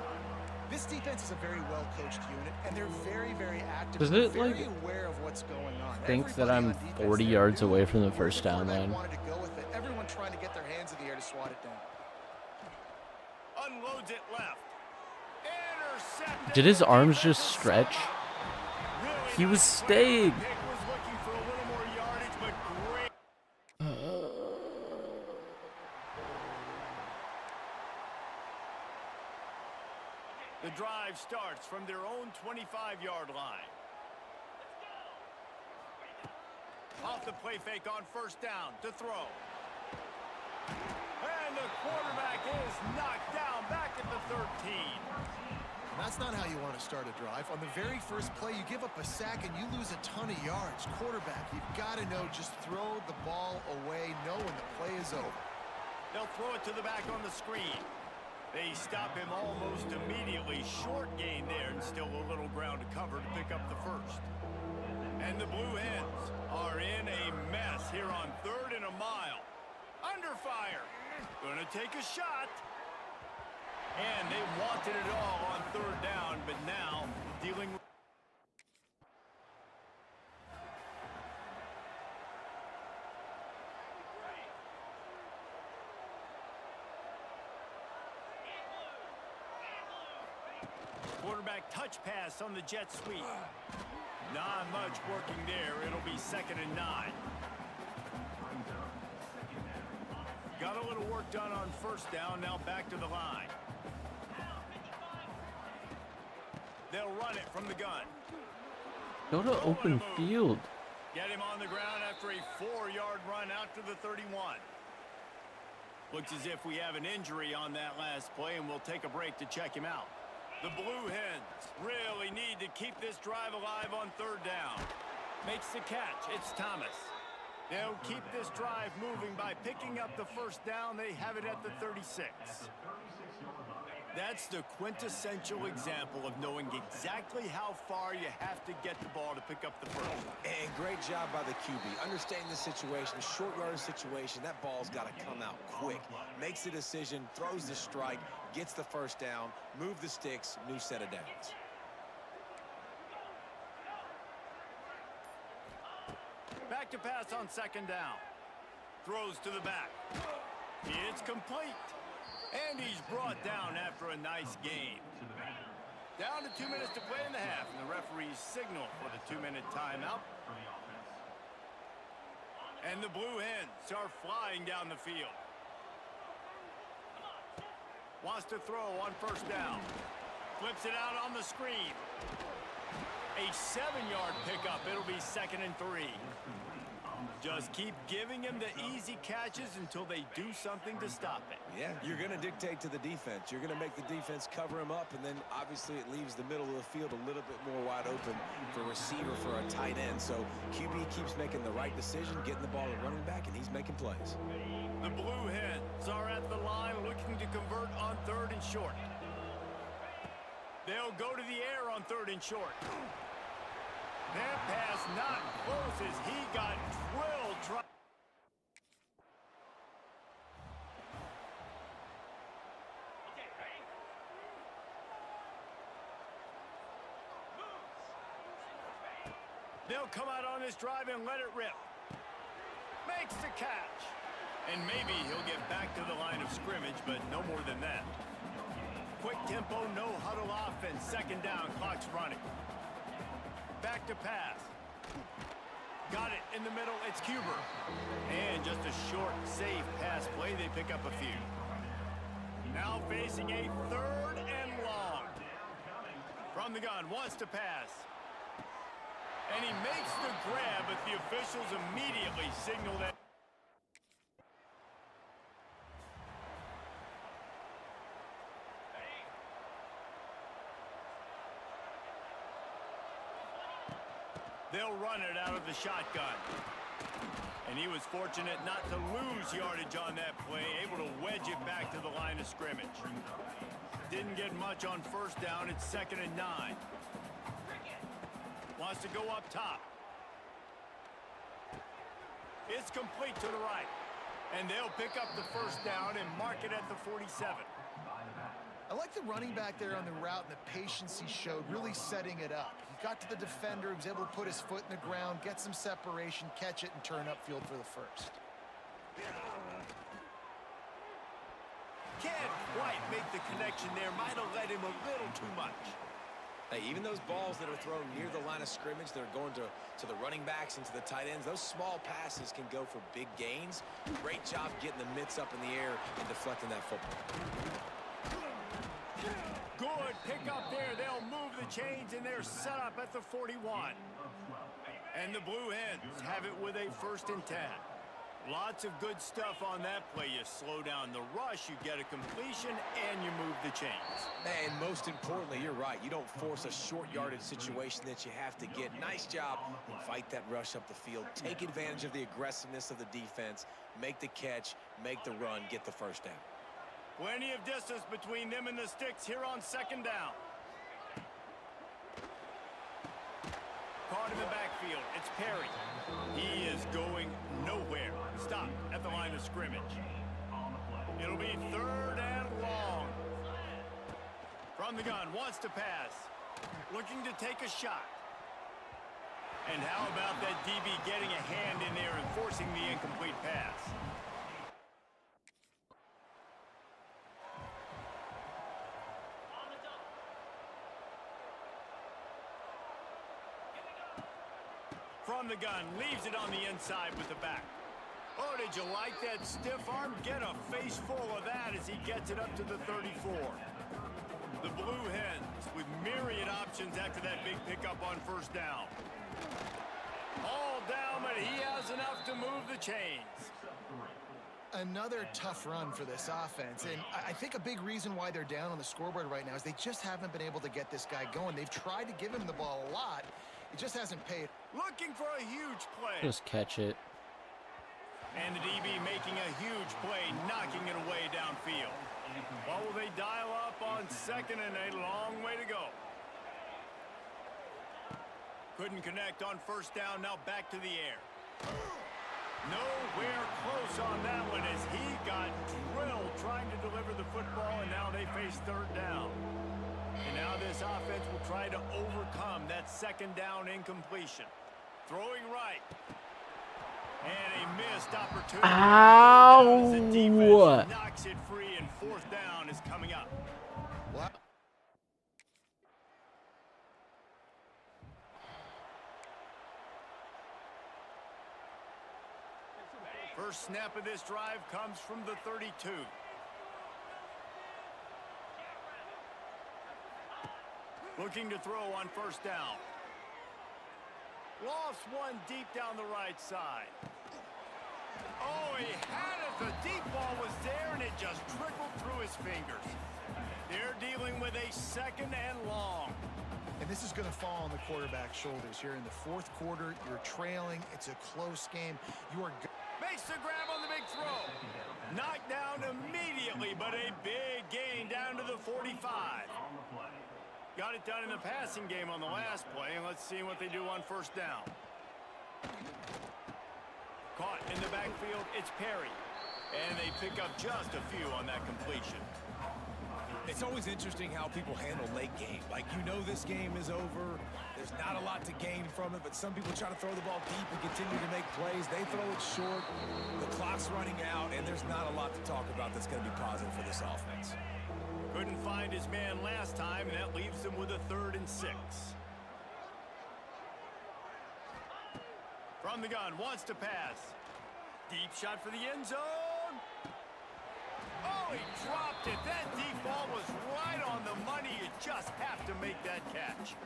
D: This defense is a very well-coached unit, and they're very, very active.
A: Does it,
D: very
A: like,
D: aware of what's going on.
A: think that
D: Everybody
A: I'm
D: on defense
A: 40
D: there
A: yards
D: knew
A: away from the
D: where
A: first down
D: quarterback
A: line?
D: wanted to go with it. Everyone trying to get their hands in the air to swat it down.
B: Unloads it left. Intercepted.
A: Did his arms just stretch?
B: Really
A: He was
B: nice play.
A: stayed.
B: Pick was looking for a little more yardage, but great. The drive starts from their own 25-yard line. Off the play fake on first down to throw. And the quarterback is knocked down back at the 13.
D: That's not how you want to start a drive. On the very first play, you give up a sack and you lose a ton of yards. Quarterback, you've got to know, just throw the ball away, know when the play is over.
B: They'll throw it to the back on the screen. They stop him almost immediately. Short gain there and still a little ground to cover to pick up the first. And the Blue Hens are in a mess here on 3rd and a mile. Under fire. Gonna take a shot. And they wanted it all on 3rd down, but now dealing with... Quarterback touch pass on the jet sweep. Not much working there. It'll be 2nd and 9. Got a little work done on 1st down. Now back to the line. They'll run it from the gun.
A: Go to open field.
B: Get him on the ground after a 4-yard run out to the 31. Looks as if we have an injury on that last play, and we'll take a break to check him out. The Blue Hens really need to keep this drive alive on 3rd down. Makes the catch. It's Thomas. They'll keep this drive moving by picking up the 1st down. They have it at the 36. That's the quintessential example of knowing exactly how far you have to get the ball to pick up the first.
C: And great job by the QB. Understanding the situation, short yardage situation, that ball's got to come out quick. Makes the decision, throws the strike, gets the 1st down, move the sticks, new set of downs.
B: Back to pass on 2nd down. Throws to the back. It's complete. And he's brought down after a nice game. Down to 2 minutes to play in the half, and the referees signal for the 2-minute timeout. And the Blue Hens are flying down the field. Wants to throw on 1st down. Flips it out on the screen. A 7-yard pickup. It'll be 2nd and 3. Just keep giving him the easy catches until they do something to stop it.
C: Yeah, you're going to dictate to the defense. You're going to make the defense cover him up, and then obviously it leaves the middle of the field a little bit more wide open for receiver, for a tight end. So QB keeps making the right decision, getting the ball to running back, and he's making plays.
B: The Blue Hens are at the line looking to convert on 3rd and short. They'll go to the air on 3rd and short. That pass not close as he got drilled. They'll come out on this drive and let it rip. Makes the catch. And maybe he'll get back to the line of scrimmage, but no more than that. Quick tempo, no huddle offense. 2nd down, clock's running. Back to pass. Got it in the middle. It's Cuber. And just a short, safe pass play. They pick up a few. Now facing a 3rd and long. From the gun, wants to pass. And he makes the grab, but the officials immediately signal that. They'll run it out of the shotgun. And he was fortunate not to lose yardage on that play, able to wedge it back to the line of scrimmage. Didn't get much on 1st down. It's 2nd and 9. Wants to go up top. It's complete to the right. And they'll pick up the 1st down and mark it at the 47.
D: I like the running back there on the route and the patience he showed, really setting it up. He got to the defender, he was able to put his foot in the ground, get some separation, catch it, and turn upfield for the 1st.
B: Can't quite make the connection there. Might have led him a little too much.
C: Hey, even those balls that are thrown near the line of scrimmage that are going to the running backs and to the tight ends, those small passes can go for big gains. Great job getting the mitts up in the air and deflecting that football.
B: Good pick up there. They'll move the chains, and they're set up at the 41. And the Blue Hens have it with a 1st and 10. Lots of good stuff on that play. You slow down the rush, you get a completion, and you move the chains.
C: And most importantly, you're right. You don't force a short yardage situation that you have to get. Nice job. Fight that rush up the field. Take advantage of the aggressiveness of the defense. Make the catch, make the run, get the 1st down.
B: Plenty of distance between them and the sticks here on 2nd down. Caught in the backfield. It's Perry. He is going nowhere. Stop at the line of scrimmage. It'll be 3rd and long. From the gun, wants to pass. Looking to take a shot. And how about that DB getting a hand in there and forcing the incomplete pass? from the gun, leaves it on the inside with the back. Oh, did you like that stiff arm? Get a face full of that as he gets it up to the 34. The Blue Hens with myriad options after that big pickup on first down. All down, but he has enough to move the chains.
D: Another tough run for this offense, and I think a big reason why they're down on the scoreboard right now is they just haven't been able to get this guy going. They've tried to give him the ball a lot. It just hasn't paid.
B: Looking for a huge play.
A: Just catch it.
B: And the DB making a huge play, knocking it away downfield. What will they dial up on second and a long way to go? Couldn't connect on first down, now back to the air. Nowhere close on that one as he got drilled trying to deliver the football, and now they face third down. And now this offense will try to overcome that second down incompletion. Throwing right. And a missed opportunity.
A: Ow!
B: The defense knocks it free, and fourth down is coming up.
D: What?
B: First snap of this drive comes from the 32. Looking to throw on first down. Lost one deep down the right side. Oh, he had it. The deep ball was there, and it just trickled through his fingers. They're dealing with a second and long.
D: And this is going to fall on the quarterback's shoulders here in the fourth quarter. You're trailing. It's a close game. You are
B: Makes the grab on the big throw. Knocked down immediately, but a big gain down to the 45. Got it done in the passing game on the last play, and let's see what they do on first down. Caught in the backfield, it's Perry. And they pick up just a few on that completion.
C: It's always interesting how people handle late game. Like, you know this game is over. There's not a lot to gain from it, but some people try to throw the ball deep and continue to make plays. They throw it short. The clock's running out, and there's not a lot to talk about that's going to be positive for this offense.
B: Couldn't find his man last time, and that leaves him with a 3rd and 6. From the gun, wants to pass. Deep shot for the end zone. Oh, he dropped it. That deep ball was right on the money. You just have to make that catch.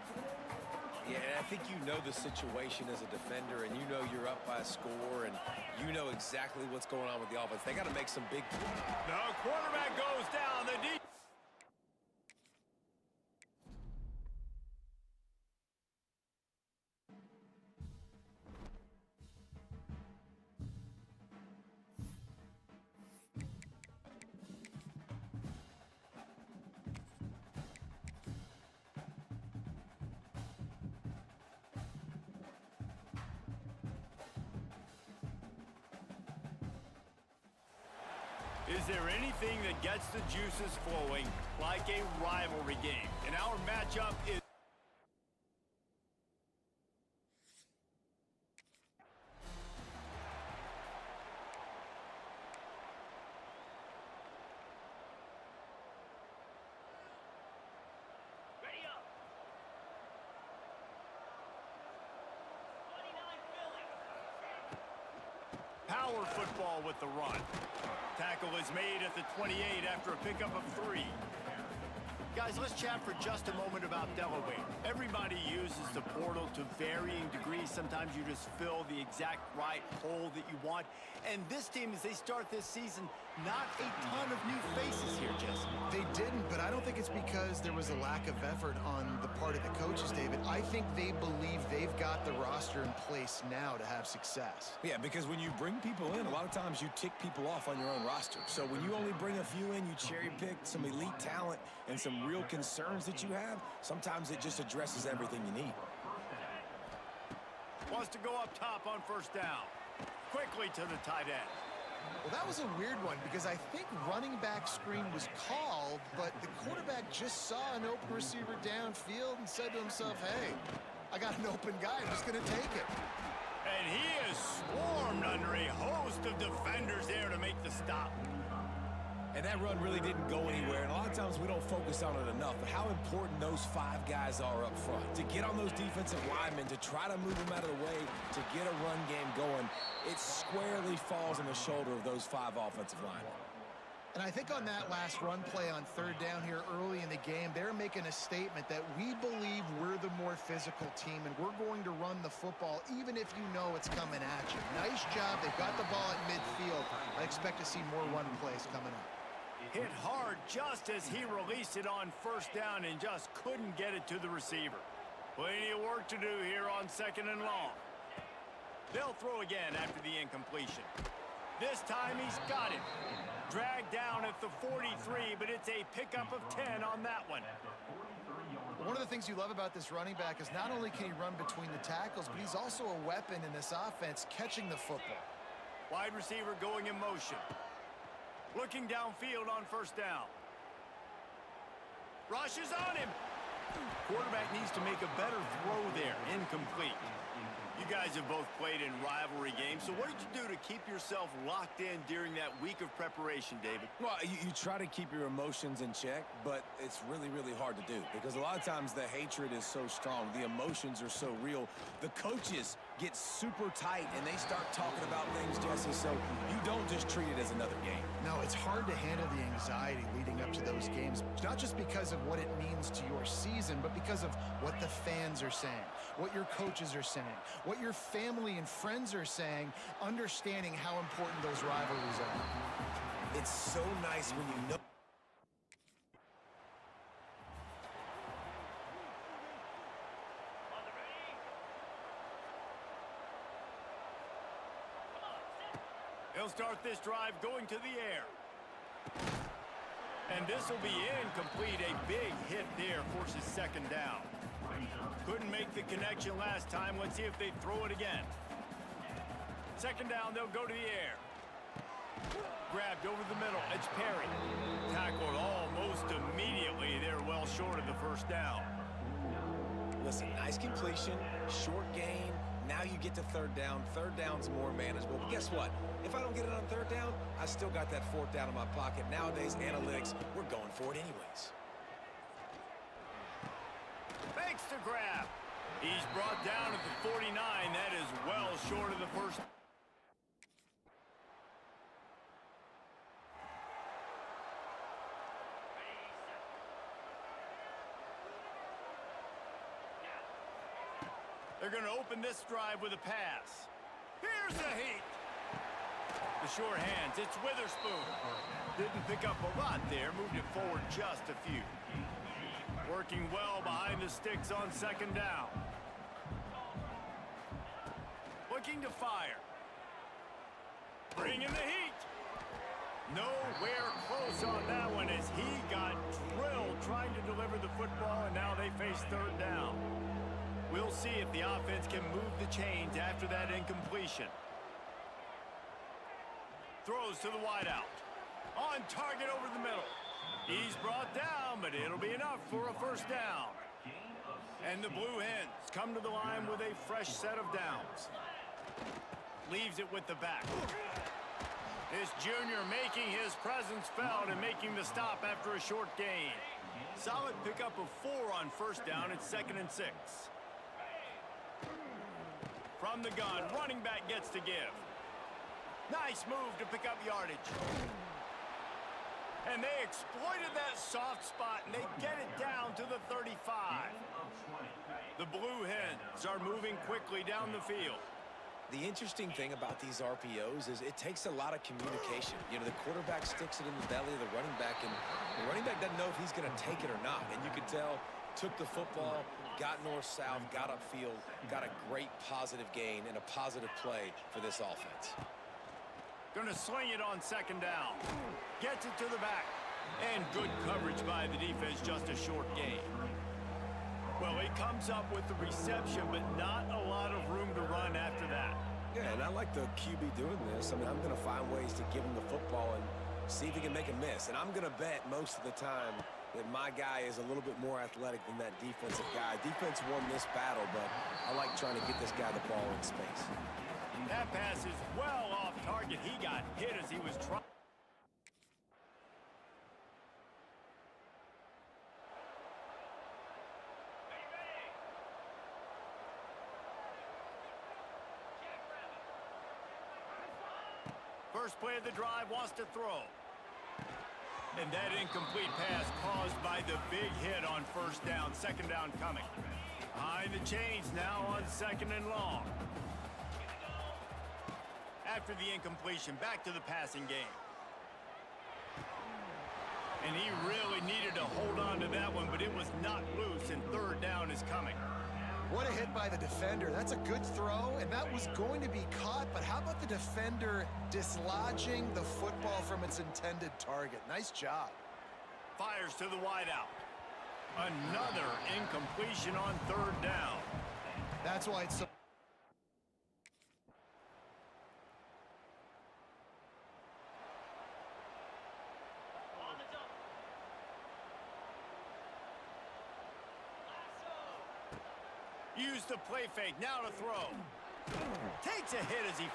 C: Yeah, and I think you know the situation as a defender, and you know you're up by a score, and you know exactly what's going on with the offense. They got to make some big...
B: The quarterback goes down. The deep... Is there anything that gets the juices flowing like a rivalry game? And our matchup is...
E: Reid.O. 29 Philly.
B: Power football with the run. Tackle is made at the 28 after a pickup of 3. Guys, let's chat for just a moment about Delaware. Everybody uses the portal to varying degrees. Sometimes you just fill the exact right hole that you want. And this team, as they start this season, not a ton of new faces here, Jesse.
D: They didn't, but I don't think it's because there was a lack of effort on the part of the coaches, David. I think they believe they've got the roster in place now to have success.
C: Yeah, because when you bring people in, a lot of times you tick people off on your own roster. So when you only bring a few in, you cherry pick some elite talent and some real concerns that you have, sometimes it just addresses everything you need.
B: Wants to go up top on first down. Quickly to the tight end.
D: Well, that was a weird one because I think running back screen was called, but the quarterback just saw an open receiver downfield and said to himself, hey, I got an open guy. I'm just going to take it.
B: And he is swarmed under a host of defenders there to make the stop.
C: And that run really didn't go anywhere. And a lot of times we don't focus on it enough. But how important those 5 guys are up front. To get on those defensive linemen, to try to move them out of the way, to get a run game going, it squarely falls on the shoulder of those 5 offensive linemen.
D: And I think on that last run play on 3rd down here early in the game, they're making a statement that we believe we're the more physical team and we're going to run the football even if you know it's coming at you. Nice job. They've got the ball at midfield. I expect to see more run plays coming up.
B: Hit hard just as he released it on 1st down and just couldn't get it to the receiver. Plenty of work to do here on 2nd and long. They'll throw again after the incompletion. This time he's got it. Dragged down at the 43, but it's a pickup of 10 on that one.
D: One of the things you love about this running back is not only can he run between the tackles, but he's also a weapon in this offense catching the football.
B: Wide receiver going in motion. Looking downfield on 1st down. Rushes on him. Quarterback needs to make a better throw there. Incomplete. You guys have both played in rivalry games, so what did you do to keep yourself locked in during that week of preparation, David?
C: Well, you try to keep your emotions in check, but it's really, really hard to do because a lot of times the hatred is so strong. The emotions are so real. The coaches get super tight, and they start talking about things, Jesse, so you don't just treat it as another game.
D: No, it's hard to handle the anxiety leading up to those games, not just because of what it means to your season, but because of what the fans are saying, what your coaches are saying, what your family and friends are saying, understanding how important those rivalries are.
C: It's so nice when you know.
B: They'll start this drive going to the air. And this will be incomplete. A big hit there forces 2nd down. Couldn't make the connection last time. Let's see if they throw it again. 2nd down, they'll go to the air. Grabbed over the middle. It's Perry. Tackled almost immediately. They're well short of the 1st down.
C: Listen, nice completion, short gain. Now you get to 3rd down. 3rd down's more manageable. But guess what? If I don't get it on 3rd down, I still got that 4th down in my pocket. Nowadays, analytics, we're going for it anyways.
B: Fakes to grab. He's brought down at the 49. That is well short of the 1st. They're going to open this drive with a pass. Here's the heat. The sure hands. It's Witherspoon. Didn't pick up a lot there. Moved it forward just a few. Working well behind the sticks on 2nd down. Looking to fire. Bringing the heat. Nowhere close on that one as he got drilled trying to deliver the football, and now they face 3rd down. We'll see if the offense can move the chains after that incompletion. Throws to the wideout. On target over the middle. He's brought down, but it'll be enough for a 1st down. And the Blue Hens come to the line with a fresh set of downs. Leaves it with the back. This junior making his presence felt and making the stop after a short gain. Solid pickup of 4 on 1st down. It's 2nd and 6. From the gun, running back gets to give. Nice move to pick up yardage. And they exploited that soft spot, and they get it down to the 35. The Blue Hens are moving quickly down the field.
C: The interesting thing about these RPOs is it takes a lot of communication. You know, the quarterback sticks it in the belly of the running back, and the running back doesn't know if he's going to take it or not. And you can tell, took the football, got north-south, got upfield, got a great positive gain and a positive play for this offense.
B: Going to sling it on 2nd down. Gets it to the back. And good coverage by the defense, just a short gain. Well, he comes up with the reception, but not a lot of room to run after that.
C: Yeah, and I like the QB doing this. I mean, I'm going to find ways to give him the football and see if he can make a miss. And I'm going to bet most of the time that my guy is a little bit more athletic than that defensive guy. Defense won this battle, but I like trying to get this guy the ball in space.
B: That pass is well off target. He got hit as he was trying. First play of the drive, wants to throw. And that incomplete pass caused by the big hit on first down. Second down coming. Behind the chains now on 2nd and long. After the incompletion, back to the passing game. And he really needed to hold on to that one, but it was not loose, and 3rd down is coming.
D: What a hit by the defender. That's a good throw, and that was going to be caught, but how about the defender dislodging the football from its intended target? Nice job.
B: Fires to the wideout. Another incompletion on 3rd down.
D: That's why it's so...
E: On the double. Lasso.
B: Use the play fake, now to throw. Takes a hit as he...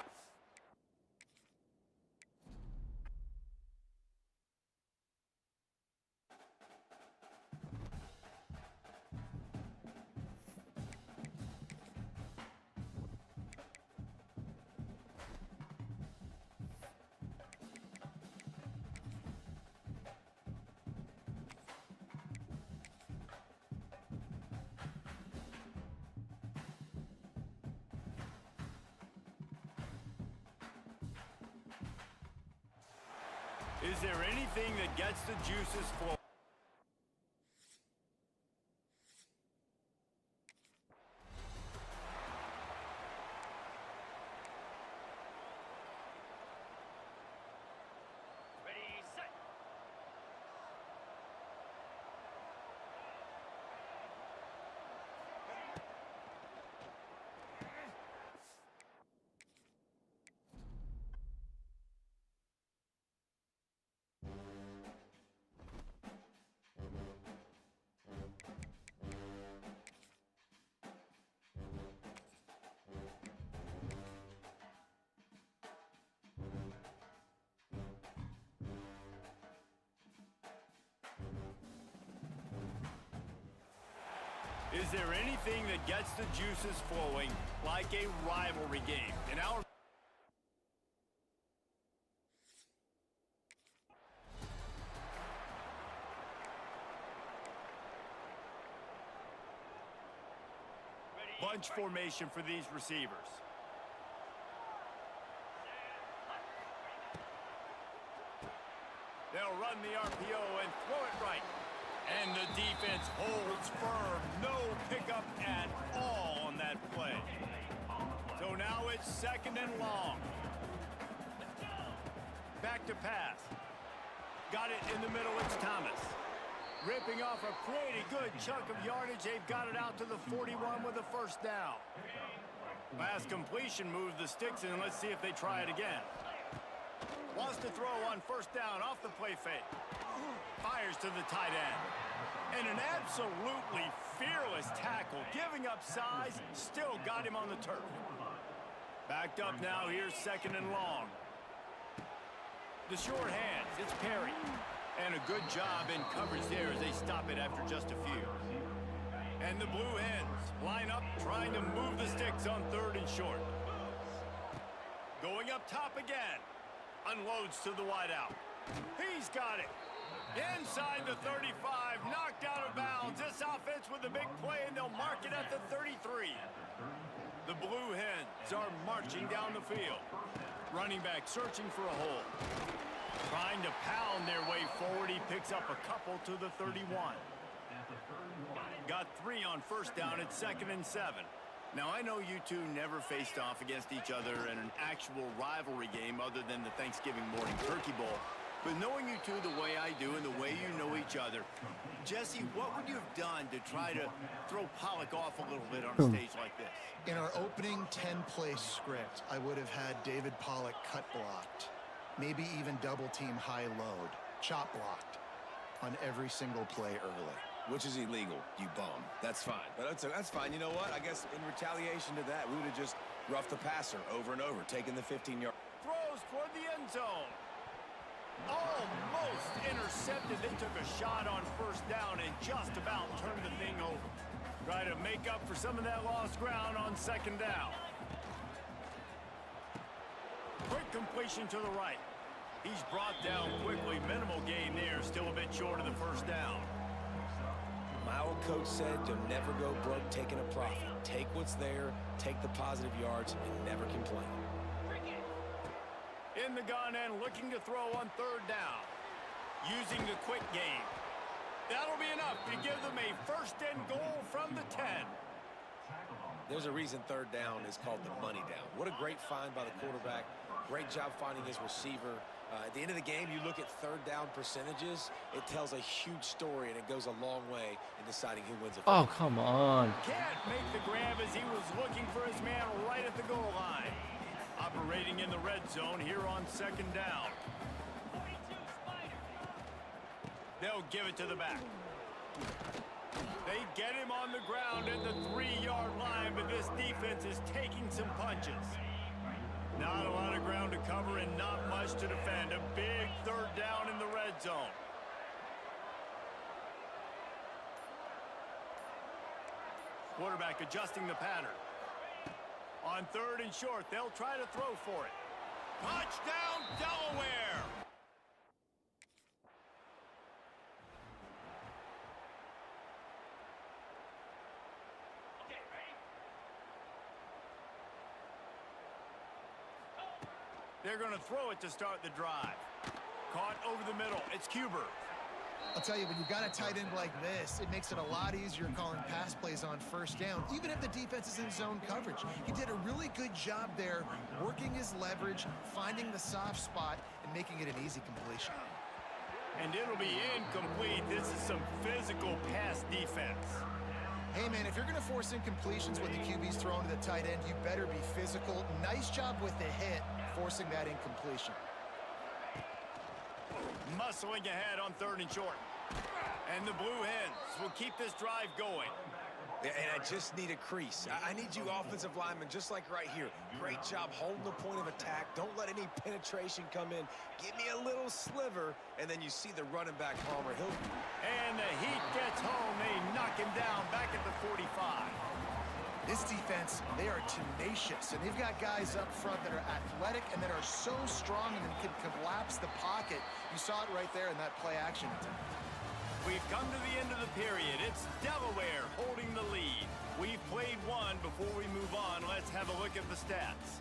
B: Is there anything that gets the juices flowing?
E: Ready, set.
B: Is there anything that gets the juices flowing like a rivalry game? In our...
E: Ready,
B: bunch formation for these receivers. They'll run the RPO and throw it right. And the defense holds firm. No pickup at all on that play. So now it's 2nd and long. Back to pass. Got it in the middle, it's Thomas. Ripping off a pretty good chunk of yardage. They've got it out to the 41 with a 1st down. Last completion moved the sticks in. Let's see if they try it again. Wants to throw on 1st down off the play fake. Fires to the tight end. And an absolutely fearless tackle. Giving up size, still got him on the turf. Backed up now, here's 2nd and long. The short hands, it's Perry. And a good job in coverage there as they stop it after just a few. And the Blue Hens line up, trying to move the sticks on 3rd and short. Going up top again. Unloads to the wideout. He's got it. Inside the 35, knocked out of bounds. This offense with a big play, and they'll mark it at the 33. The Blue Hens are marching down the field. Running back searching for a hole. Trying to pound their way forward. He picks up a couple to the 31. Got 3 on 1st down at 2nd and 7. Now, I know you two never faced off against each other in an actual rivalry game other than the Thanksgiving morning turkey bowl. But knowing you two the way I do and the way you know each other, Jesse, what would you have done to try to throw Pollock off a little bit on a stage like this?
D: In our opening 10-play script, I would have had David Pollock cut blocked, maybe even double-team high load, chop blocked on every single play early.
C: Which is illegal, you bum. That's fine. But that's fine. You know what? I guess in retaliation to that, we would have just roughed the passer over and over, taking the 15-yard.
B: Throws toward the end zone. Almost intercepted. They took a shot on 1st down and just about turned the thing over. Try to make up for some of that lost ground on 2nd down. Quick completion to the right. He's brought down quickly. Minimal gain there. Still a bit short of the first down.
C: My old coach said you'll never go broke taking a profit. Take what's there, take the positive yards, and never complain.
B: In the gun and looking to throw on third down. Using the quick game. That'll be enough to give them a first and goal from the 10.
C: There's a reason third down is called the money down. What a great find by the quarterback. Great job finding his receiver. At the end of the game, you look at third down percentages. It tells a huge story, and it goes a long way in deciding who wins a
A: Oh, come on.
B: Can't make the grab as he was looking for his man right at the goal line. Operating in the red zone here on second down.
E: 42 Spider.
B: They'll give it to the back. They get him on the ground at the 3-yard line, but this defense is taking some punches. Not a lot of ground to cover and not much to defend. A big third down in the red zone. Quarterback adjusting the pattern. On third and short, they'll try to throw for it. Touchdown, Delaware!
E: Okay, ready?
B: They're going to throw it to start the drive. Caught over the middle. It's Cuber.
D: I'll tell you, when you've got a tight end like this, it makes it a lot easier calling pass plays on first down, even if the defense is in zone coverage. He did a really good job there, working his leverage, finding the soft spot, and making it an easy completion.
B: And it'll be incomplete. This is some physical pass defense.
D: Hey, man, if you're going to force incompletions when the QB's thrown to the tight end, you better be physical. Nice job with the hit, forcing that incompletion.
B: Muscling ahead on third and short. And the Blue Hens will keep this drive going.
C: Yeah, and I just need a crease. I need you offensive linemen, just like right here. Great job holding the point of attack. Don't let any penetration come in. Give me a little sliver, and then you see the running back, Palmer.
B: And the heat gets home. They knock him down back at the 45.
D: This defense, they are tenacious, and they've got guys up front that are athletic and that are so strong and can collapse the pocket. You saw it right there in that play action attempt.
B: We've come to the end of the period. It's Delaware holding the lead. We've played one. Before we move on, let's have a look at the stats.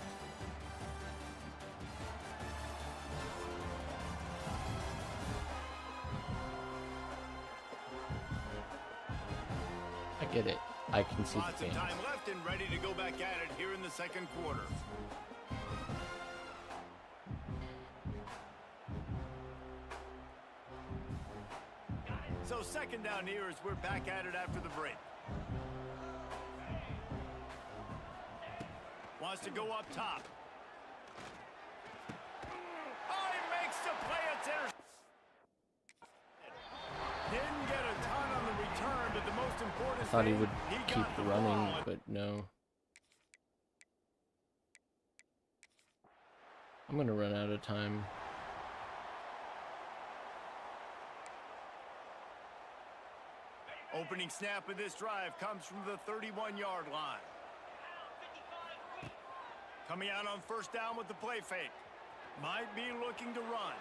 A: I get it. I can see
B: Lots
A: the
B: of
A: fans.
B: time left and ready to go back at it here in the second quarter. So second down here as we're back at it after the break. Wants to go up top. Oh, he makes the play. It's Didn't get a ton on the return, but the most important
A: I thought he
B: thing,
A: would
B: got
A: keep
B: the
A: running,
B: ball.
A: but no. I'm gonna run out of time.
B: Opening snap of this drive comes from the 31-yard line. Coming out on first down with the play fake. Might be looking to run.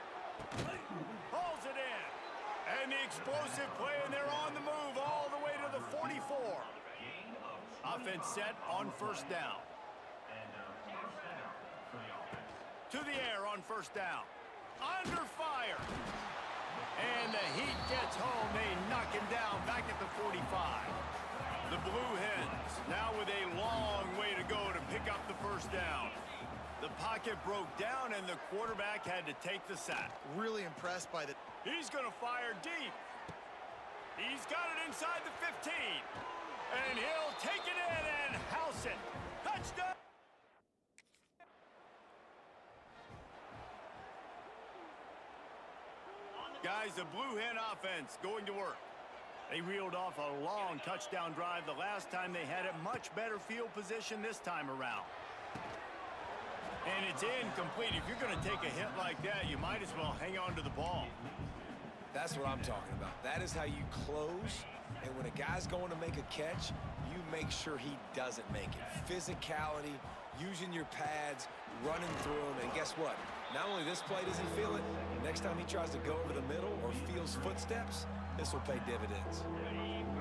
B: Pulls it in. And the explosive play, and they're on the move all the way to the 44. Offense set on first down. To the air on first down. Under fire. And the Heat gets home. They knock him down back at the 45. The Blue Hens now with a long way to go to pick up the first down. The pocket broke down, and the quarterback had to take the sack.
D: Really impressed by the...
B: He's going to fire deep. He's got it inside the 15. And he'll take it in and house it. Touchdown! Guys, the Blue Hen offense going to work. They reeled off a long touchdown drive the last time they had it. Much better field position this time around. And it's incomplete. If you're going to take a hit like that, you might as well hang on to the ball.
C: That's what I'm talking about. That is how you close. And when a guy's going to make a catch, you make sure he doesn't make it. Physicality, using your pads, running through them, and guess what? Not only this play does he feel it, next time he tries to go over the middle or feels footsteps, this will pay dividends.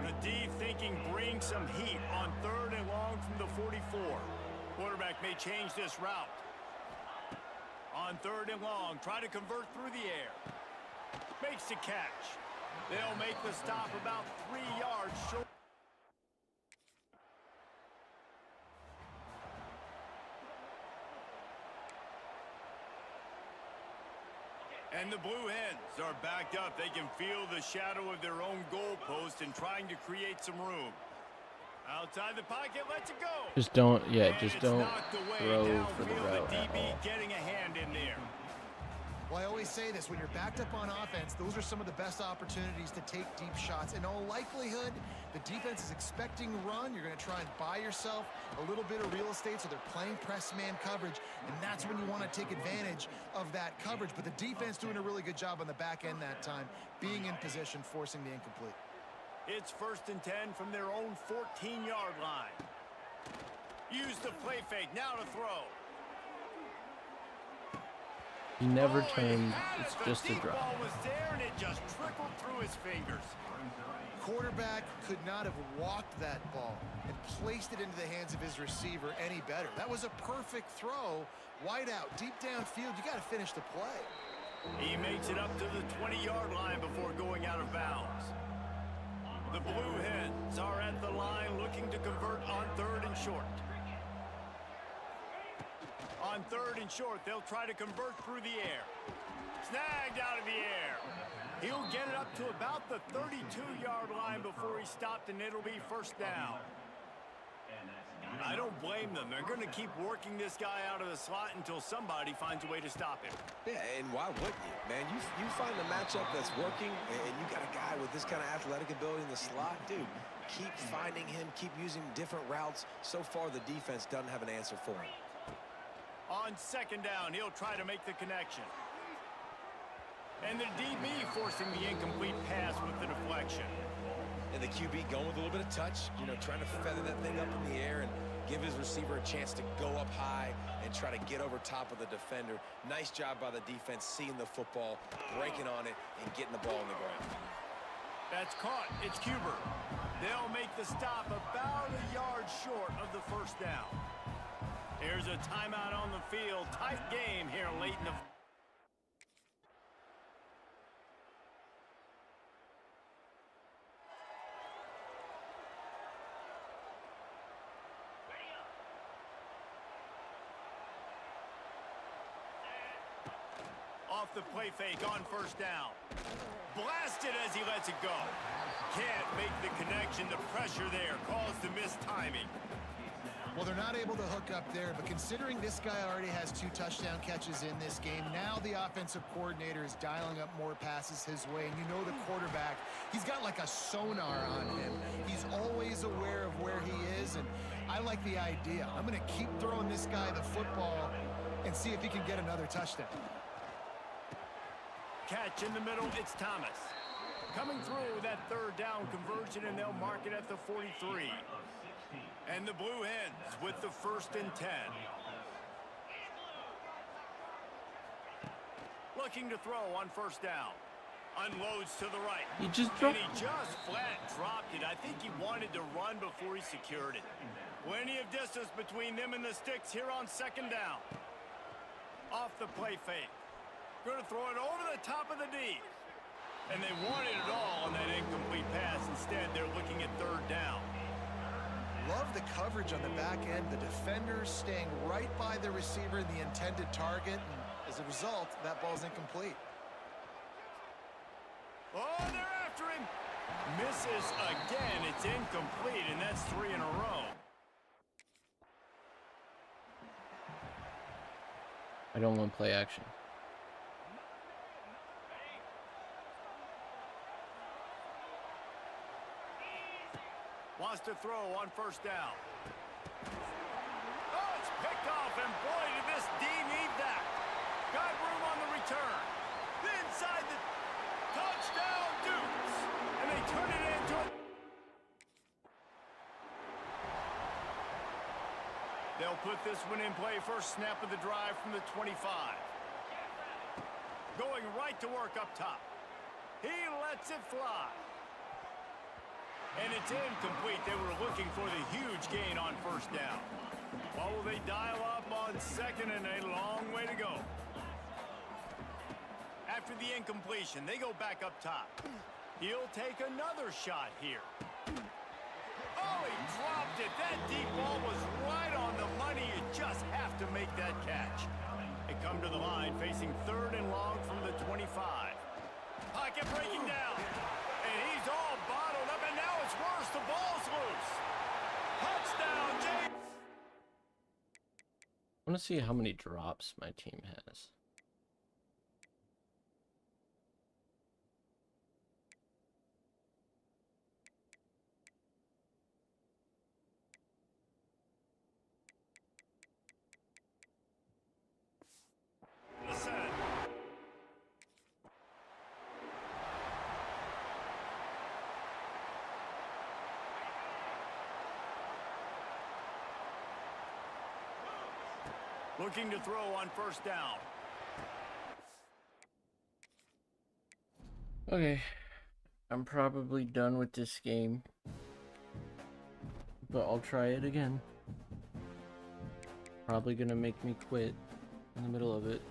B: The D thinking bring some heat on 3rd and long from the 44. Quarterback may change this route. On 3rd and long, try to convert through the air. Makes the catch. They'll make the stop about 3 yards short. And the Blue Hens are backed up. They can feel the shadow of their own goalpost and trying to create some room. Outside the pocket, lets it go.
A: Just don't, yeah,
B: And
A: just
B: it's
A: don't
B: knocked away
A: throw for the
B: downfield.
A: route
B: The
A: at
B: DB
A: all.
B: getting a hand in there.
D: Well, I always say this, when you're backed up on offense, those are some of the best opportunities to take deep shots. In all likelihood, the defense is expecting run. You're going to try and buy yourself a little bit of real estate, so they're playing press man coverage, and that's when you want to take advantage of that coverage. But the defense doing a really good job on the back end that time, being in position, forcing the incomplete.
B: It's 1st and 10 from their own 14-yard line. Use the play fake, now to throw.
A: He never
B: Oh, he
A: turned,
B: had
A: it's
B: it.
A: just
B: The
A: a
B: deep
A: drop.
B: ball was there, and it just trickled through his fingers.
D: Quarterback could not have walked that ball and placed it into the hands of his receiver any better. That was a perfect throw. Wide out, deep downfield. You got to finish the play.
B: He makes it up to the 20-yard line before going out of bounds. The Blue Hens are at the line looking to convert on 3rd and short. On 3rd and short, they'll try to convert through the air. Snagged out of the air. He'll get it up to about the 32-yard line before he stopped, and it'll be 1st down. I don't blame them. They're going to keep working this guy out of the slot until somebody finds a way to stop him.
C: Yeah, and why wouldn't you, man? You find a matchup that's working, and you got a guy with this kind of athletic ability in the slot, dude. Keep finding him, keep using different routes. So far, the defense doesn't have an answer for him.
B: On 2nd down, he'll try to make the connection. And the DB forcing the incomplete pass with the deflection.
C: And the QB going with a little bit of touch, trying to feather that thing up in the air and give his receiver a chance to go up high and try to get over top of the defender. Nice job by the defense seeing the football, breaking on it, and getting the ball on the ground.
B: That's caught. It's Cuber. They'll make the stop about a yard short of the 1st down. There's a timeout on the field. Tight game here late in the... Off the play fake on 1st down. Blasted as he lets it go. Can't make the connection. The pressure there caused the missed timing.
D: Well, they're not able to hook up there, but considering this guy already has 2 touchdown catches in this game, now the offensive coordinator is dialing up more passes his way. And you know the quarterback, he's got like a sonar on him. He's always aware of where he is, and I like the idea. I'm going to keep throwing this guy the football and see if he can get another touchdown.
B: Catch in the middle, it's Thomas. Coming through that 3rd down conversion, and they'll mark it at the 43. And the Blue Hens with the 1st and 10. Looking to throw on 1st down. Unloads to the right.
A: He just
B: And
A: dropped.
B: he just flat dropped it. I think he wanted to run before he secured it. Plenty of distance between them and the sticks here on 2nd down. Off the play fake. Going to throw it over the top of the D. And they wanted it all on that incomplete pass. Instead, they're looking at 3rd down.
D: Love the coverage on the back end. The defenders staying right by the receiver, the intended target, and as a result, that ball's incomplete.
B: Oh, they're after him. Misses again. It's incomplete, and that's 3 in a row.
A: I don't want play action.
B: Wants to throw on 1st down. Oh, it's picked off, and boy, did this D need that. Got room on the return. Inside the touchdown, Dukes. And they turn it into it. They'll They'll put this one in play first snap of the drive from the 25. Going right to work up top. He lets it fly. And it's incomplete. They were looking for the huge gain on first down. What will they dial up on second and a long way to go? After the incompletion, they go back up top. He'll take another shot here. Oh, he dropped it. That deep ball was right on the money. You just have to make that catch. They come to the line facing third and long from the 25. Pocket breaking down. And he's all bottled up, and now it's worse. The ball's loose. Touchdown, Jay.
A: I want to see how many drops my team has.
B: Listen. Looking to throw on first down.
A: Okay, I'm probably done with this game, but I'll try it again. Probably gonna make me quit in the middle of it.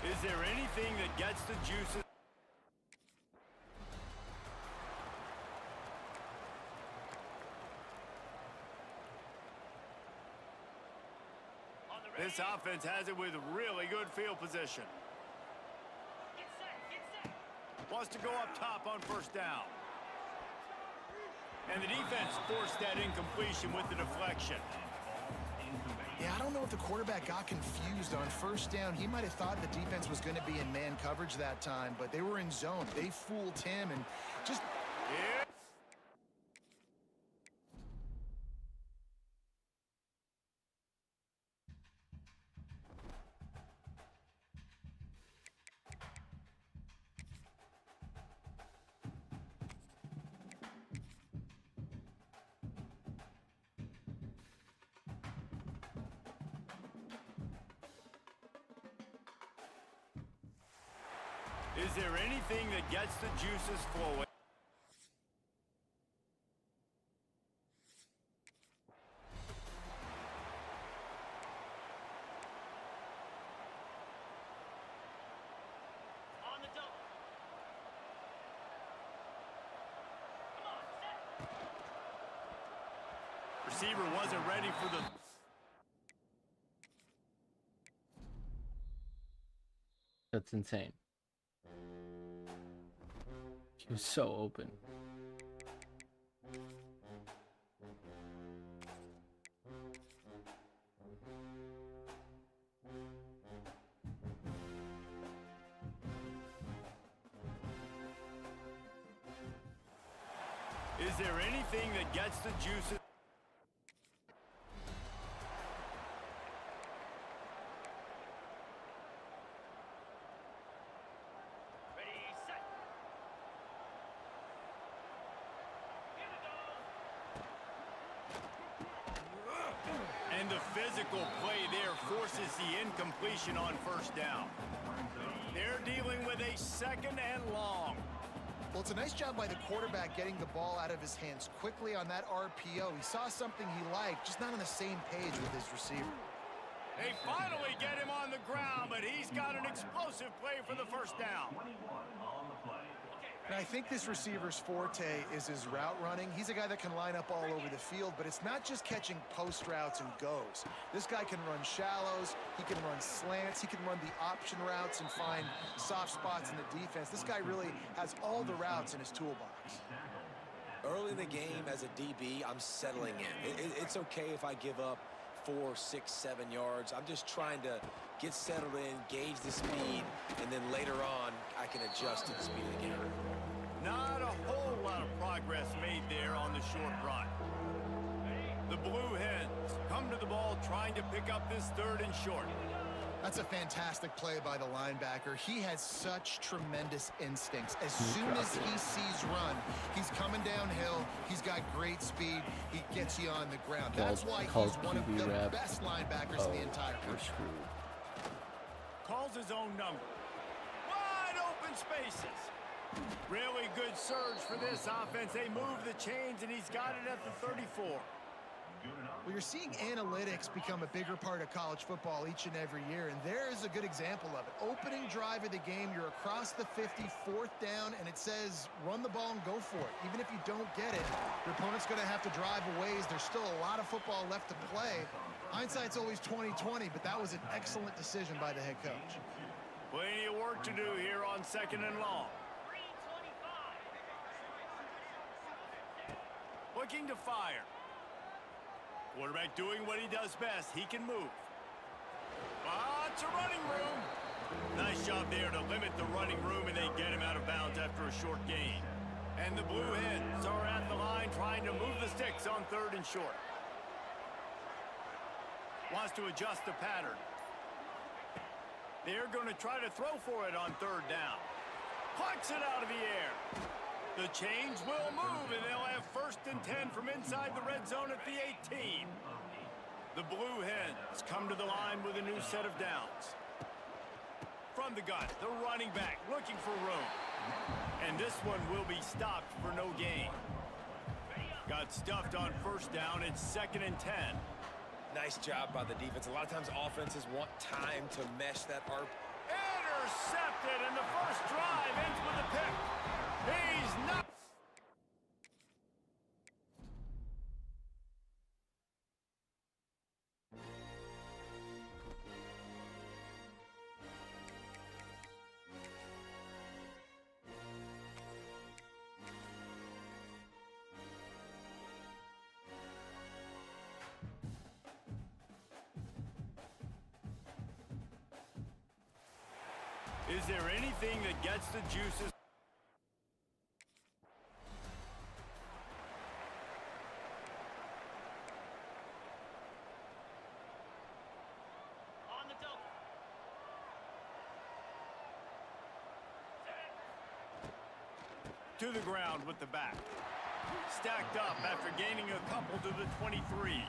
B: Is there anything that gets the juices? This offense has it with really good field position.
E: Get set.
B: Wants to go up top on first down. And the defense forced that incompletion with the deflection.
D: Yeah, I don't know if the quarterback got confused on first down. He might have thought the defense was going to be in man coverage that time, but they were in zone. They fooled him and just...
B: Yeah. Is there anything that gets the juices flowing?
E: On the double. Come on, set.
B: Receiver wasn't ready for the...
A: That's insane. He was so open.
B: Is there anything that gets the juices?
E: Ready, set. Here we go.
B: And the physical play there forces the incompletion on first down. They're dealing with a second and long.
D: Well, it's a nice job by the quarterback getting the ball out of his hands quickly on that RPO. He saw something he liked, just not on the same page with his receiver.
B: They finally get him on the ground, but he's got an explosive play for the first down.
D: And I think this receiver's forte is his route running. He's a guy that can line up all over the field, but it's not just catching post routes and goes. This guy can run shallows, he can run slants, he can run the option routes and find soft spots in the defense. This guy really has all the routes in his toolbox.
C: Early in the game, as a DB, I'm settling in. It's okay if I give up 4, 6, 7 yards. I'm just trying to get settled in, gauge the speed, and then later on, I can adjust to the speed of the game.
B: Not a whole lot of progress made there on the short run. The Blue Hens come to the ball trying to pick up this third and short.
D: That's a fantastic play by the linebacker. He has such tremendous instincts. As
A: He
D: soon as
A: dropped
D: he
A: it.
D: sees run, he's coming downhill. He's got great speed. He gets you on the ground. That's why he's one of the
A: QB
D: best linebackers in the entire
A: We're
D: country.
A: screwed.
B: Calls his own number. Wide open spaces. Really good surge for this offense. They move the chains, and he's got it at the 34.
D: Well, you're seeing analytics become a bigger part of college football each and every year, and there is a good example of it. Opening drive of the game, you're across the 50, 4th down, and it says run the ball and go for it. Even if you don't get it, your opponent's going to have to drive a ways. There's still a lot of football left to play. Hindsight's always 20/20, but that was an excellent decision by the head coach.
B: Plenty of work to do here on 2nd and long.
E: 325.
B: Looking to fire. Quarterback doing what he does best. He can move. Lots of running room. Nice job there to limit the running room, and they get him out of bounds after a short gain. And the Blue Hens are at the line trying to move the sticks on 3rd and short. Wants to adjust the pattern. They're going to try to throw for it on 3rd down. Plucks it out of the air. The chains will move, and they'll have 1st and 10 from inside the red zone at the 18. The Blue Hens come to the line with a new set of downs. From the gun, the running back looking for room. And this one will be stopped for no gain. Got stuffed on 1st down. It's 2nd and 10.
C: Nice job by the defense. A lot of times offenses want time to mesh that arc.
B: Intercepted, and the first drive ends with a pick. He's not. Is there anything that gets the juices?
E: On the double.
B: To the ground with the back. Stacked up after gaining a couple to the 23.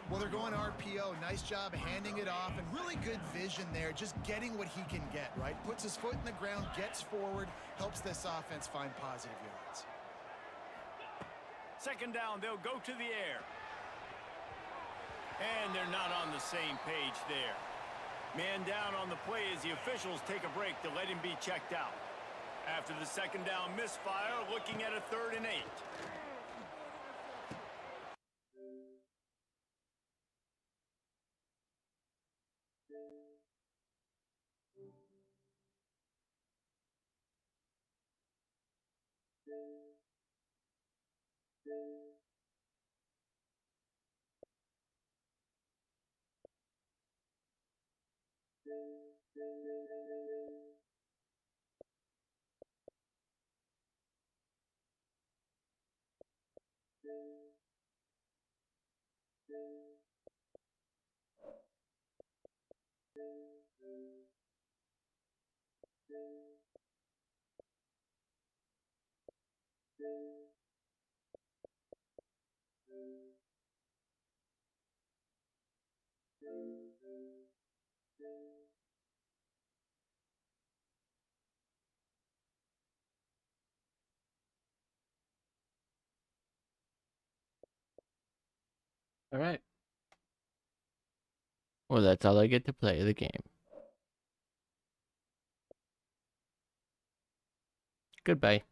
D: Well, they're going RPO. Nice job handing it off, and really good vision there, just getting what he can get, right? Puts his foot in the ground, gets forward, helps this offense find positive yards.
B: 2nd down, they'll go to the air. And they're not on the same page there. Man down on the play as the officials take a break to let him be checked out. After the 2nd down misfire, looking at a 3rd and 8.
A: All right. Well, that's all I get to play the game. Goodbye.